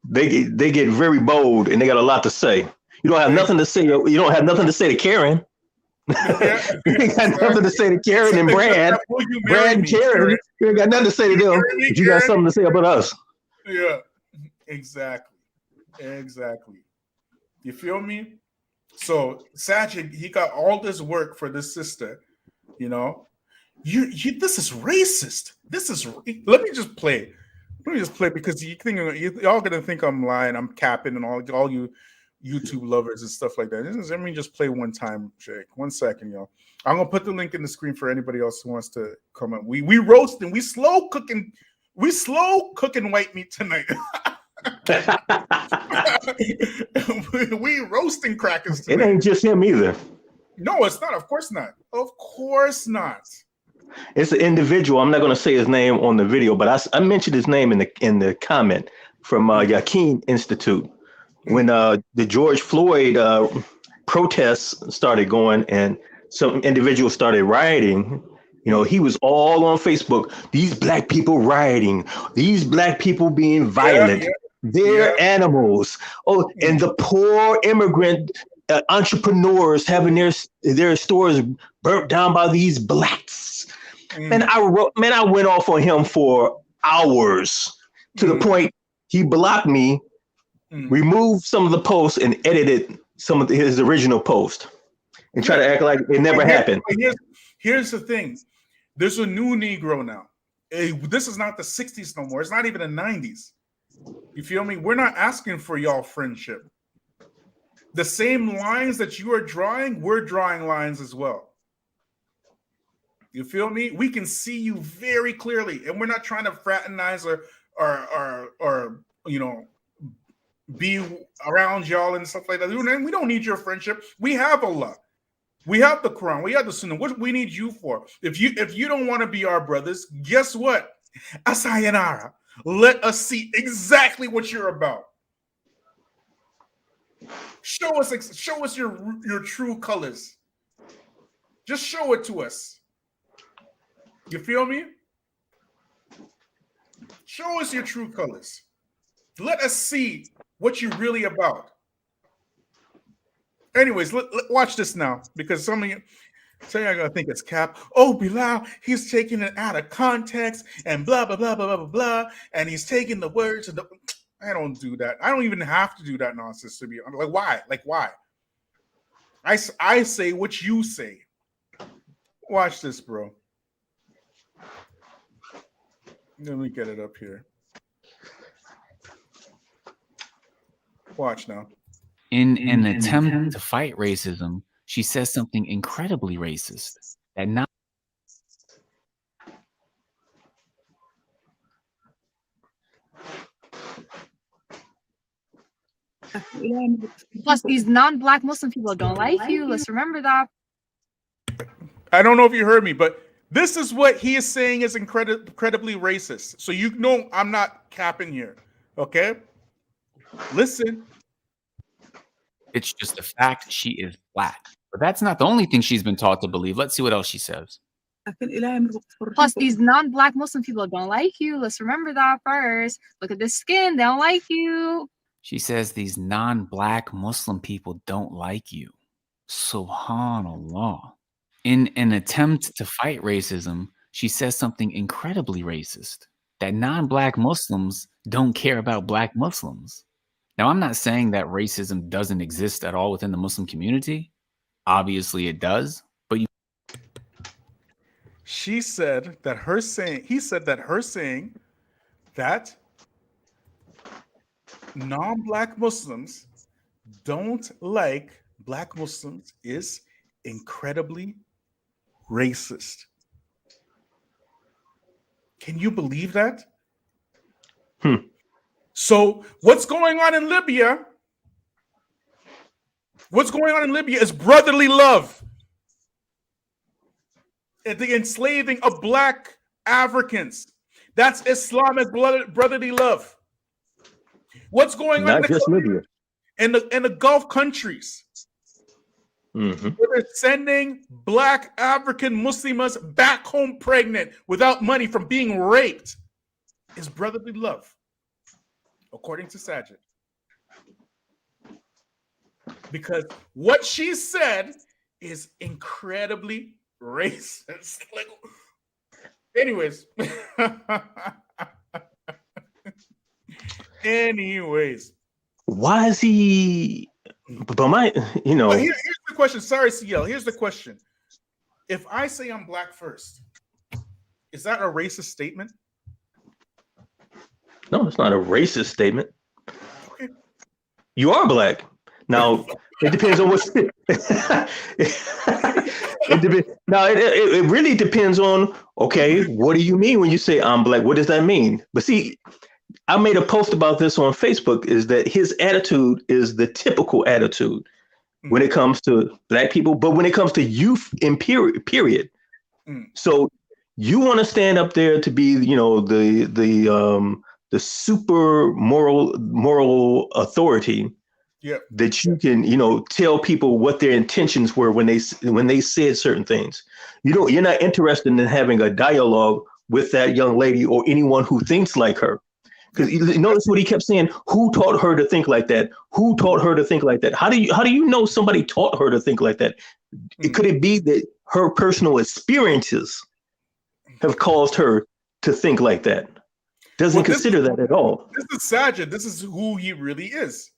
they get very bold and they got a lot to say. You don't have nothing to say. You don't have nothing to say to Karen. You got nothing to say to Karen and Brad. Brad and Karen, you ain't got nothing to say to them. But you got something to say about us. Yeah, exactly. You feel me? So Saajid, he got all this work for this sister. This is racist. Let me just play because y'all gonna think I'm lying, I'm capping, and all you YouTube lovers and stuff like that. Let me just play one time, Jake. 1 second, y'all. I'm gonna put the link in the screen for anybody else who wants to comment. We roasting, we slow cooking white meat tonight. We roasting crackers tonight. It ain't just him either. No, it's not. Of course not. Of course not. It's an individual. I'm not going to say his name on the video, but I mentioned his name in the comment from JAK Institute when the George Floyd protests started going and some individuals started rioting. He was all on Facebook. These Black people rioting. These Black people being violent. They're animals. Oh, and the poor immigrant entrepreneurs having their stores burnt down by these Blacks. And I went off on him for hours to the point he blocked me, removed some of the posts, and edited some of his original post, and try to act like it never happened. Here's the thing: there's a new Negro now. This is not the 60s no more. It's not even the 90s. You feel me? We're not asking for y'all friendship. The same lines that you are drawing, we're drawing lines as well. You feel me? We can see you very clearly, and we're not trying to fraternize or be around y'all and stuff like that. We don't need your friendship. We have Allah. We have the Quran. We have the Sunnah. What we need you for? If you don't want to be our brothers, guess what? Asayanara. Let us see exactly what you're about. Show us your true colors. Just show it to us. You feel me? Show us your true colors. Let us see what you're really about. Anyways, watch this now, because some of you are gonna think it's cap. Oh, Bilal, he's taking it out of context and blah blah blah blah blah blah blah, and he's taking the words and I don't do that. I don't even have to do that nonsense to be like. Why? Like why? I say what you say. Watch this, bro. Let me get it up here. Watch now. In an attempt to fight racism, she says something incredibly racist that not. Plus, these non-black Muslim people don't like you. Let's remember that. I don't know if you heard me, but this is what he is saying is incredibly racist. So you know I'm not capping here, okay? Listen. It's just the fact she is black. But that's not the only thing she's been taught to believe. Let's see what else she says. Plus, these non-black Muslim people don't like you. Let's remember that first. Look at the skin. They don't like you. She says these non-black Muslim people don't like you. Subhanallah. In an attempt to fight racism, she says something incredibly racist, that non-black Muslims don't care about black Muslims. Now, I'm not saying that racism doesn't exist at all within the Muslim community. Obviously it does, but he said that her saying that non-black Muslims don't like black Muslims is incredibly racist. Can you believe that? So what's going on in Libya? What's going on in Libya is brotherly love. And the enslaving of black Africans. That's Islamic brotherly love. What's going on in the Gulf countries? Where they're sending black African Muslims back home pregnant without money from being raped is brotherly love, according to Saajid. Because what she said is incredibly racist. Like, anyways. Why is he? But my, Here's the question. Sorry, CL. Here's the question. If I say I'm black first, is that a racist statement? No, it's not a racist statement. Okay. You are black. Now, it depends on what. It really depends on, okay, what do you mean when you say I'm black? What does that mean? But see, I made a post about this on Facebook, is that his attitude is the typical attitude when it comes to black people, but when it comes to youth in period. So you want to stand up there to be, the super moral authority that you can, tell people what their intentions were when they said certain things. You're not interested in having a dialogue with that young lady or anyone who thinks like her. Because you notice what he kept saying, who taught her to think like that? Who taught her to think like that? How do you know somebody taught her to think like that? Could it be that her personal experiences have caused her to think like that? Doesn't consider that at all. This is Saajid. This is who he really is.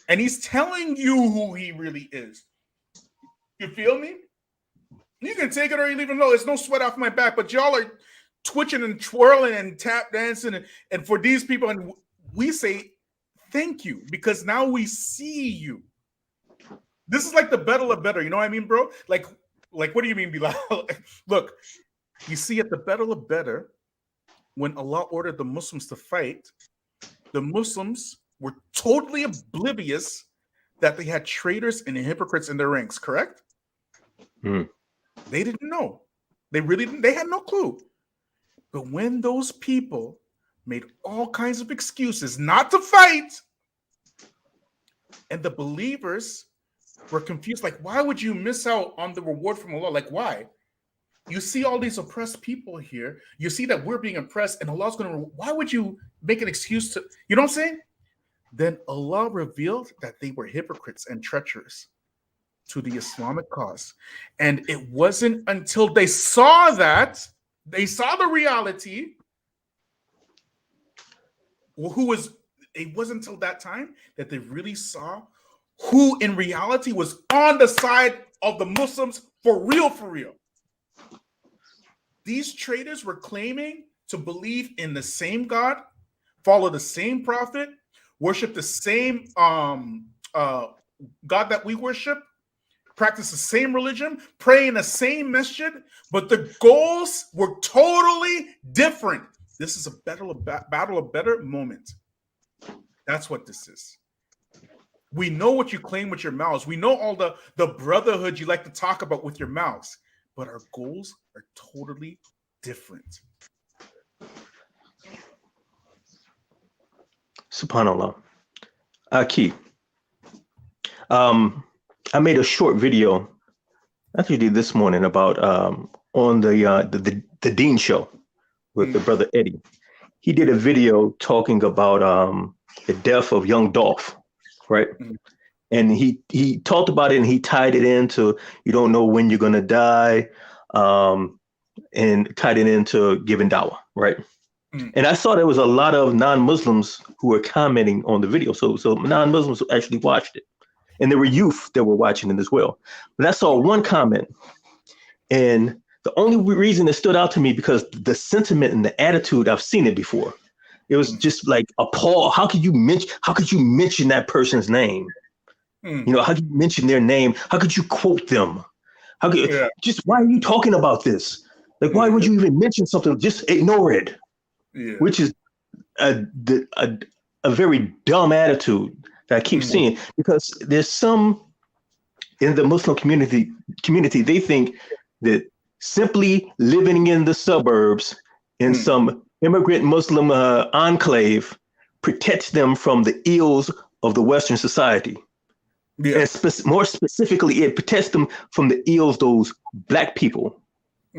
And he's telling you who he really is. You feel me? You can take it or you leave it alone. It's no sweat off my back, but y'all are twitching and twirling and tap dancing. And for these people, and we say thank you, because now we see you. This is like the battle of better. You know what I mean, bro? Like what do you mean, Bilal? Look, you see at the battle of better, when Allah ordered the Muslims to fight, the Muslims were totally oblivious that they had traitors and hypocrites in their ranks, correct? They didn't know. They really didn't. They had no clue. But when those people made all kinds of excuses not to fight, and the believers were confused, like, why would you miss out on the reward from Allah? Like, why? You see all these oppressed people here. You see that we're being oppressed, and Allah's going to, why would you make an excuse to, you know what I'm saying? Then Allah revealed that they were hypocrites and treacherous to the Islamic cause. And it wasn't until they saw that, they saw the reality, it wasn't until that time that they really saw who in reality was on the side of the Muslims for real, for real. These traitors were claiming to believe in the same God, follow the same prophet, worship the same God that we worship, practice the same religion, pray in the same masjid, but the goals were totally different. This is a battle of better moment. That's what this is. We know what you claim with your mouths. We know all the brotherhood you like to talk about with your mouths, but our goals are totally different. SubhanAllah. Aki. I made a short video, actually this morning, about on the Dean show with the brother Eddie. He did a video talking about the death of young Dolph, right? And he talked about it and he tied it into you don't know when you're gonna die, and tied it into giving dawah, right? And I saw there was a lot of non-Muslims who were commenting on the video. So non-Muslims actually watched it. And there were youth that were watching it as well. But I saw one comment, and the only reason it stood out to me because the sentiment and the attitude, I've seen it before. It was just like appalled. How could you mention that person's name? You know, how could you mention their name? How could you quote them? How could just why are you talking about this? Like, why would you even mention something? Just ignore it. Which is a very dumb attitude that I keep seeing, because there's some in the Muslim community, they think that simply living in the suburbs in some immigrant Muslim enclave protects them from the ills of the Western society. And more specifically, it protects them from the ills those Black people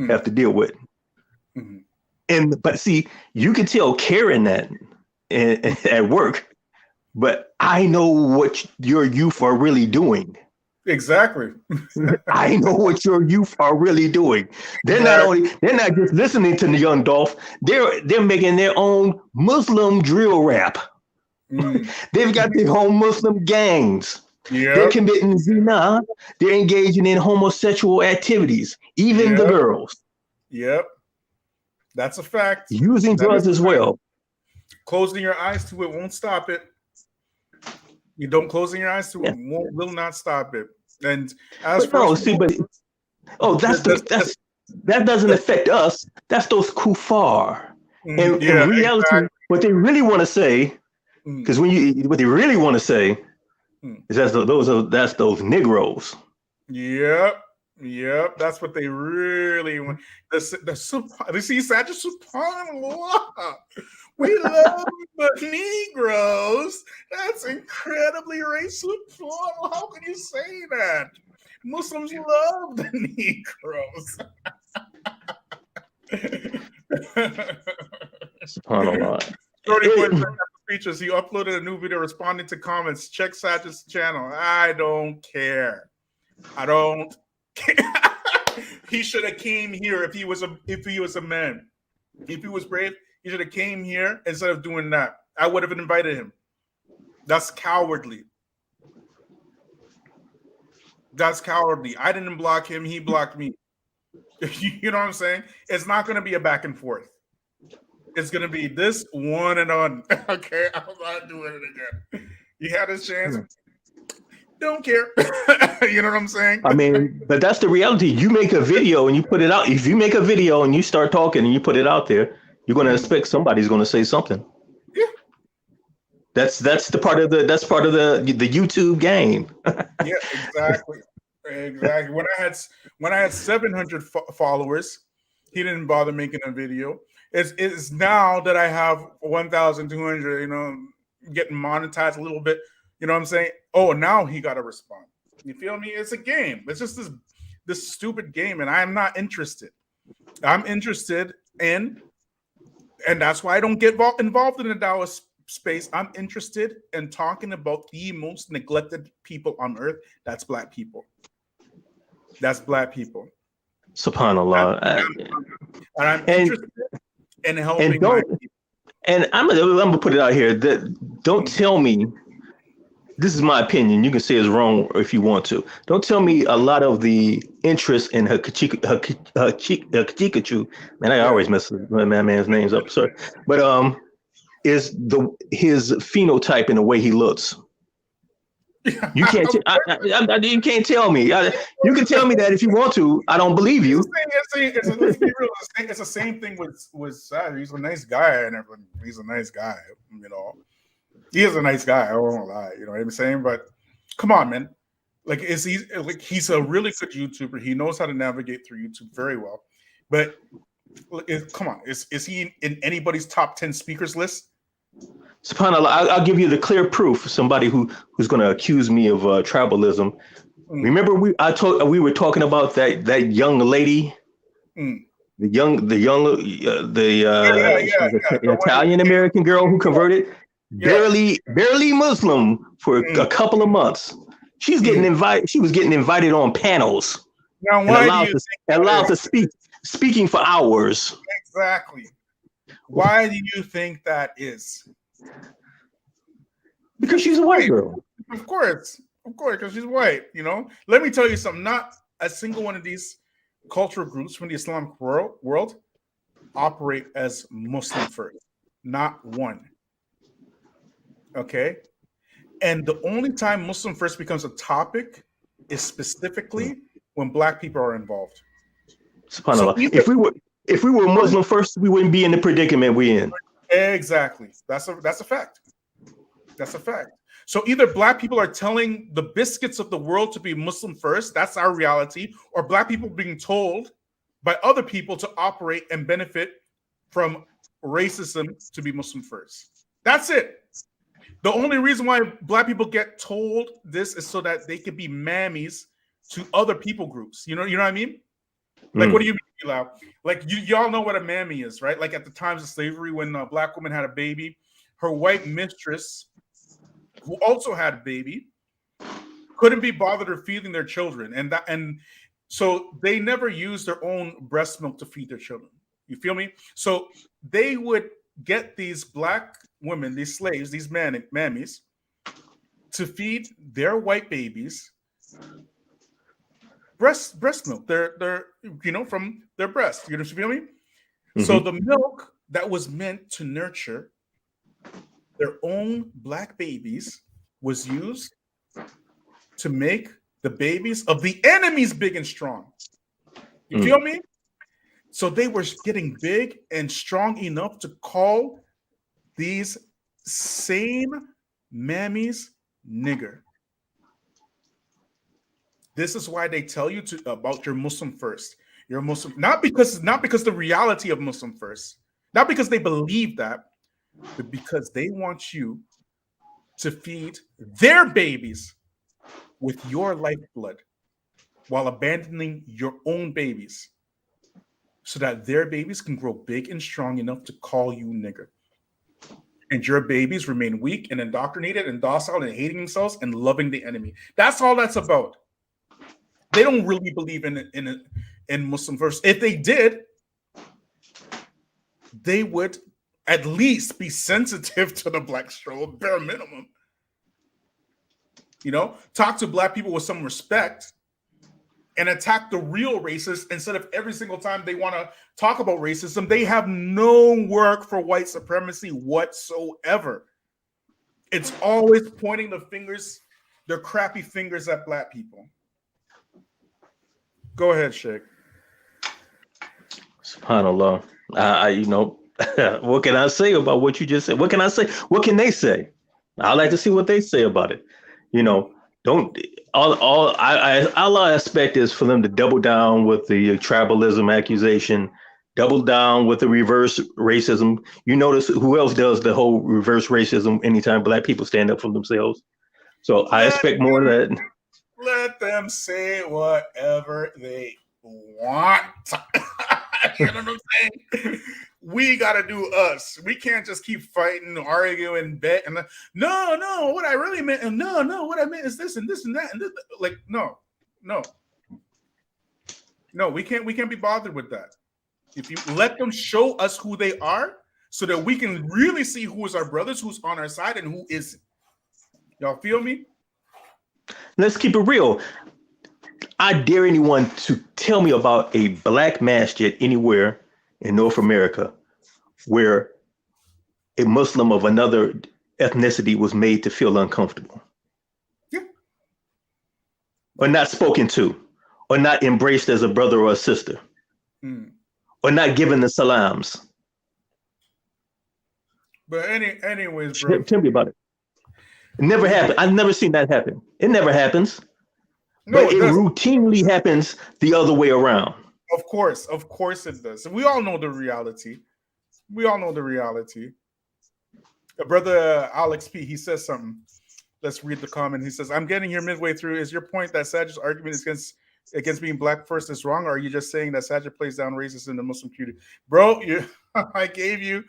have to deal with. But see, you can tell Karen that at work, but I know what your youth are really doing. Exactly. I know what your youth are really doing. They're not just listening to the young Dolph. They're making their own Muslim drill rap. They've got their own Muslim gangs. They're committing zina. They're engaging in homosexual activities, even the girls. That's a fact. Using drugs as well. Closing your eyes to it won't stop it. You don't closing your eyes to it will not stop it. And as that doesn't affect us. That's those kuffar. And in reality, what they really want to say, because what they really want to say is that's those Negroes. Yep, that's what they really want. You see, Saajid, subhanAllah. We love the Negroes. That's incredibly racist. How can you say that? Muslims love the Negroes. SubhanAllah. 30 Feachaz. He uploaded a new video responding to comments. Check Saajid's channel. I don't care. He should have came here if he was a man. If he was brave, he should have came here instead of doing that. I would have invited him. That's cowardly. I didn't block him. He blocked me. You know what I'm saying? It's not going to be a back and forth. It's going to be this one and on. Okay, I'm not doing it again. You had his chance. Don't care. You know what I'm saying? I mean, but that's the reality. You make a video and you put it out. If you make a video and you start talking and you put it out there, you're going to expect somebody's going to say something. Yeah. That's part of the YouTube game. Yeah, exactly. When I had 700 followers, he didn't bother making a video. It's now that I have 1,200, you know, getting monetized a little bit. You know what I'm saying? Oh, now he got to respond. You feel me? It's a game. It's just this stupid game, and I'm not interested. I'm interested in, and that's why I don't get involved in the Dawah space. I'm interested in talking about the most neglected people on earth. That's Black people. SubhanAllah. And I'm interested in helping my people. And I'm gonna put it out here. Don't tell me. This is my opinion. You can say it's wrong if you want to. Don't tell me a lot of the interest in Hakikachu. Man, I always mess my man's names up. Sorry, but is his phenotype and the way he looks. You can't. You can't tell me. You can tell me that if you want to. I don't believe you. Let's be real. It's the same thing with Saajid. He's a nice guy and everything. He's a nice guy. You know, he is a nice guy. I won't lie. You know what I'm saying? But come on, man. Like, he's a really good YouTuber. He knows how to navigate through YouTube very well. But come on, is he in anybody's top 10 speakers list? SubhanAllah, I'll give you the clear proof for somebody who's going to accuse me of tribalism. Remember, we were talking about that young lady, the Italian American girl who converted, barely Muslim for a couple of months. She's getting invited. She was getting invited on panels. Now, why allowed to speaking for hours. Exactly. Why do you think that is? Because she's a white girl. Of course, because she's white. You know, let me tell you something. Not a single one of these cultural groups from the Islamic world operate as Muslim first. Not one. Okay, and the only time Muslim first becomes a topic is specifically when Black people are involved. SubhanAllah. So if we were Muslim first, we wouldn't be in the predicament we're in. Exactly. That's a fact. That's a fact. So either Black people are telling the biscuits of the world to be Muslim first, that's our reality, or Black people being told by other people to operate and benefit from racism to be Muslim first. That's it. The only reason why Black people get told this is so that they can be mammies to other people groups. You know what I mean? Like, what do you mean, Bilal? Like, y'all know what a mammy is, right? Like, at the times of slavery, when a Black woman had a baby, her white mistress, who also had a baby, couldn't be bothered or feeding their children, and so they never used their own breast milk to feed their children. You feel me? So they would get these Black women, these slaves, these mammies, to feed their white babies breast milk. They're from their breast. You feel me? Mm-hmm. So the milk that was meant to nurture their own Black babies was used to make the babies of the enemies big and strong. You feel me? So they were getting big and strong enough to call these same mammies nigger. This is why they tell you about your Muslim first. You're a Muslim, not because the reality of Muslim first, not because they believe that, but because they want you to feed their babies with your lifeblood while abandoning your own babies so that their babies can grow big and strong enough to call you nigger. And your babies remain weak and indoctrinated and docile and hating themselves and loving the enemy. That's all that's about. They don't really believe in Muslim first. If they did, they would at least be sensitive to the Black struggle, bare minimum. You know, talk to Black people with some respect and attack the real racists instead of every single time they want to talk about racism. They have no work for white supremacy whatsoever. It's always pointing the fingers, their crappy fingers at Black people. Go ahead, Sheikh. SubhanAllah. What can I say about what you just said? What can I say? What can they say? I like to see what they say about it. You know, all I expect is for them to double down with the tribalism accusation, double down with the reverse racism. You notice who else does the whole reverse racism anytime Black people stand up for themselves? So I expect more of that. Let them say whatever they want. You know what I'm saying? We got to do us. We can't just keep fighting, arguing, bet. And no, what I really meant, and no, what I meant is this and this and that. And this. Like, no, we can't be bothered with that. If you let them show us who they are so that we can really see who is our brothers, who's on our side, and who isn't. Y'all feel me? Let's keep it real. I dare anyone to tell me about a Black masjid anywhere in North America where a Muslim of another ethnicity was made to feel uncomfortable. Yeah, or not spoken to, or not embraced as a brother or a sister, or not given the salams. But anyways, bro. Tell me about it. It never happened. I've never seen that happen. It never happens. No, but it routinely happens the other way around. Of course it does. We all know the reality. Brother Alex P, he says something. Let's read the comment. He says, I'm getting here midway through. Is your point that Saajid's argument is against being black first is wrong, or are you just saying that Saajid plays down racism in the Muslim community? Bro, I gave you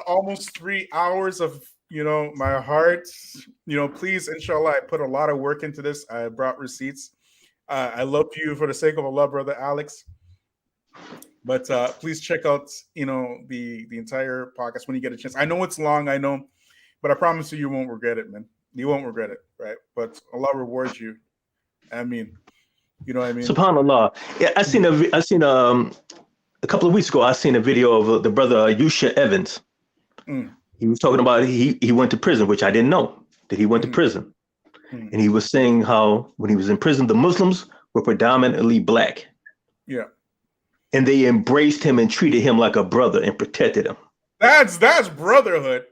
almost 3 hours of my heart. Please, inshallah, I put a lot of work into this. I brought receipts. I love you for the sake of Allah, brother Alex. But please check out the entire podcast when you get a chance. I know it's long, I know, but I promise you won't regret it, man. You won't regret it, right? But Allah rewards you. I mean, you know what I mean? SubhanAllah. Yeah, I seen a couple of weeks ago. I seen a video of the brother Yusha Evans. He was talking about he went to prison, which I didn't know that he went to prison. And he was saying how when he was in prison, the Muslims were predominantly black. Yeah. And they embraced him and treated him like a brother and protected him. That's brotherhood.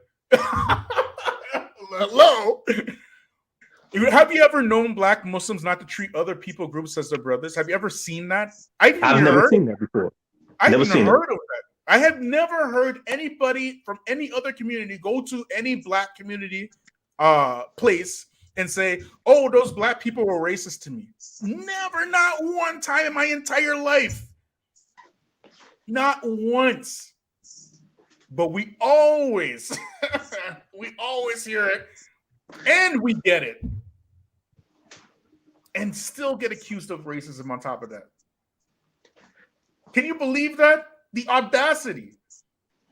Hello. Have you ever known black Muslims not to treat other people groups as their brothers? Have you ever seen that? I've never seen that before. I've never heard of that. I have never heard anybody from any other community go to any black community place and say, oh, those black people were racist to me. Never, not one time in my entire life. Not once. But we always hear it and we get it. And still get accused of racism on top of that. Can you believe that? The audacity.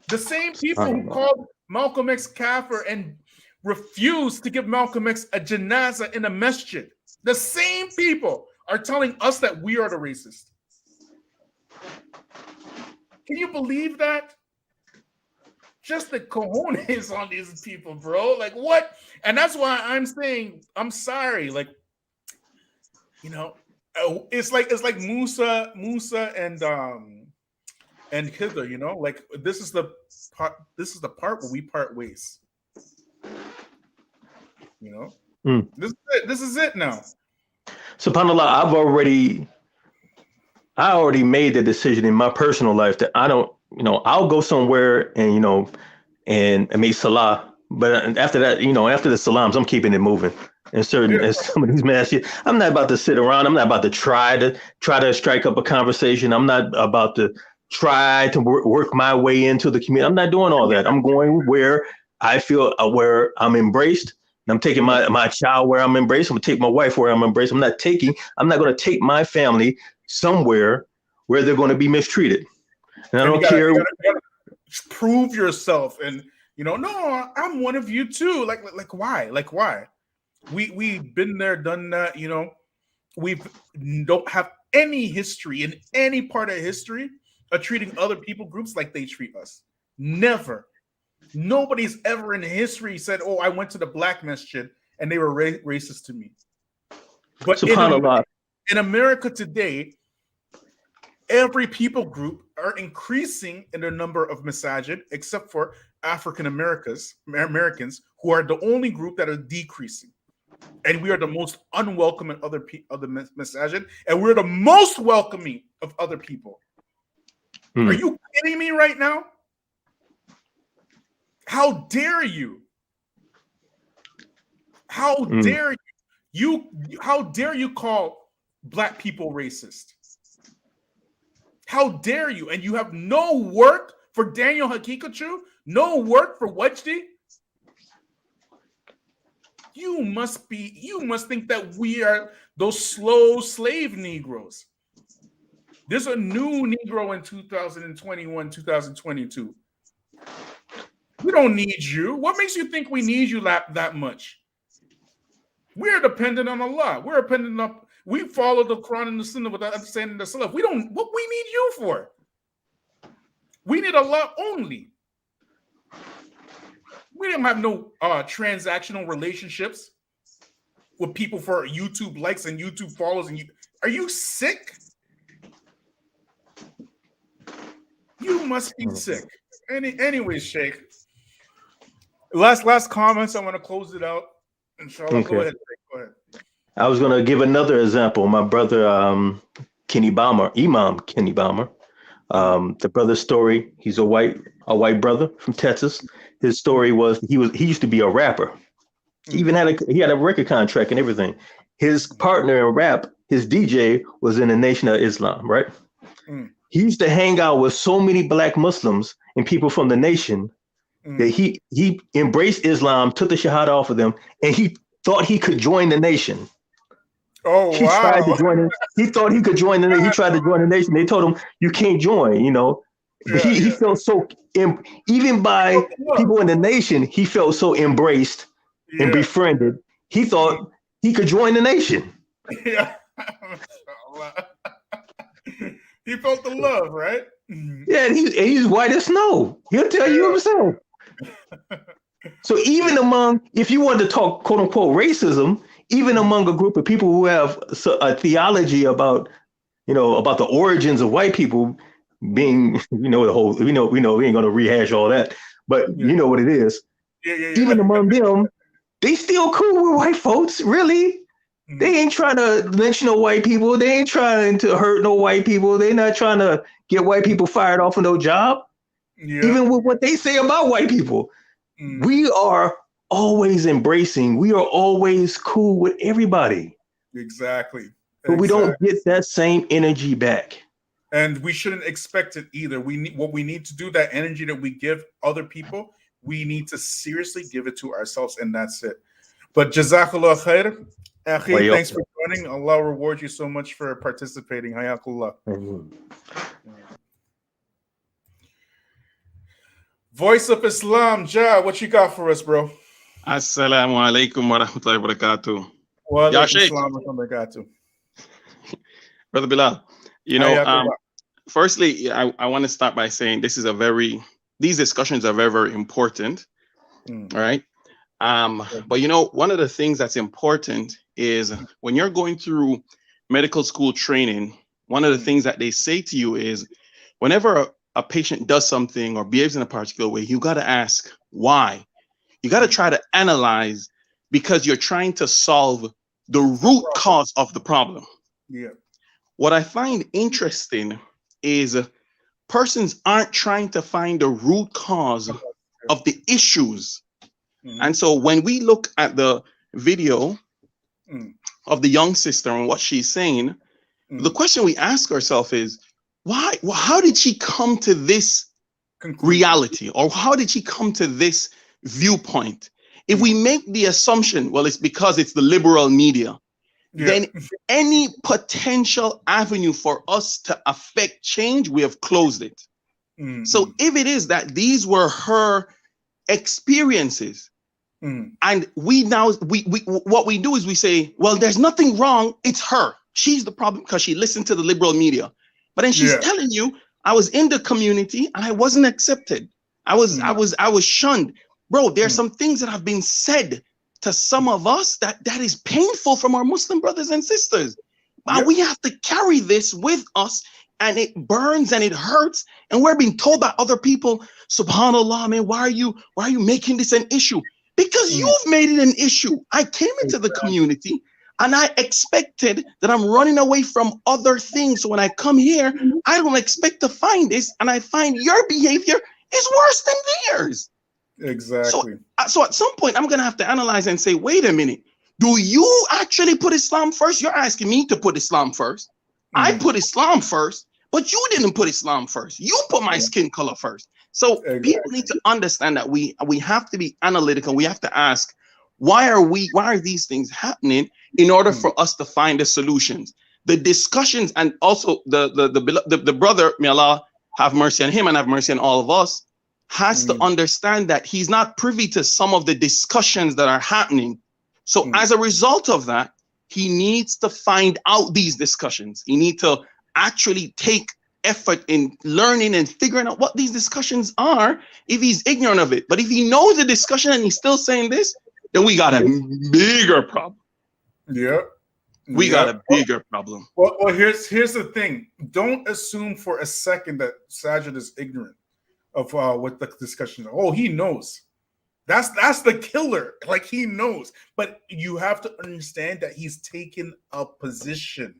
The same people who called Malcolm X kafir and refused to give Malcolm X a janazah in a masjid. The same people are telling us that we are the racist. Can you believe that? Just the cojones on these people, bro. Like what? And that's why I'm saying, I'm sorry. Like, it's like Musa and Khidr, like this is the part where we part ways. This is it now. SubhanAllah, I already made the decision in my personal life that I don't, I'll go somewhere and make salah, but after that, after the salams, I'm keeping it moving. And as some of these masses, I'm not about to sit around. I'm not about to try to strike up a conversation. I'm not about to try to work my way into the community. I'm not doing all that. I'm going where I feel where I'm embraced. And I'm taking my child where I'm embraced. I'm gonna take my wife where I'm embraced. I'm not going to take my family somewhere where they're going to be mistreated. And I don't care. You gotta prove yourself, and no, I'm one of you too. Like why? Like why? We've been there, done that. We don't have any history in any part of history of treating other people groups like they treat us. Never. Nobody's ever in history said, "Oh, I went to the black masjid and they were racist to me." But in America today, every people group are increasing in the number of masajid, except for African Americans, who are the only group that are decreasing. And we are the most unwelcoming other masajid, and we're the most welcoming of other people. Are you kidding me right now? How dare you? How dare you? How dare you call black people racist? How dare you? And you have no work for Daniel Hakikachu? No work for Wajdi? You must think that we are those slow slave Negroes. There's a new Negro in 2021, 2022. We don't need you. What makes you think we need you that much? We're dependent on Allah. We follow the Quran and the Sunnah without understanding the Salaf. What we need you for? We need Allah only. We don't have no transactional relationships with people for YouTube likes and YouTube follows. And are you sick? You must be sick. Anyway, Sheikh. Last comments. I want to close it out. Inshallah, Okay. go ahead. Go ahead. I was gonna give another example. My brother, Imam Kenny Balmer. The brother's story. He's a white brother from Texas. His story was he used to be a rapper. He even had a record contract and everything. His partner in rap, his DJ, was in the Nation of Islam, right? He used to hang out with so many black Muslims and people from the nation that he embraced Islam, took the Shahada off of them, and he thought he could join the nation. Oh, he tried to join it. He thought he could join the nation. He tried to join the nation. They told him, you can't join, you know. He felt so, even by people in the nation, he felt so embraced and befriended. He thought he could join the nation. Yeah. He felt the love, right? Yeah, and he's white as snow. He'll tell you himself. So even among, if you want to talk quote unquote racism, even among a group of people who have a theology about, about the origins of white people being, the whole, we know, we ain't going to rehash all that, but you know what it is. Even among them, they still cool with white folks, really. They ain't trying to lynch no white people. They ain't trying to hurt no white people. They're not trying to get white people fired off of no job. Even with what they say about white people. We are always embracing. We are always cool with everybody. Exactly. But we don't get that same energy back. And we shouldn't expect it either. What we need to do, that energy that we give other people, we need to seriously give it to ourselves, and that's it. But Jazakallah khair. Akhi, thanks for joining. Allah reward you so much for participating. Hayakullah. Voice of Islam, Ja, what you got for us, bro? Assalamu alaikum wa rahmatullahi wa barakatuh. Wa alaikum assalam wa rahmatullahi wa barakatuh. Brother Bilal, firstly, I want to start by saying these discussions are very, very important. All right. But one of the things that's important is when you're going through medical school training, one of the things that they say to you is whenever a patient does something or behaves in a particular way, you got to ask why. You got to try to analyze, because you're trying to solve the root cause of the problem. Yeah. What I find interesting is persons aren't trying to find the root cause of the issues. And so when we look at the video of the young sister and what she's saying, the question we ask ourselves is, why? Well, how did she come to this reality? Or how did she come to this viewpoint? If we make the assumption, well, it's because it's the liberal media, then any potential avenue for us to affect change, we have closed it. So if it is that these were her experiences, and we what we do is we say, well, there's nothing wrong, it's her. She's the problem because she listened to the liberal media. But then she's telling you, I was in the community and I wasn't accepted. I was shunned. Bro, there's some things that have been said to some of us that is painful from our Muslim brothers and sisters. We have to carry this with us, and it burns and it hurts. And we're being told by other people, subhanallah, man, why are you making this an issue? Because you've made it an issue. I came into the community and I expected that I'm running away from other things. So when I come here, I don't expect to find this, and I find your behavior is worse than theirs. Exactly. So at some point, I'm going to have to analyze and say, wait a minute, do you actually put Islam first? You're asking me to put Islam first. I put Islam first, but you didn't put Islam first. You put my skin color first. So people need to understand that we have to be analytical. We have to ask, why are these things happening in order for us to find the solutions? The discussions, and also the brother, may Allah have mercy on him and have mercy on all of us, has to understand that he's not privy to some of the discussions that are happening. So as a result of that, he needs to find out these discussions. He needs to actually take effort in learning and figuring out what these discussions are if he's ignorant of it. But if he knows the discussion and he's still saying this, then we got a bigger problem. Yeah. We got a bigger problem. Well, here's the thing. Don't assume for a second that Saajid is ignorant of what the discussion is. Oh, he knows. That's the killer. Like, he knows. But you have to understand that he's taken a position.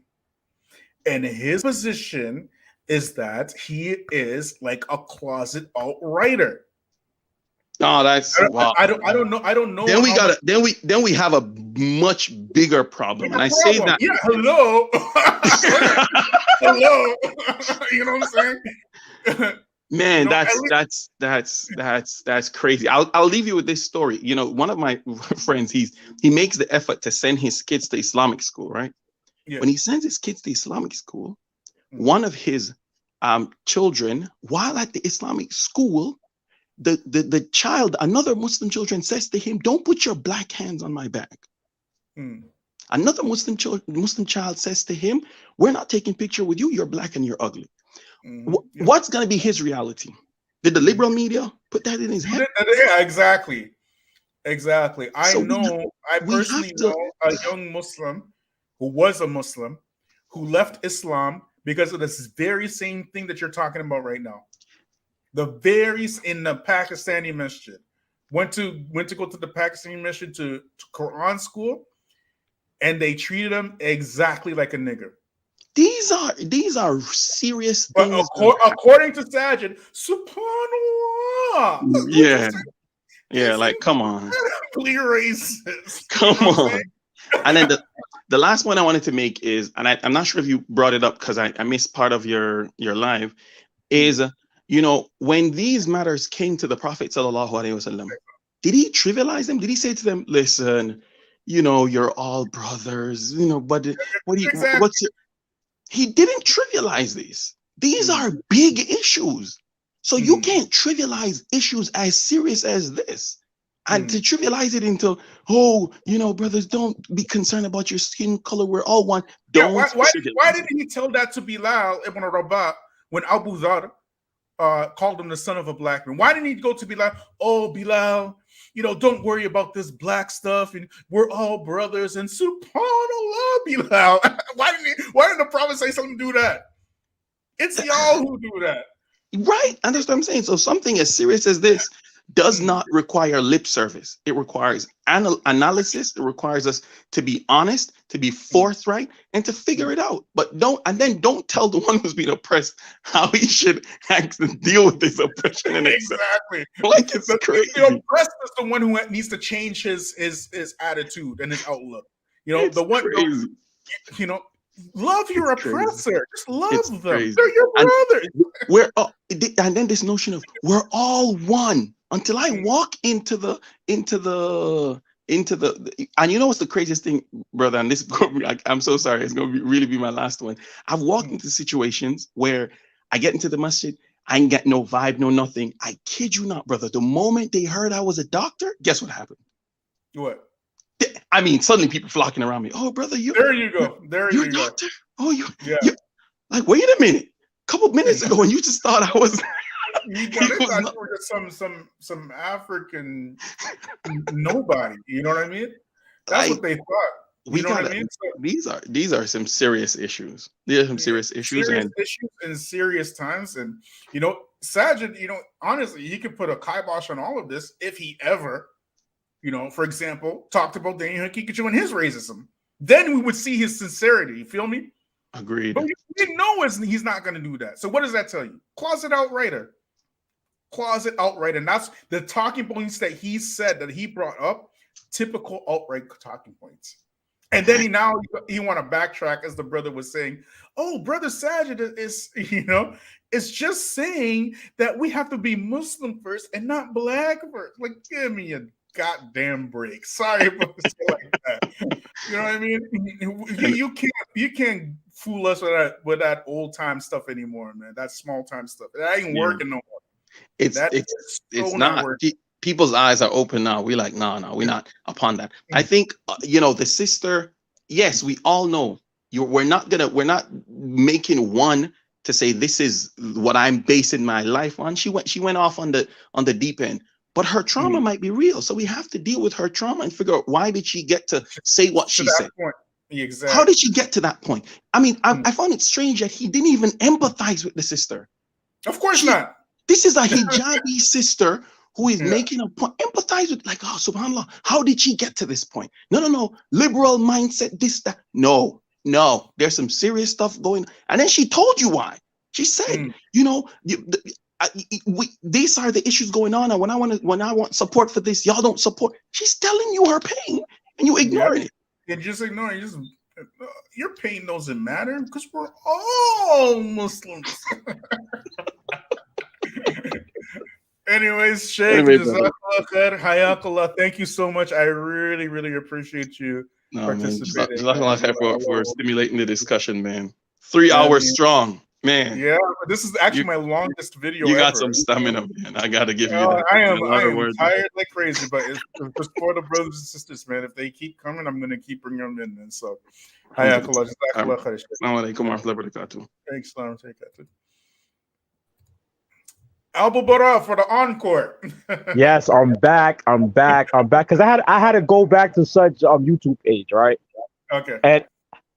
And his position is that he is like a closet alt-righter. No, that's wow. I don't know. Then we have a much bigger problem. And I say that. Yeah, hello. Hello. You know what I'm saying? Man, that's crazy. I'll leave you with this story. You know, one of my friends, he makes the effort to send his kids to Islamic school, right? Yeah. When he sends his kids to Islamic school, one of his children, while at the Islamic school, the child, another Muslim children, says to him, "Don't put your black hands on my back." Another Muslim child says to him, "We're not taking picture with you. You're black and you're ugly." What's going to be his reality? Did the liberal media put that in his head? Yeah, exactly. I personally know a young Muslim who was a Muslim who left Islam because of this very same thing that you're talking about right now. In the Pakistani masjid, went to go to the Pakistani masjid to Quran school, and they treated him exactly like a nigger. These are serious things. According to Saajid, subhanallah. Yeah, like, come on. Complete racist. Come on. And then the last one I wanted to make is, and I'm not sure if you brought it up because I missed part of your live, is when these matters came to the Prophet sallallahu alaihi wasallam, did he trivialize them? Did he say to them, "Listen, you're all brothers, but he didn't trivialize these. These are big issues. So you can't trivialize issues as serious as this. And to trivialize it into, brothers, don't be concerned about your skin color. We're all one. Why didn't he tell that to Bilal ibn Rabah when Abu Dhar called him the son of a black man? Why didn't he go to Bilal? Oh, Bilal, don't worry about this black stuff, and we're all brothers. And subhanallah, Bilal. Why didn't the Prophet say something to do that? It's y'all who do that. Right. And that's what I'm saying. So something as serious as this does not require lip service. It requires analysis. It requires us to be honest, to be forthright, and to figure it out. But don't tell the one who's being oppressed how he should deal with this oppression. And exactly. Like, it's crazy. The oppressed is the one who needs to change his attitude and his outlook. The one crazy. Love your oppressor. Just love them. Crazy. They're your brothers. And then this notion of we're all one. Until I walk into the and what's the craziest thing, brother? And this, I'm so sorry, it's gonna really be my last one. I've walked into situations where I get into the masjid, I ain't got no vibe, no nothing. I kid you not, brother. The moment they heard I was a doctor, guess what happened? What? I mean, suddenly people flocking around me. Oh, brother, there you go. You're a doctor. Oh, you like, wait a minute. A couple minutes ago, and you just thought I was. You were just some African nobody. You know what I mean? That's what they thought. You know what I mean? So, these are some serious issues. These are some serious issues in serious times. And Saajid, honestly, he could put a kibosh on all of this if he ever, for example, talked about Daniel Haqiqatjou and his racism. Then we would see his sincerity. You feel me? Agreed. But we know he's not going to do that. So what does that tell you? Closet outrighter. And that's the talking points that he said, that he brought up, typical alt-right talking points. And then he want to backtrack, as the brother was saying. Oh, brother Saajid is just saying that we have to be Muslim first and not black first. Like, give me a goddamn break. Sorry about to say like that. You know what I mean? You can't fool us with that old time stuff anymore, man. That small time stuff. That ain't working no more. It's not. People's eyes are open now. We're like, no, we're not upon that. I think the sister. Yes, we all know we're not making one to say this is what I'm basing my life on. She went off on the deep end. but her trauma might be real. So we have to deal with her trauma and figure out why did she get to say what she said. Point. Exactly. How did she get to that point? I mean, I found it strange that he didn't even empathize with the sister. Of course not. This is a hijabi sister who is making a point. Empathize with, like, oh, subhanAllah, how did she get to this point? No. Liberal mindset, this, that. No. There's some serious stuff going on. And then she told you why. She said, you know, these are the issues going on. And when I want support for this, y'all don't support. She's telling you her pain and you ignoring it. And just ignoring it. Your pain doesn't matter because we're all Muslims. Anyways, Sheikh, Hayakallah, thank you so much. I really, really appreciate you participating. For stimulating the discussion, man. 3 hours strong, man. Yeah, this is actually my longest video. You got ever. some stamina, man. I gotta give you that. I am tired like crazy, but it's for the brothers and sisters, man. If they keep coming, I'm gonna keep bringing them in. And so, Hayakallah, Jazakallah khair. Assalamu alaikum wa rahmatullahi wa barakatuh. Thanks, Salaam Alaikum. Abu Bara for the encore. Yes, I'm back. Because I had to go back to such YouTube page, right? Okay. And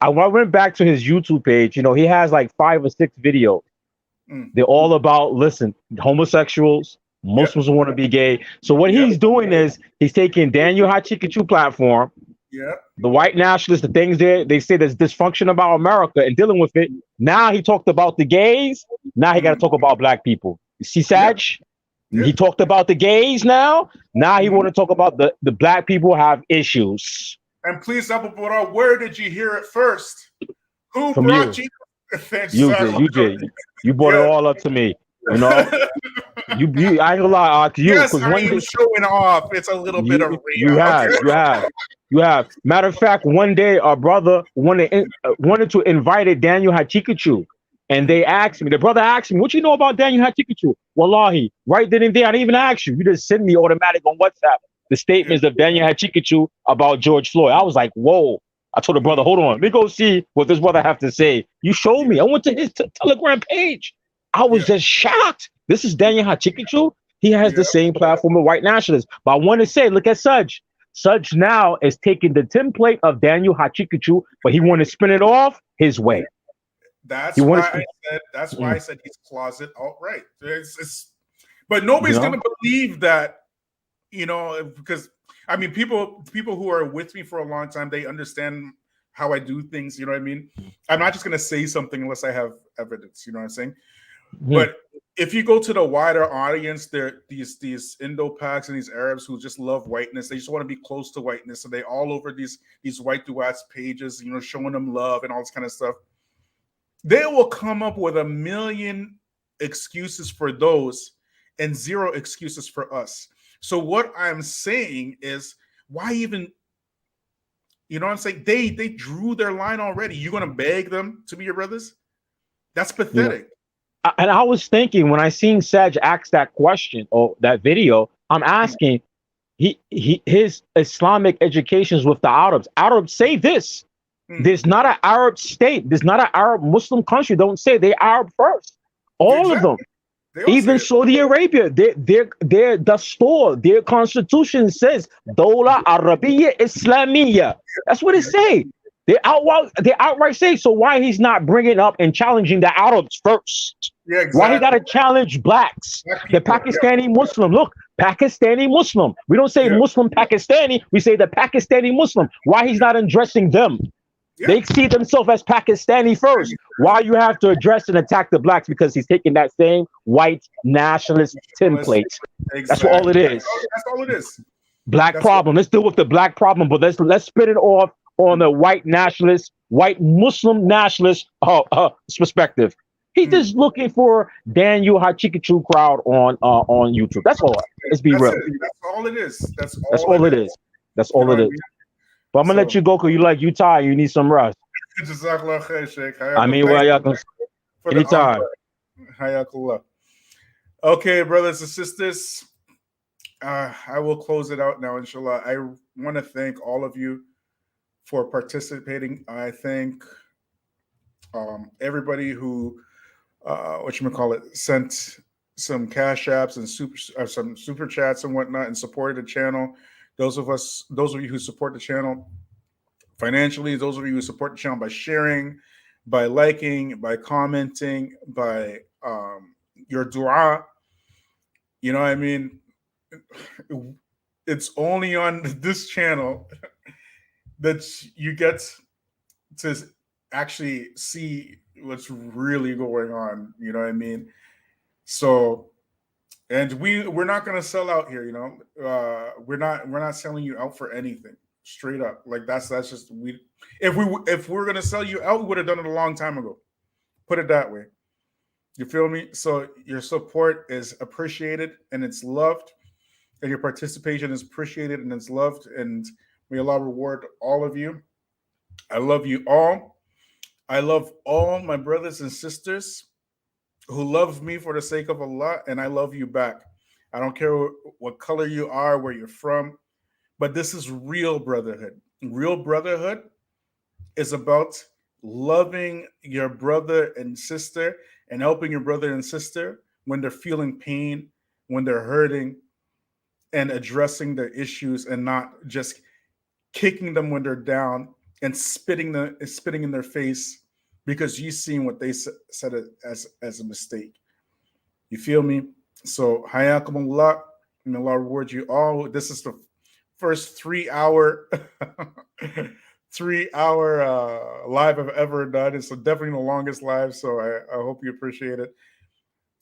I went back to his YouTube page. You know, he has like 5 or 6 videos. They're all about, listen, homosexuals, Muslims who want to be gay. So what he's doing is he's taking Daniel Hachikachu platform, the white nationalists, the things they say there's dysfunction about America and dealing with it. Now he talked about the gays. Now he got to talk about black people. You see, Sag? He talked about the gays now. Now he want to talk about the black people have issues. And please, Abu Bara, where did you hear it first? Who From brought you? You? You did. You brought it all up to me. You know, I ain't gonna lie, Yes, I am showing off. It's a little bit of real. You have. Matter of fact, one day our brother wanted to invite Daniel Hachikachu. And they asked me, the brother asked me, what you know about Daniel Hachikachu? Wallahi, right then and there, I didn't even ask you. You just send me automatic on WhatsApp the statements of Daniel Hachikachu about George Floyd. I was like, whoa. I told the brother, hold on, let me go see what this brother have to say. You showed me. I went to his Telegram page. I was just shocked. This is Daniel Hachikachu. He has the same platform of white nationalists. But I want to say, look at Saj. Saj now is taking the template of Daniel Hachikachu, but he want to spin it off his way. That's why I said he's closet alt-right. But nobody's gonna believe that, you know, because I mean people who are with me for a long time, they understand how I do things, you know what I mean? I'm not just gonna say something unless I have evidence, you know what I'm saying? But if you go to the wider audience, there these Indo-Pacs and these Arabs who just love whiteness, they just want to be close to whiteness, so they all over these white duets pages, you know, showing them love and all this kind of stuff. They will come up with 1 million excuses for those and 0 excuses for us. So what I'm saying is, why even, you know what I'm saying? They drew their line already. You're going to beg them to be your brothers? That's pathetic. Yeah. And I was thinking when I seen Saj ask that question or that video, I'm asking, his Islamic educations with the Arabs. Arabs say this. There's not an Arab state. There's not an Arab Muslim country. Don't say they Arab first. All of them. Even Saudi Arabia, their dastur, their constitution says Dawla Arabiya Islamiyya. That's what it say. They outright say. So why he's not bringing up and challenging the Arabs first? Yeah, exactly. Why he got to challenge blacks? The Pakistani Muslim. Look, Pakistani Muslim. We don't say Muslim Pakistani. We say the Pakistani Muslim. Why he's not addressing them? They see themselves as Pakistani first. Why you have to address and attack the blacks? Because he's taking that same white nationalist template. That's all it is. That's all it is. Black problem. Let's deal with the black problem, but let's spit it off on the white nationalist, white Muslim nationalist perspective. He's just looking for Daniel Hachikachu crowd on YouTube. That's all. Let's be real. That's all it is. That's all it is. That's all it is. But I'm gonna let you go because you tired. You need some rest. I mean, anytime. Okay, brothers and sisters, I will close it out now, inshallah. I want to thank all of you for participating. I thank everybody who, sent some cash apps and some super chats and whatnot and supported the channel. Those of you who support the channel financially, those of you who support the channel by sharing, by liking, by commenting, by your dua. You know what I mean? It's only on this channel that you get to actually see what's really going on. You know what I mean? So, and we're not gonna sell out here. You know, we're not selling you out for anything. Straight up, like that's just we. If we're gonna sell you out, we would have done it a long time ago. Put it that way. You feel me? So your support is appreciated and it's loved, and your participation is appreciated and it's loved. And may Allah reward all of you. I love you all. I love all my brothers and sisters who love me for the sake of Allah, and I love you back. I don't care what color you are, where you're from, but this is real brotherhood. Real brotherhood is about loving your brother and sister and helping your brother and sister when they're feeling pain, when they're hurting, and addressing their issues and not just kicking them when they're down and spitting in their face because you seen what they said as a mistake. You feel me? So hayakum Allah, and Allah reward you all. This is the first 3-hour 3-hour live I've ever done. It's definitely the longest live, so I hope you appreciate it.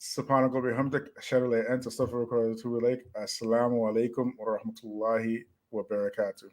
Subhanallah bihamdik, ashhadu an la ilaha illa anta, astaghfiruka wa atubu ilaik. Assalamu alaikum wa rahmatullahi wa barakatuh.